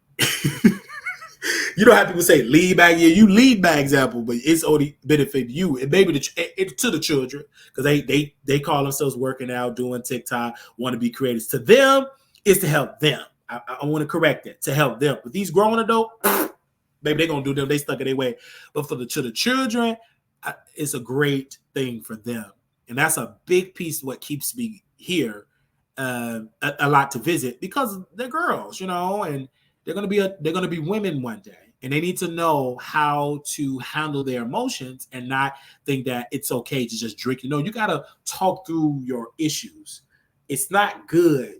You know how people say lead by, yeah, you lead by example, but it's only benefit you and maybe to the children, because they call themselves working out, doing TikTok, want to be creators. To them, it's to help them. I want to correct it, to help them. But these grown adults, maybe they're gonna do them. They stuck in their way. But to the children, it's a great thing for them, and that's a big piece of what keeps me here. A lot to visit because they're girls, and they're gonna be women one day, and they need to know how to handle their emotions and not think that it's okay to just drink. You gotta talk through your issues. It's not good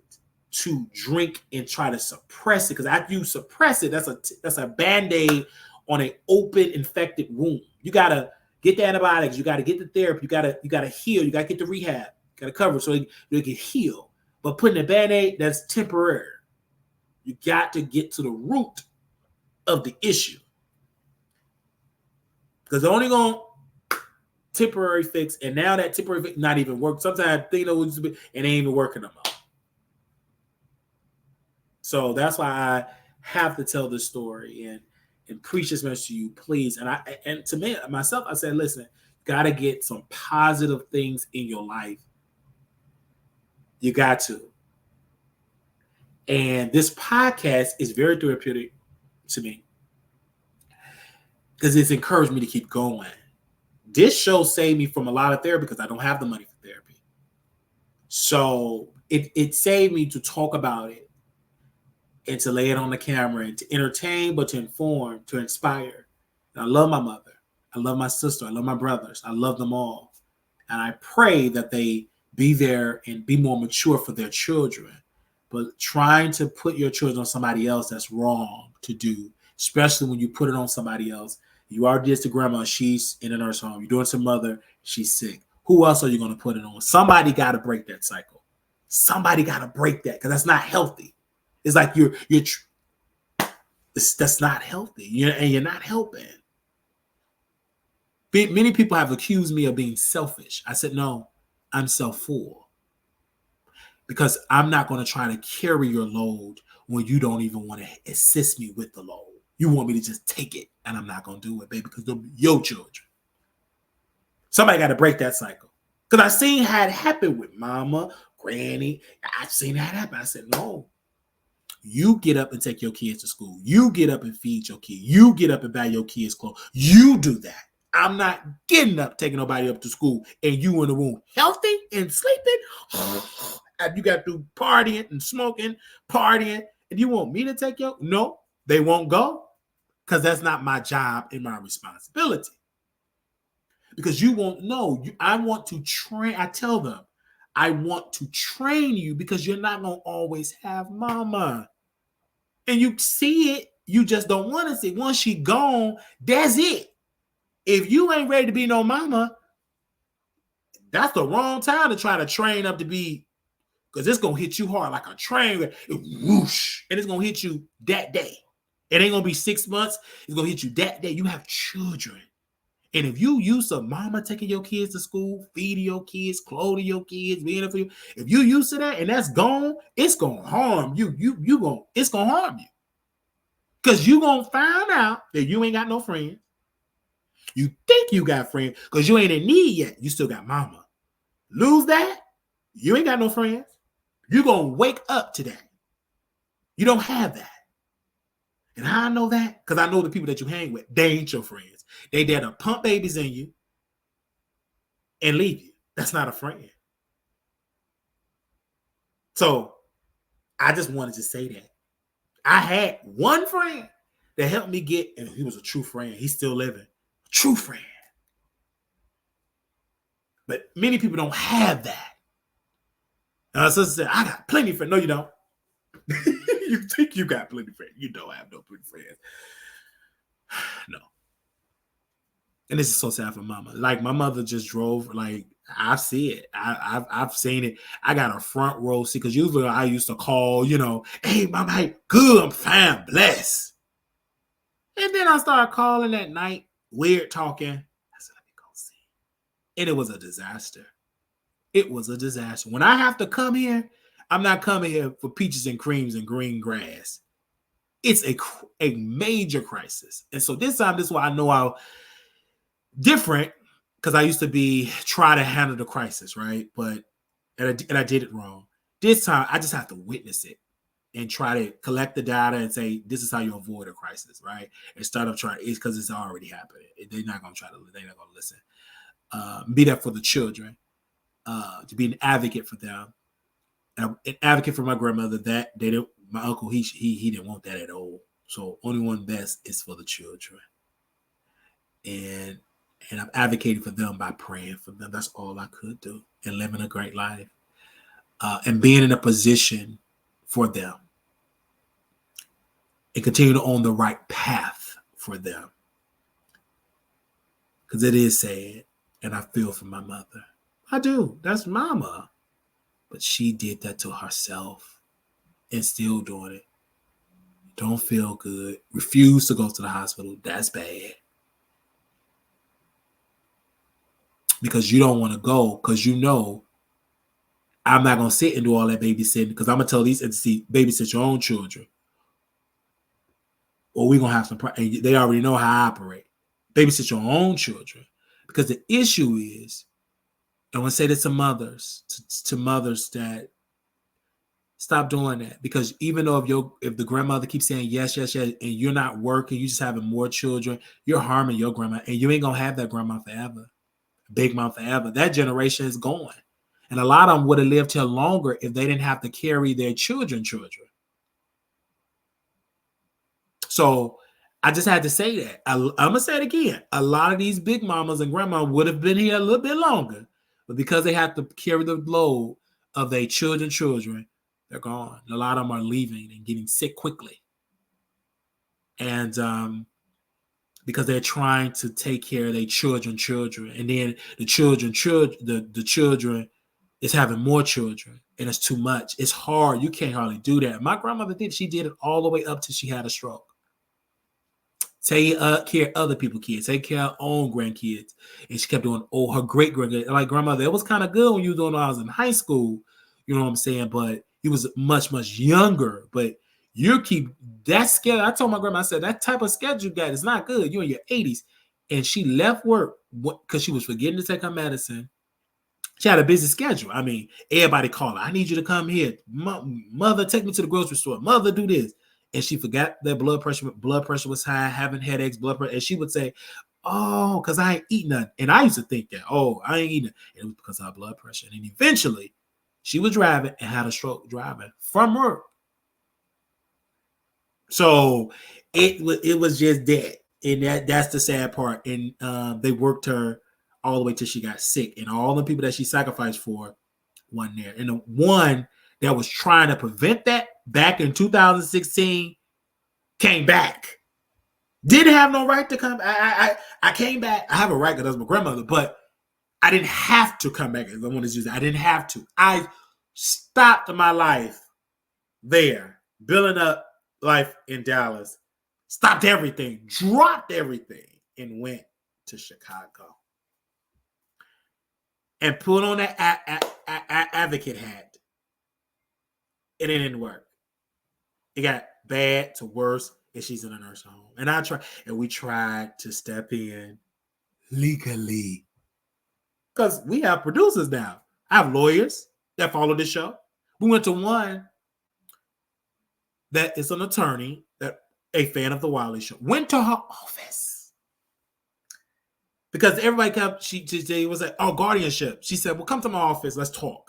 to drink and try to suppress it, because after you suppress it, that's a band-aid on an open infected wound. You gotta get the antibiotics, you gotta get the therapy, you gotta heal, you gotta get the rehab, you gotta cover so you can heal. But putting a band-aid, that's temporary. You got to get to the root of the issue, because they're only going temporary fix, and now that temporary fix not even work. Sometimes it ain't even working no more. So that's why I have to tell this story and preach this message to you, please. And to me, myself, I said, listen, gotta get some positive things in your life. You got to. And this podcast is very therapeutic to me because it's encouraged me to keep going. This show saved me from a lot of therapy because I don't have the money for therapy. So it saved me to talk about it and to lay it on the camera and to entertain, but to inform, to inspire. And I love my mother. I love my sister. I love my brothers. I love them all. And I pray that they be there and be more mature for their children. But trying to put your children on somebody else, that's wrong to do, especially when you put it on somebody else. You already did to grandma, she's in a nursing home. You're doing to mother, she's sick. Who else are you going to put it on? Somebody got to break that cycle. Somebody got to break that, because that's not healthy. It's like that's not healthy, and you're not helping. Many people have accused me of being selfish. I said, no, I'm self-full. Because I'm not going to try to carry your load when you don't even want to assist me with the load. You want me to just take it, and I'm not going to do it, baby, because they're your children. Somebody got to break that cycle. Because I've seen how it happen with mama, granny. I've seen that happen. I said, no. You get up and take your kids to school. You get up and feed your kid. You get up and buy your kids clothes. You do that. I'm not getting up, taking nobody up to school, and you in the room healthy and sleeping. You got to do partying and smoking, partying, and you want me to take your? No, they won't go, because that's not my job and my responsibility. Because you won't know. I want to train. I tell them, I want to train you, because you're not going to always have mama. And you see it, you just don't want to see it. Once she gone, that's it. If you ain't ready to be no mama, that's the wrong time to try to train up to be, because it's going to hit you hard like a train. Whoosh, and it's going to hit you that day. It ain't going to be 6 months. It's going to hit you that day. You have children. And if you used to mama taking your kids to school, feeding your kids, clothing your kids, being there for you, if you used to that and that's gone, it's going to harm you. It's going to harm you. Because you going to find out that you ain't got no friends. You think you got friends because you ain't in need yet. You still got mama. Lose that, you ain't got no friends. You're going to wake up today. You don't have that. And how I know that? Because I know the people that you hang with, they ain't your friends. They there to pump babies in you and leave you. That's not a friend. So I just wanted to say that. I had one friend that helped me get, and he was a true friend. He's still living. True friend. But many people don't have that. And my sister said, I got plenty of friends. No, you don't. You think you got plenty of friends. You don't have no plenty of friends. No. And this is so sad for mama. Like, my mother just drove, like, I see it. I've seen it. I got a front row seat, because usually I used to call, hey, mama, hey, good, I'm fine, blessed. And then I started calling at night, weird talking. I said, let me go see. And it was a disaster. It was a disaster. When I have to come here, I'm not coming here for peaches and creams and green grass. It's a major crisis. And so this time, this is why I know how different, because I used to try to handle the crisis, right? But and I did it wrong. This time, I just have to witness it and try to collect the data and say, this is how you avoid a crisis, right? Instead of trying, it's because it's already happening. They're not going to they're not going to listen. Be there for the children, to be an advocate for them. And an advocate for my grandmother, that they didn't, my uncle, he didn't want that at all. So only one best is for the children. And I'm advocating for them by praying for them. That's all I could do, and living a great life, and being in a position for them, and continue to own the right path for them. Because it is sad, and I feel for my mother. I do. That's mama. But she did that to herself and still doing it. Don't feel good. Refuse to go to the hospital. That's bad. Because you don't want to go, because you know I'm not going to sit and do all that babysitting, because I'm going to tell these entities, babysit your own children. Or we're going to have some problems. They already know how I operate. Babysit your own children. Because the issue is, I want to say this to mothers, to mothers, that stop doing that. Because even though if the grandmother keeps saying yes, yes, yes, and you're not working, you're just having more children, you're harming your grandma, and you ain't going to have that grandma forever. Big mom forever. That generation is gone. And a lot of them would have lived here longer if they didn't have to carry their children. So I just had to say that. I'm going to say it again. A lot of these big mamas and grandmas would have been here a little bit longer, but because they have to carry the load of their children, they're gone. A lot of them are leaving and getting sick quickly. And because they're trying to take care of their children, and then the children is having more children, and it's too much. It's hard. You can't hardly do that. My grandmother she did it all the way up till she had a stroke. Take care of other people's kids, take care of her own grandkids, and she kept doing her great grandkids. Like grandmother, it was kind of good when you were doing when I was in high school. You know what I'm saying? But he was much, much younger. But you keep that schedule. I told my grandma, I said, that type of schedule you got is not good. You're in your 80s. And she left work because she was forgetting to take her medicine. She had a busy schedule. I mean, everybody called her. I need you to come here. Mother, take me to the grocery store. Mother, do this. And she forgot that blood pressure was high, having headaches, blood pressure. And she would say, oh, because I ain't eating nothing. And I used to think that, oh, I ain't eating it. It was because of her blood pressure. And then eventually, she was driving and had a stroke driving from work. So it was just that. And that's the sad part. And they worked her all the way till she got sick. And all the people that she sacrificed for wasn't there. And the one that was trying to prevent that back in 2016 came back. Didn't have no right to come. I came back. I have a right because that's my grandmother, but I didn't have to come back. If I wanted to use it, I didn't have to. I stopped my life there, building up life in Dallas, stopped everything, dropped everything, and went to Chicago and put on that advocate hat. It didn't work. It got bad to worse, and she's in a nursing home. And we tried to step in legally because we have producers now. I have lawyers that follow this show. We went to one that is an attorney, that a fan of the Wiley Show, went to her office because everybody kept. She was like, "Oh, guardianship." She said, "Well, come to my office. Let's talk."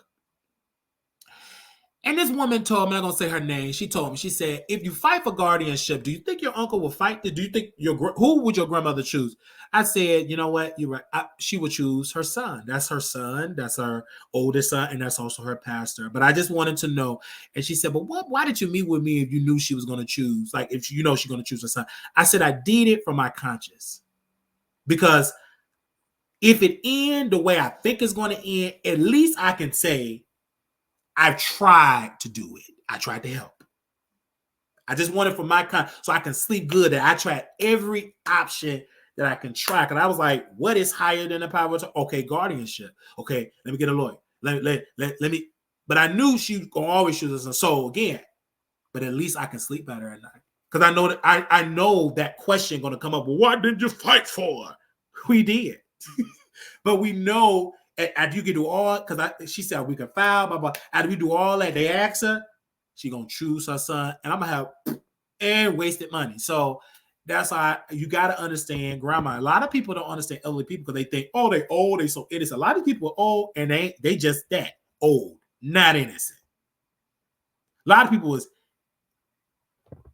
And this woman told me, I'm not going to say her name. She told me, she said, if you fight for guardianship, do you think your uncle will fight? Do you think who would your grandmother choose? I said, you know what? You're right. She would choose her son. That's her son. That's her oldest son. And that's also her pastor. But I just wanted to know. And she said, but why did you meet with me if you knew she was going to choose? Like, if you know she's going to choose her son. I said, I did it for my conscience. Because if it ends the way I think it's going to end, at least I can say, I've tried to do it. I tried to help. I just wanted for my so I can sleep good that I tried every option that I can try. Because I was like, what is higher than the power of okay, guardianship. Okay, let me get a lawyer. Let me. But I knew she was going to always choose us. So again, but at least I can sleep better at night. Because I know that question going to come up. Well, what did you fight for? We did. But we know after you can do all, because she said we can file, blah, blah. After we do all that, they ask her, she going to choose her son. And I'm going to have and wasted money. So that's why you got to understand grandma. A lot of people don't understand elderly people because they think, oh, they old, they so innocent. A lot of people are old and they just that old, not innocent. A lot of people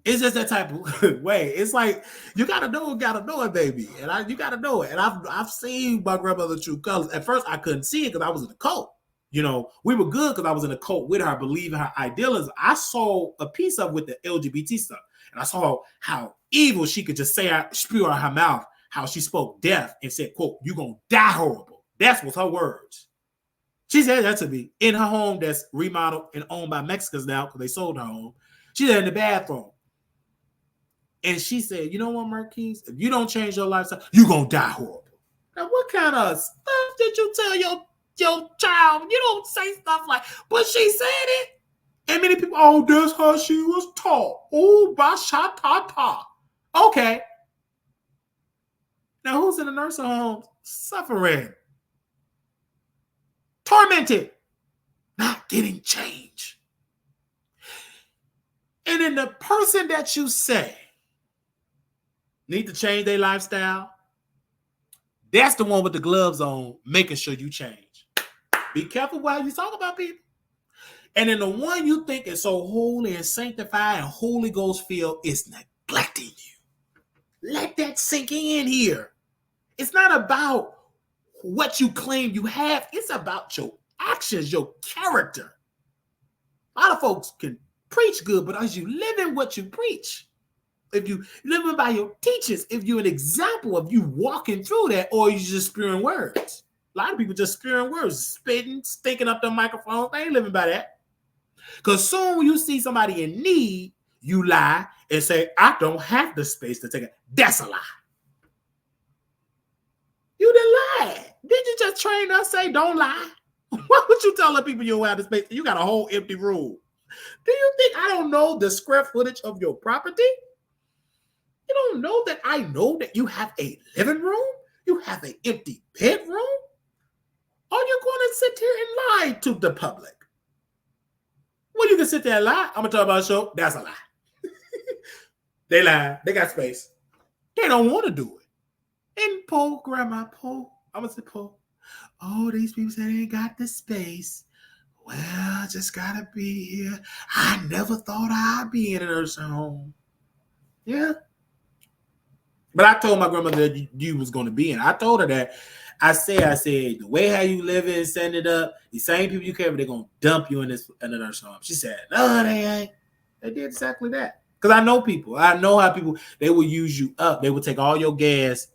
it's just that type of way. It's like you gotta know it, baby. And you gotta know it. And I've seen my grandmother's true colors. At first, I couldn't see it because I was in the cult. You know, we were good because I was in a cult with her, believing her idealism. I saw a piece of with the LGBT stuff, and I saw how evil she could just spew out her mouth, how she spoke death and said, quote, "You're gonna die horrible." That was her words. She said that to me in her home that's remodeled and owned by Mexicans now because they sold her home. She said in the bathroom. And she said, you know what, Marquise? If you don't change your lifestyle, you're going to die horrible. Now, what kind of stuff did you tell your child? You don't say stuff like, but she said it. And many people, oh, that's how she was taught. Oh, basha-ta-ta. Okay. Now, who's in the nursing home suffering? Tormented. Not getting change. And then the person that you say need to change their lifestyle, that's the one with the gloves on, making sure you change. Be careful while you talk about people. And then the one you think is so holy and sanctified and Holy Ghost filled is neglecting you. Let that sink in here. It's not about what you claim you have. It's about your actions, your character. A lot of folks can preach good, but as you live in what you preach, if you live by your teachings, if you're an example of you walking through that, or you just spewing words. A lot of people just spewing words, spitting, stinking up the microphone. They ain't living by that. Because soon when you see somebody in need, you lie and say, I don't have the space to take it. That's a lie. You didn't lie. Did you just train us say don't lie? Why would you tell the people you don't have the space? You got a whole empty room. Do you think I don't know the square footage of your property? You don't know that I know that you have a living room? You have an empty bedroom? Are you going to sit here and lie to the public? Well, you can sit there and lie. I'm going to talk about a show. That's a lie. They lie. They got space. They don't want to do it. And Poe, Grandma Poe, I'm going to say Poe. Oh, these people say they ain't got the space. Well, just got to be here. I never thought I'd be in a nursing home. Yeah. But I told my grandmother that you was going to be in. I told her that. I said, the way how you live in, setting it up, the same people you care about, they're going to dump you in the nursing home. She said, no, they ain't. They did exactly that. Because I know people. I know how people, they will use you up. They will take all your gas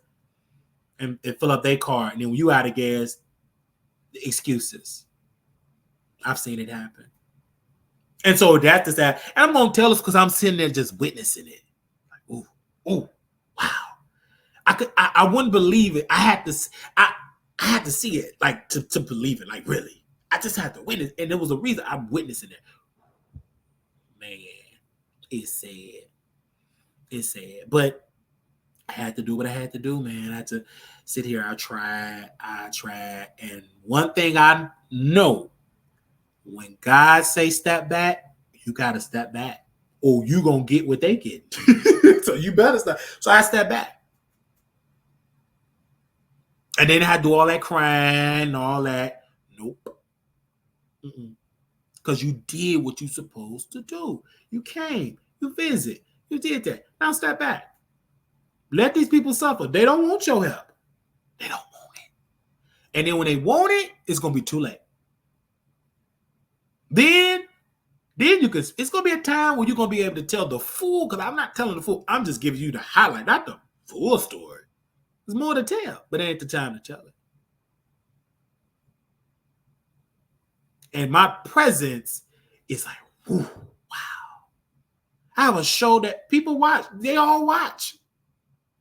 and fill up their car. And then when you out of gas, the excuses. I've seen it happen. And so that's just that. And I'm going to tell us because I'm sitting there just witnessing it. Like, ooh, wow. I wouldn't believe it. I had to see it, like to believe it, like really. I just had to witness, and there was a reason I'm witnessing it. Man, it's sad. It's sad. But I had to do what I had to do, man. I had to sit here. I tried. And one thing I know, when God say step back, you gotta step back, or you gonna get what they get. So you better stop. So I stepped back. And then I had to do all that crying and all that. Nope. Because you did what you're supposed to do. You came. You visit. You did that. Now step back. Let these people suffer. They don't want your help. They don't want it. And then when they want it, it's going to be too late. Then it's going to be a time where you're going to be able to tell the full, because I'm not telling the full. I'm just giving you the highlight, not the full story. There's more to tell, but it ain't the time to tell it. And my presence is like, whew, wow. I have a show that people watch. They all watch.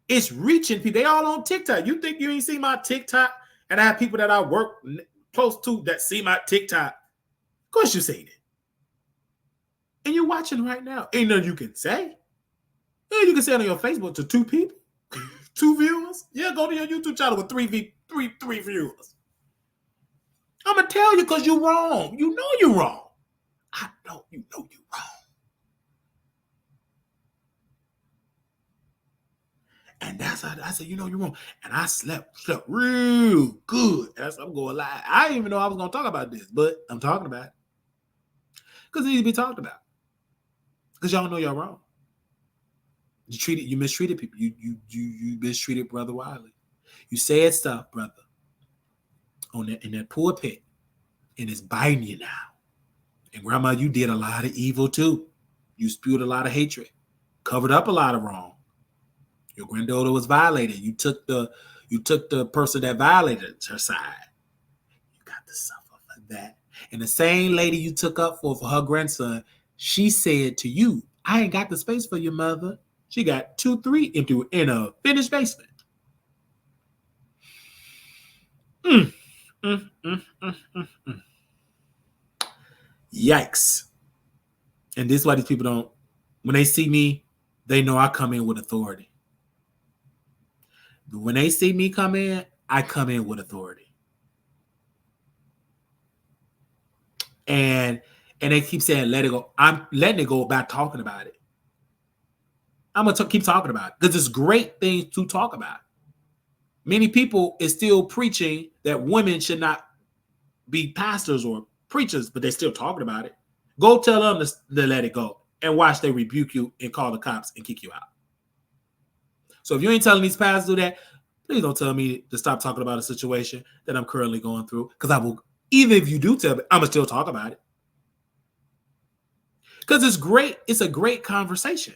It's reaching people. They all on TikTok. You think you ain't see my TikTok? And I have people that I work close to that see my TikTok. Of course you seen it. And you're watching right now. Ain't nothing you can say. Yeah, you can say it on your Facebook to 2 people, 2 viewers. Yeah, go to your YouTube channel with three viewers. I'm gonna tell you because you're wrong. You know you're wrong. I know you know you're wrong. And that's how I said, you know you're wrong. And I slept real good. That's I'm going lie. I didn't even know I was gonna talk about this, but I'm talking about it. Because it needs to be talked about. Because y'all know y'all wrong. You mistreated people. You mistreated Brother Wiley. You said stuff, brother, in that pulpit, and it's biting you now. And grandma, you did a lot of evil too. You spewed a lot of hatred, covered up a lot of wrong. Your granddaughter was violated. You took the person that violated her side. You got to suffer for that. And the same lady you took up for her grandson, she said to you, I ain't got the space for your mother. She got 2, 3 in a finished basement. Yikes. And this is why these people don't, when they see me, they know I come in with authority. But when they see me come in, I come in with authority. And they keep saying, let it go. I'm letting it go by talking about it. I'm going to keep talking about it because it's great things to talk about. Many people is still preaching that women should not be pastors or preachers, but they're still talking about it. Go tell them to let it go and watch they rebuke you and call the cops and kick you out. So if you ain't telling these pastors to do that, please don't tell me to stop talking about a situation that I'm currently going through, because I will, even if you do tell me, I'm going to still talk about it. Because it's great. It's a great conversation.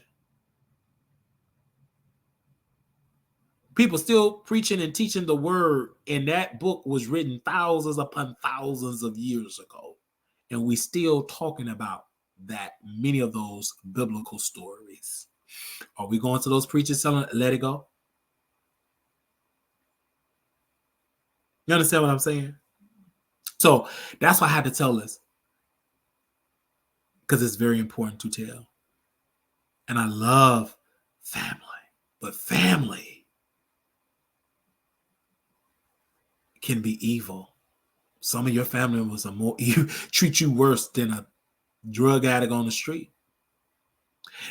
People still preaching and teaching the word, and that book was written thousands upon thousands of years ago. And we still talking about that, many of those biblical stories. Are we going to those preachers telling let it go? You understand what I'm saying? So that's why I had to tell this, because it's very important to tell. And I love family, but family can be evil. Some of your family members are more treat you worse than a drug addict on the street.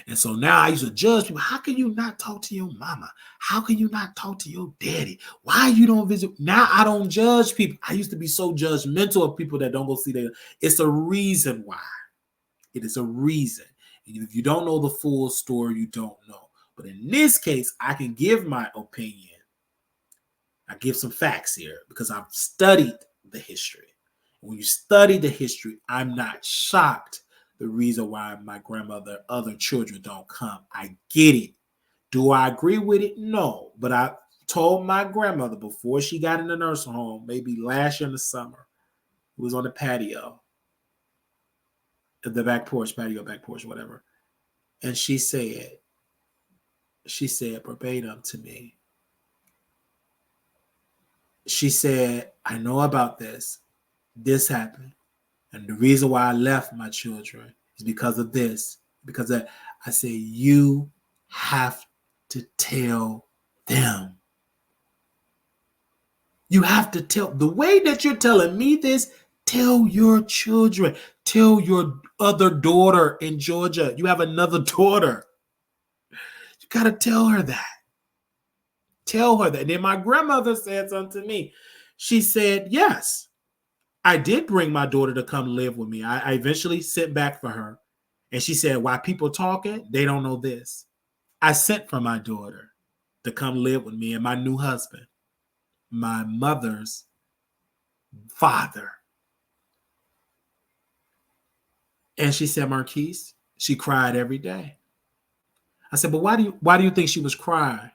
And so now I used to judge people. How can you not talk to your mama? How can you not talk to your daddy? Why you don't visit? Now I don't judge people. I used to be so judgmental of people that don't go see their. It's a reason why. It is a reason. And if you don't know the full story, you don't know. But in this case, I can give my opinion. I give some facts here because I've studied the history. When you study the history, I'm not shocked the reason why my grandmother, other children don't come. I get it. Do I agree with it? No. But I told my grandmother before she got in the nursing home, maybe last year in the summer, it was on the patio, the back porch, whatever. And she said verbatim to me, she said, I know about this. This happened. And the reason why I left my children is because of this. Because I said, you have to tell them. You have to tell. The way that you're telling me this, tell your children. Tell your other daughter in Georgia. You have another daughter. You got to tell her that. Tell her that. And then my grandmother said something to me. She said, yes, I did bring my daughter to come live with me. I eventually sent back for her. And she said, while people talking, they don't know this. I sent for my daughter to come live with me and my new husband, my mother's father. And she said, Marquise, she cried every day. I said, but why do you think she was crying?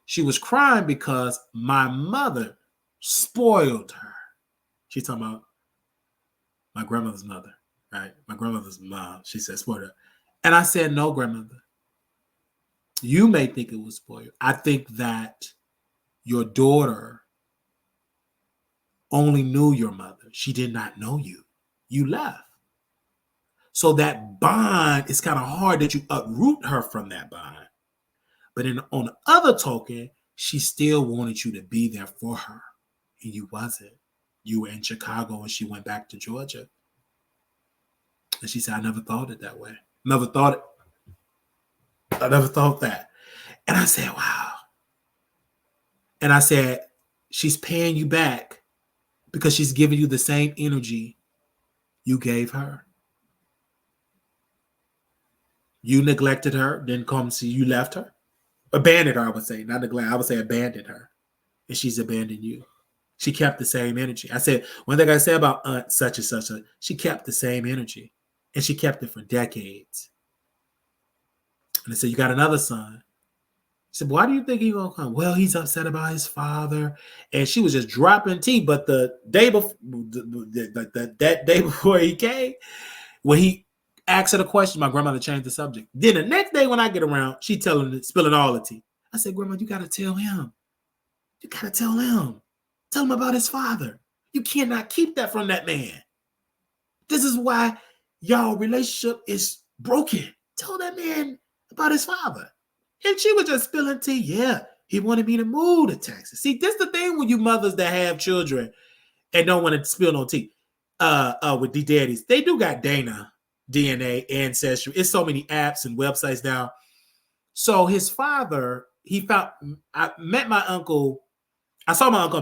She was crying because my mother spoiled her. She's talking about my grandmother's mother, right? My grandmother's mom. She said, spoiled her. And I said, no, grandmother. You may think it was spoiled. I think that your daughter only knew your mother. She did not know you. You left. So that bond is kind of hard that you uproot her from that bond. But on the other token, she still wanted you to be there for her. And you wasn't. You were in Chicago and she went back to Georgia. And she said, I never thought it that way. I never thought that. And I said, wow. And I said, she's paying you back because she's giving you the same energy you gave her. You neglected her, didn't come see you, left her. Abandoned her, I would say. Not neglect, I would say abandoned her. And she's abandoned you. She kept the same energy. I said, one thing I said about Aunt such and such, she kept the same energy. And she kept it for decades. And I said, you got another son. She said, why do you think he's going to come? Well, he's upset about his father. And she was just dropping tea. But the day before, that day before he came, when he asked her the question, my grandmother changed the subject. Then the next day when I get around, she spilling all the tea. I said, Grandma, you got to tell him. You got to tell him. Tell him about his father. You cannot keep that from that man. This is why y'all relationship is broken. Tell that man about his father. And she was just spilling tea. Yeah, he wanted me to move to Texas. See, this is the thing when you mothers that have children and don't want to spill no tea with the daddies. They do got DNA, Ancestry. It's so many apps and websites now. So his father, I met my uncle. I saw my uncle,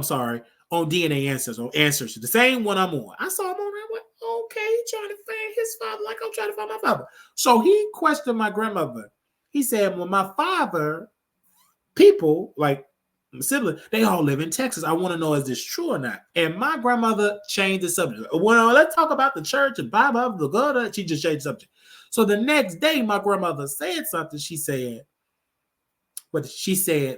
on DNA Ancestry, the same one I'm on. I saw him on that one. Okay, he's trying to find his father like I'm trying to find my father. So he questioned my grandmother. He said, well, my father, people, like my sibling, they all live in Texas. I want to know, is this true or not? And my grandmother changed the subject. Well, let's talk about the church and blah, blah, blah, blah, blah. She just changed the subject. So the next day, my grandmother said something. She said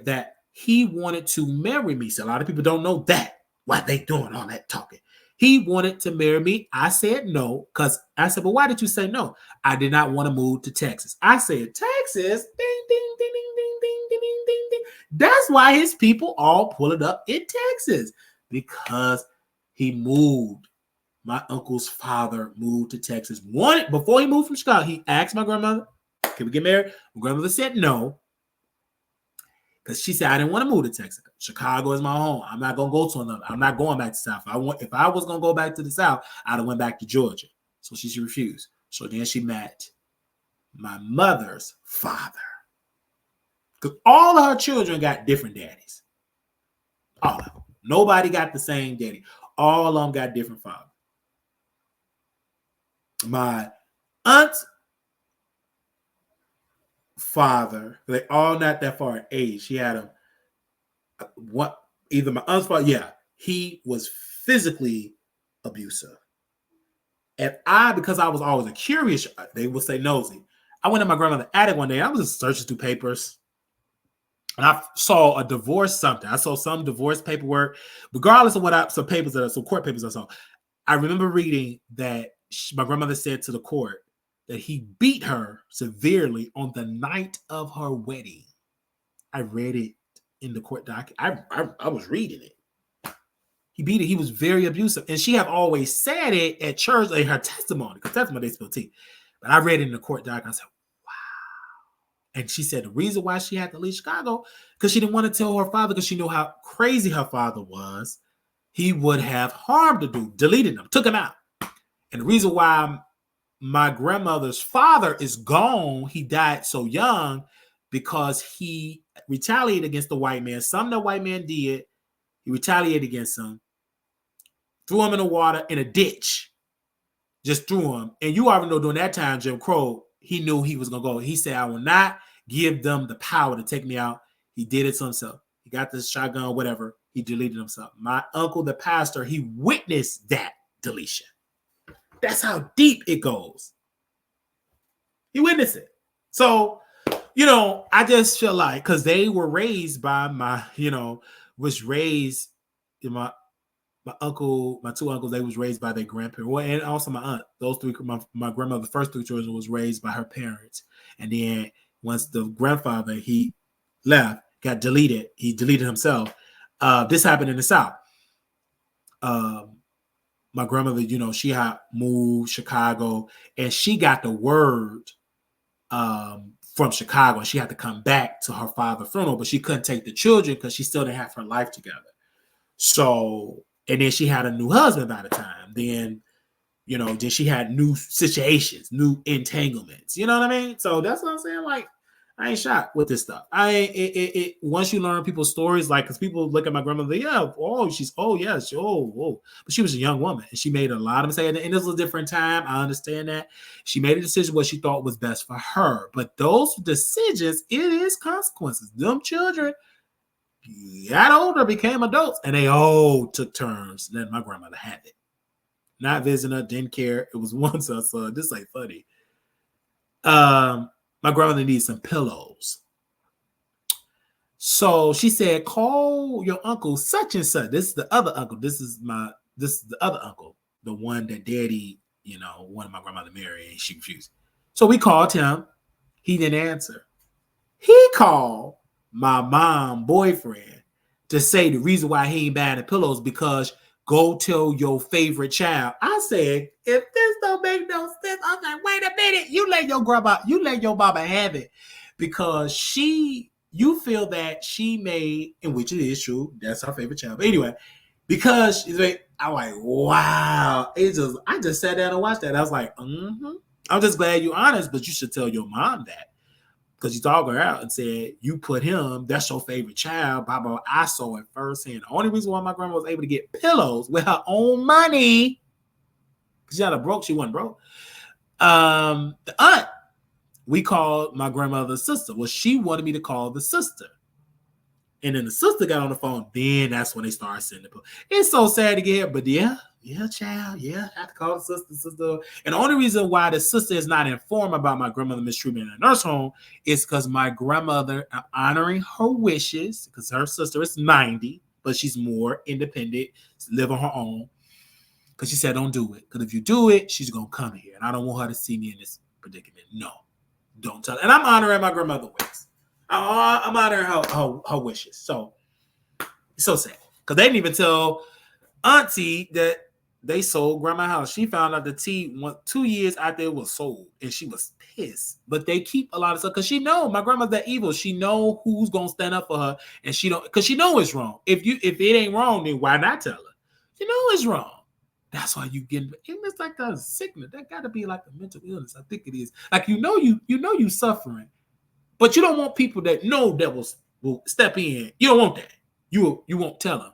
that he wanted to marry me. So a lot of people don't know that. Why they doing all that talking? He wanted to marry me. I said no, because I said, well, why did you say no? I did not want to move to Texas. I said, Texas? Ding, ding, ding, ding, ding, ding, ding, ding, ding. That's why his people all pull it up in Texas, because he moved. My uncle's father moved to Texas. Before he moved from Chicago, he asked my grandmother, can we get married? My grandmother said no. Because she said, I didn't want to move to Texas. Chicago is my home. I'm not going to go to another. I'm not going back to South. If I was going to go back to the South, I'd have went back to Georgia. So she refused. So then she met my mother's father. Because all of her children got different daddies. All of them. Nobody got the same daddy. All of them got different fathers. My aunt's father, they all not that far in age. She had either my aunt's father, he was physically abusive. And because I was always a curious, they would say nosy. I went to my grandmother's attic one day. I was just searching through papers. And I saw a divorce something. I saw some divorce paperwork, regardless of some court papers I saw. I remember reading that my grandmother said to the court that he beat her severely on the night of her wedding. I read it in the court document. I was reading it. He beat her. He was very abusive. And she had always said it at church in her testimony, because testimony they spill tea. But I read it in the court document. I said, wow. And she said the reason why she had to leave Chicago, because she didn't want to tell her father, because she knew how crazy her father was. He would have harmed the dude, deleted him, took him out. And the reason why my grandmother's father is gone, he died so young, because he retaliated against the white man. Something the white man did, he retaliated against him, threw him in the water in a ditch, just threw him. And you already know during that time, Jim Crow, he knew he was going to go. He said, I will not give them the power to take me out. He did it to himself. He got this shotgun, whatever. He deleted himself. My uncle, the pastor, he witnessed that deletion. That's how deep it goes. He witnessed it. So, I just feel like, because they were raised by my uncle, my two uncles, they was raised by their grandparents. Well, and also my aunt. Those three, my grandmother, the first three children, was raised by her parents. And then once the grandfather, he left, got deleted. He deleted himself. This happened in the South. my grandmother, she had moved Chicago, and she got the word from Chicago, and she had to come back to her father's funeral, but she couldn't take the children because she still didn't have her life together. So, and then she had a new husband by the time. Then, then she had new situations, new entanglements. You know what I mean? So that's what I'm saying. Like, I ain't shocked with this stuff. Once you learn people's stories, like, because people look at my grandmother, but she was a young woman and she made a lot of mistakes. And this was a different time. I understand that she made a decision what she thought was best for her. But those decisions, it is consequences. Them children got older, became adults, and they all took turns letting my grandmother have it. Not visiting her, didn't care. It was once I saw this ain't funny. My grandmother needs some pillows. So she said, call your uncle such and such. This is the other uncle. This is the other uncle, the one that daddy, wanted my grandmother to marry, and she refused. So we called him. He didn't answer. He called my mom boyfriend to say the reason why he ain't buying the pillows because go tell your favorite child. I said, if this don't make no sense, I'm like, wait a minute. You let your mama have it because you feel that she made, and which it is true, that's her favorite child. But anyway, because I'm like, wow. I just sat down and watched that. I was like, I'm just glad you're honest, but you should tell your mom that. Because you dog her out and said, you put him, that's your favorite child. Blah, blah. I saw it firsthand. The only reason why my grandma was able to get pillows with her own money, because she wasn't broke. The aunt, we called my grandmother's sister. Well, she wanted me to call the sister. And then the sister got on the phone. Then that's when they started sending the pillows. It's so sad to get here, but child. Yeah, I have to call the sister. And the only reason why the sister is not informed about my grandmother's mistreatment in a nurse home is because my grandmother, honoring her wishes, because her sister is 90, but she's more independent, live on her own. Because she said, don't do it. Because if you do it, she's going to come here. And I don't want her to see me in this predicament. No, don't tell her. And I'm honoring my grandmother's wishes. I'm honoring her wishes. So it's so sad. Because they didn't even tell Auntie that they sold grandma's house. She found out the tea 2 years after it was sold, and she was pissed. But they keep a lot of stuff because she know my grandma's that evil. She know who's gonna stand up for her, and she don't because she know it's wrong. If it ain't wrong, then why not tell her? You know it's wrong. That's why you get. It's like a sickness. That got to be like a mental illness. I think it is. Like you suffering, but you don't want people that know that will step in. You don't want that. You won't tell them.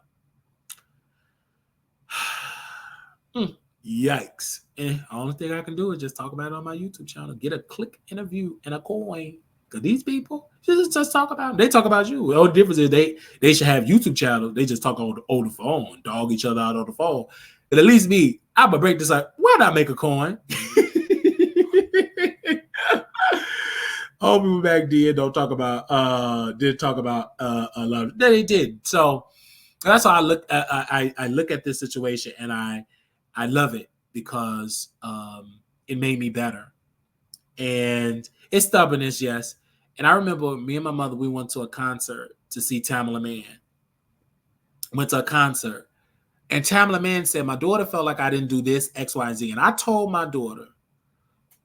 Yikes. And the only thing I can do is just talk about it on my YouTube channel. Get a click and a view and a coin. Because these people just talk about them. They talk about you. The only difference is they should have YouTube channels. They just talk on the phone, dog each other out on the phone. But at least me, I'm going to break this like, why not make a coin? All people back then didn't talk about a lot of, they did. So that's how I look at this situation, and I love it because it made me better. And it's stubbornness, yes. And I remember me and my mother, we went to a concert to see Tamala Mann. Went to a concert. And Tamala Mann said, my daughter felt like I didn't do this, X, Y, and Z. And I told my daughter,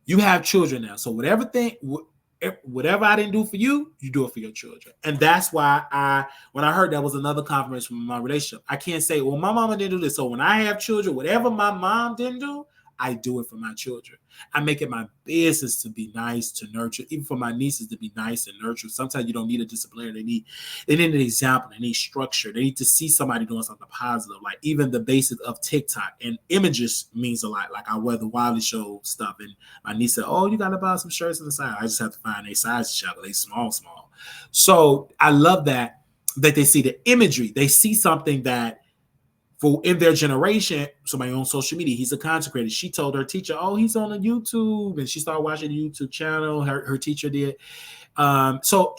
you have children now. So whatever I didn't do for you, you do it for your children. And that's why when I heard that was another confirmation from my relationship, I can't say, well, my mama didn't do this. So when I have children, whatever my mom didn't do, I do it for my children. I make it my business to be nice, to nurture, even for my nieces to be nice and nurture. Sometimes you don't need a disciplinarian. They need an example. They need structure. They need to see somebody doing something positive. Like even the basics of TikTok and images means a lot. Like I wear the Wiley Show stuff, and my niece said, "Oh, you got to buy some shirts on the side." I just have to find a size check. They small. So I love that they see the imagery. They see something that. For in their generation, somebody on social media, he's a consecrated. She told her teacher, "Oh, he's on a YouTube," and she started watching the YouTube channel. Her teacher did. So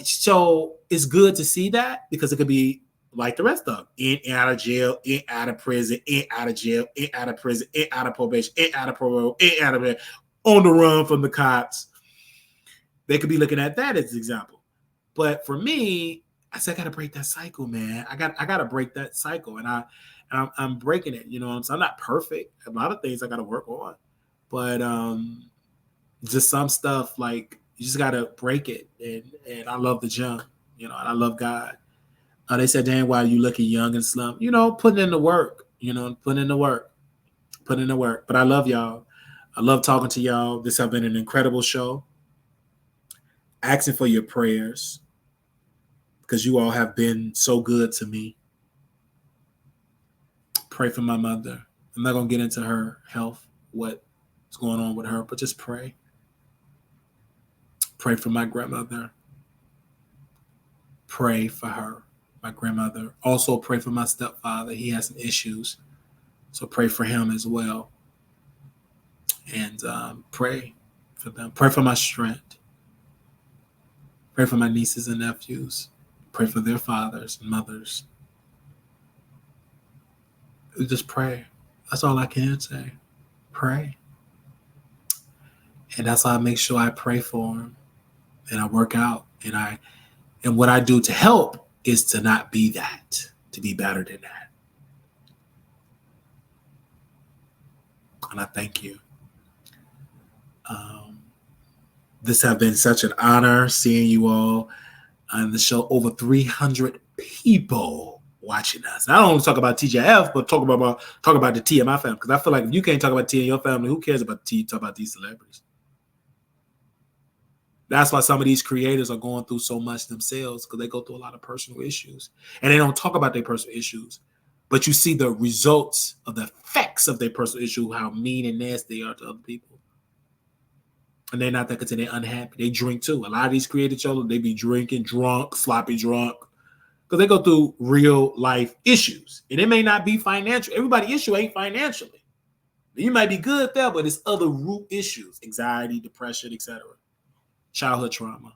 it's good to see that because it could be like the rest of them: in out of jail, in out of prison, in out of jail, in out of prison, in out of probation, in out of parole, in out of on the run from the cops. They could be looking at that as an example. But for me, I said I got to break that cycle, man. I got to break that cycle, and I'm breaking it. You know what I'm saying? I'm not perfect. A lot of things I got to work on, but just some stuff like you just got to break it. And I love the gym, you know, and I love God. They said, Dan, why are you looking young and slump? You know, putting in the work, you know, putting in the work. But I love y'all. I love talking to y'all. This has been an incredible show. Asking for your prayers because you all have been so good to me. Pray for my mother. I'm not going to get into her health, what's going on with her, but just pray. Pray for my grandmother. Pray for her, my grandmother. Also pray for my stepfather. He has some issues. So pray for him as well. And pray for them. Pray for my strength. Pray for my nieces and nephews. Pray for their fathers and mothers. Just pray. That's all I can say. Pray. And that's how I make sure I pray for them. And I work out. And what I do to help is to not be that, to be better than that. And I thank you. This has been such an honor seeing you all on the show. Over 300 people watching us. And I don't want to talk about TJF, but talk about the T in my family. Because I feel like if you can't talk about T in your family, who cares about the T? Talk about these celebrities. That's why some of these creators are going through so much themselves, because they go through a lot of personal issues. And they don't talk about their personal issues. But you see the results of the effects of their personal issue, how mean and nasty they are to other people. And they're not that content. They're unhappy. They drink too. A lot of these creative children, they be drinking, drunk, sloppy drunk, because they go through real life issues. And it may not be financial. Everybody's issue ain't financially. You might be good there, but it's other root issues: anxiety, depression, etc. Childhood trauma.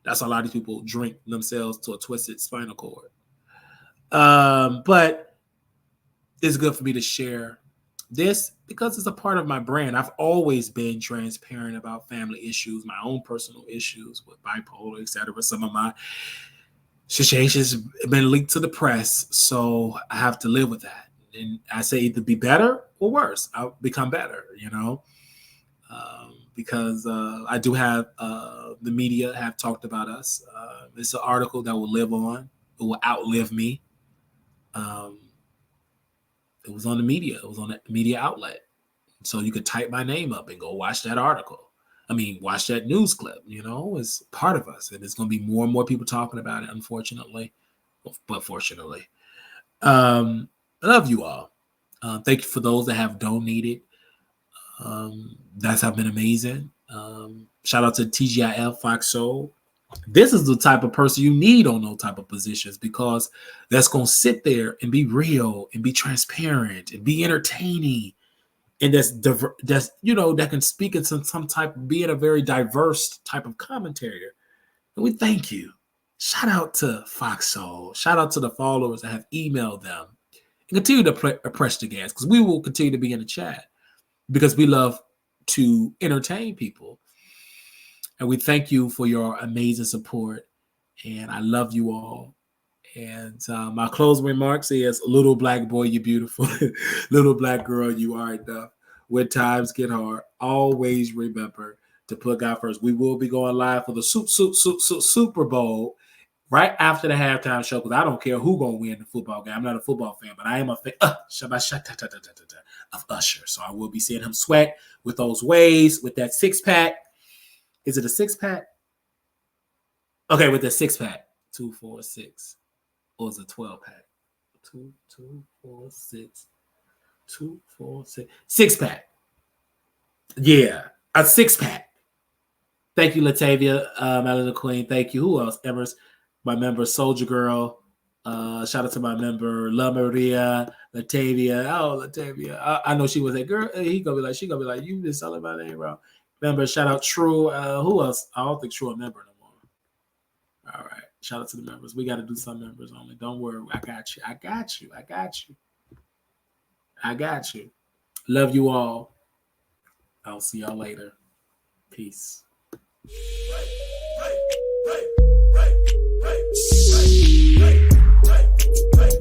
That's why a lot of people drink themselves to a twisted spinal cord. But it's good for me to share this because it's a part of my brand. I've always been transparent about family issues, my own personal issues with bipolar, etc. Some of my situations have been leaked to the press, so I have to live with that. And I say either be better or worse. I'll become better, you know, because I do have the media have talked about us. It's an article that will live on. It will outlive me. It was on the media. It was on a media outlet. So you could type my name up and go watch that article. I mean, watch that news clip, you know, it's part of us. And there's going to be more and more people talking about it, unfortunately. But fortunately. I love you all. Thank you for those that have donated. That's have been amazing. Shout out to TGIF, Fox Soul. This is the type of person you need on those type of positions, because that's going to sit there and be real and be transparent and be entertaining. And that's you know, that can speak in some type of being a very diverse type of commentator. And we thank you. Shout out to Fox Soul. Shout out to the followers that have emailed them. And continue to press the gas, because we will continue to be in the chat, because we love to entertain people. And we thank you for your amazing support. And I love you all. And my closing remarks is, little black boy, you beautiful. Little black girl, you are enough. When times get hard, always remember to put God first. We will be going live for the Super Bowl right after the halftime show, because I don't care who's going to win the football game. I'm not a football fan, but I am a fan of Usher. So I will be seeing him sweat with those waves, with that six-pack. Is it a six-pack? Okay, with the six-pack. 2, 4, 6. Or is it 12-pack? 2, 4, 6. 2, 4, 6. Six-pack. Yeah, a six-pack. Thank you, Latavia, Melanie Queen. Thank you. Who else? Emers, my member, Soldier Girl. Shout out to my member, La Maria, Latavia. Oh, Latavia. I know she was a girl. She gonna be like, you been selling my name wrong. Member, shout out True. Who else? I don't think True a member no more. All right. Shout out to the members. We got to do some members only. Don't worry. I got you. I got you. I got you. I got you. Love you all. I'll see y'all later. Peace. Hey, hey, hey.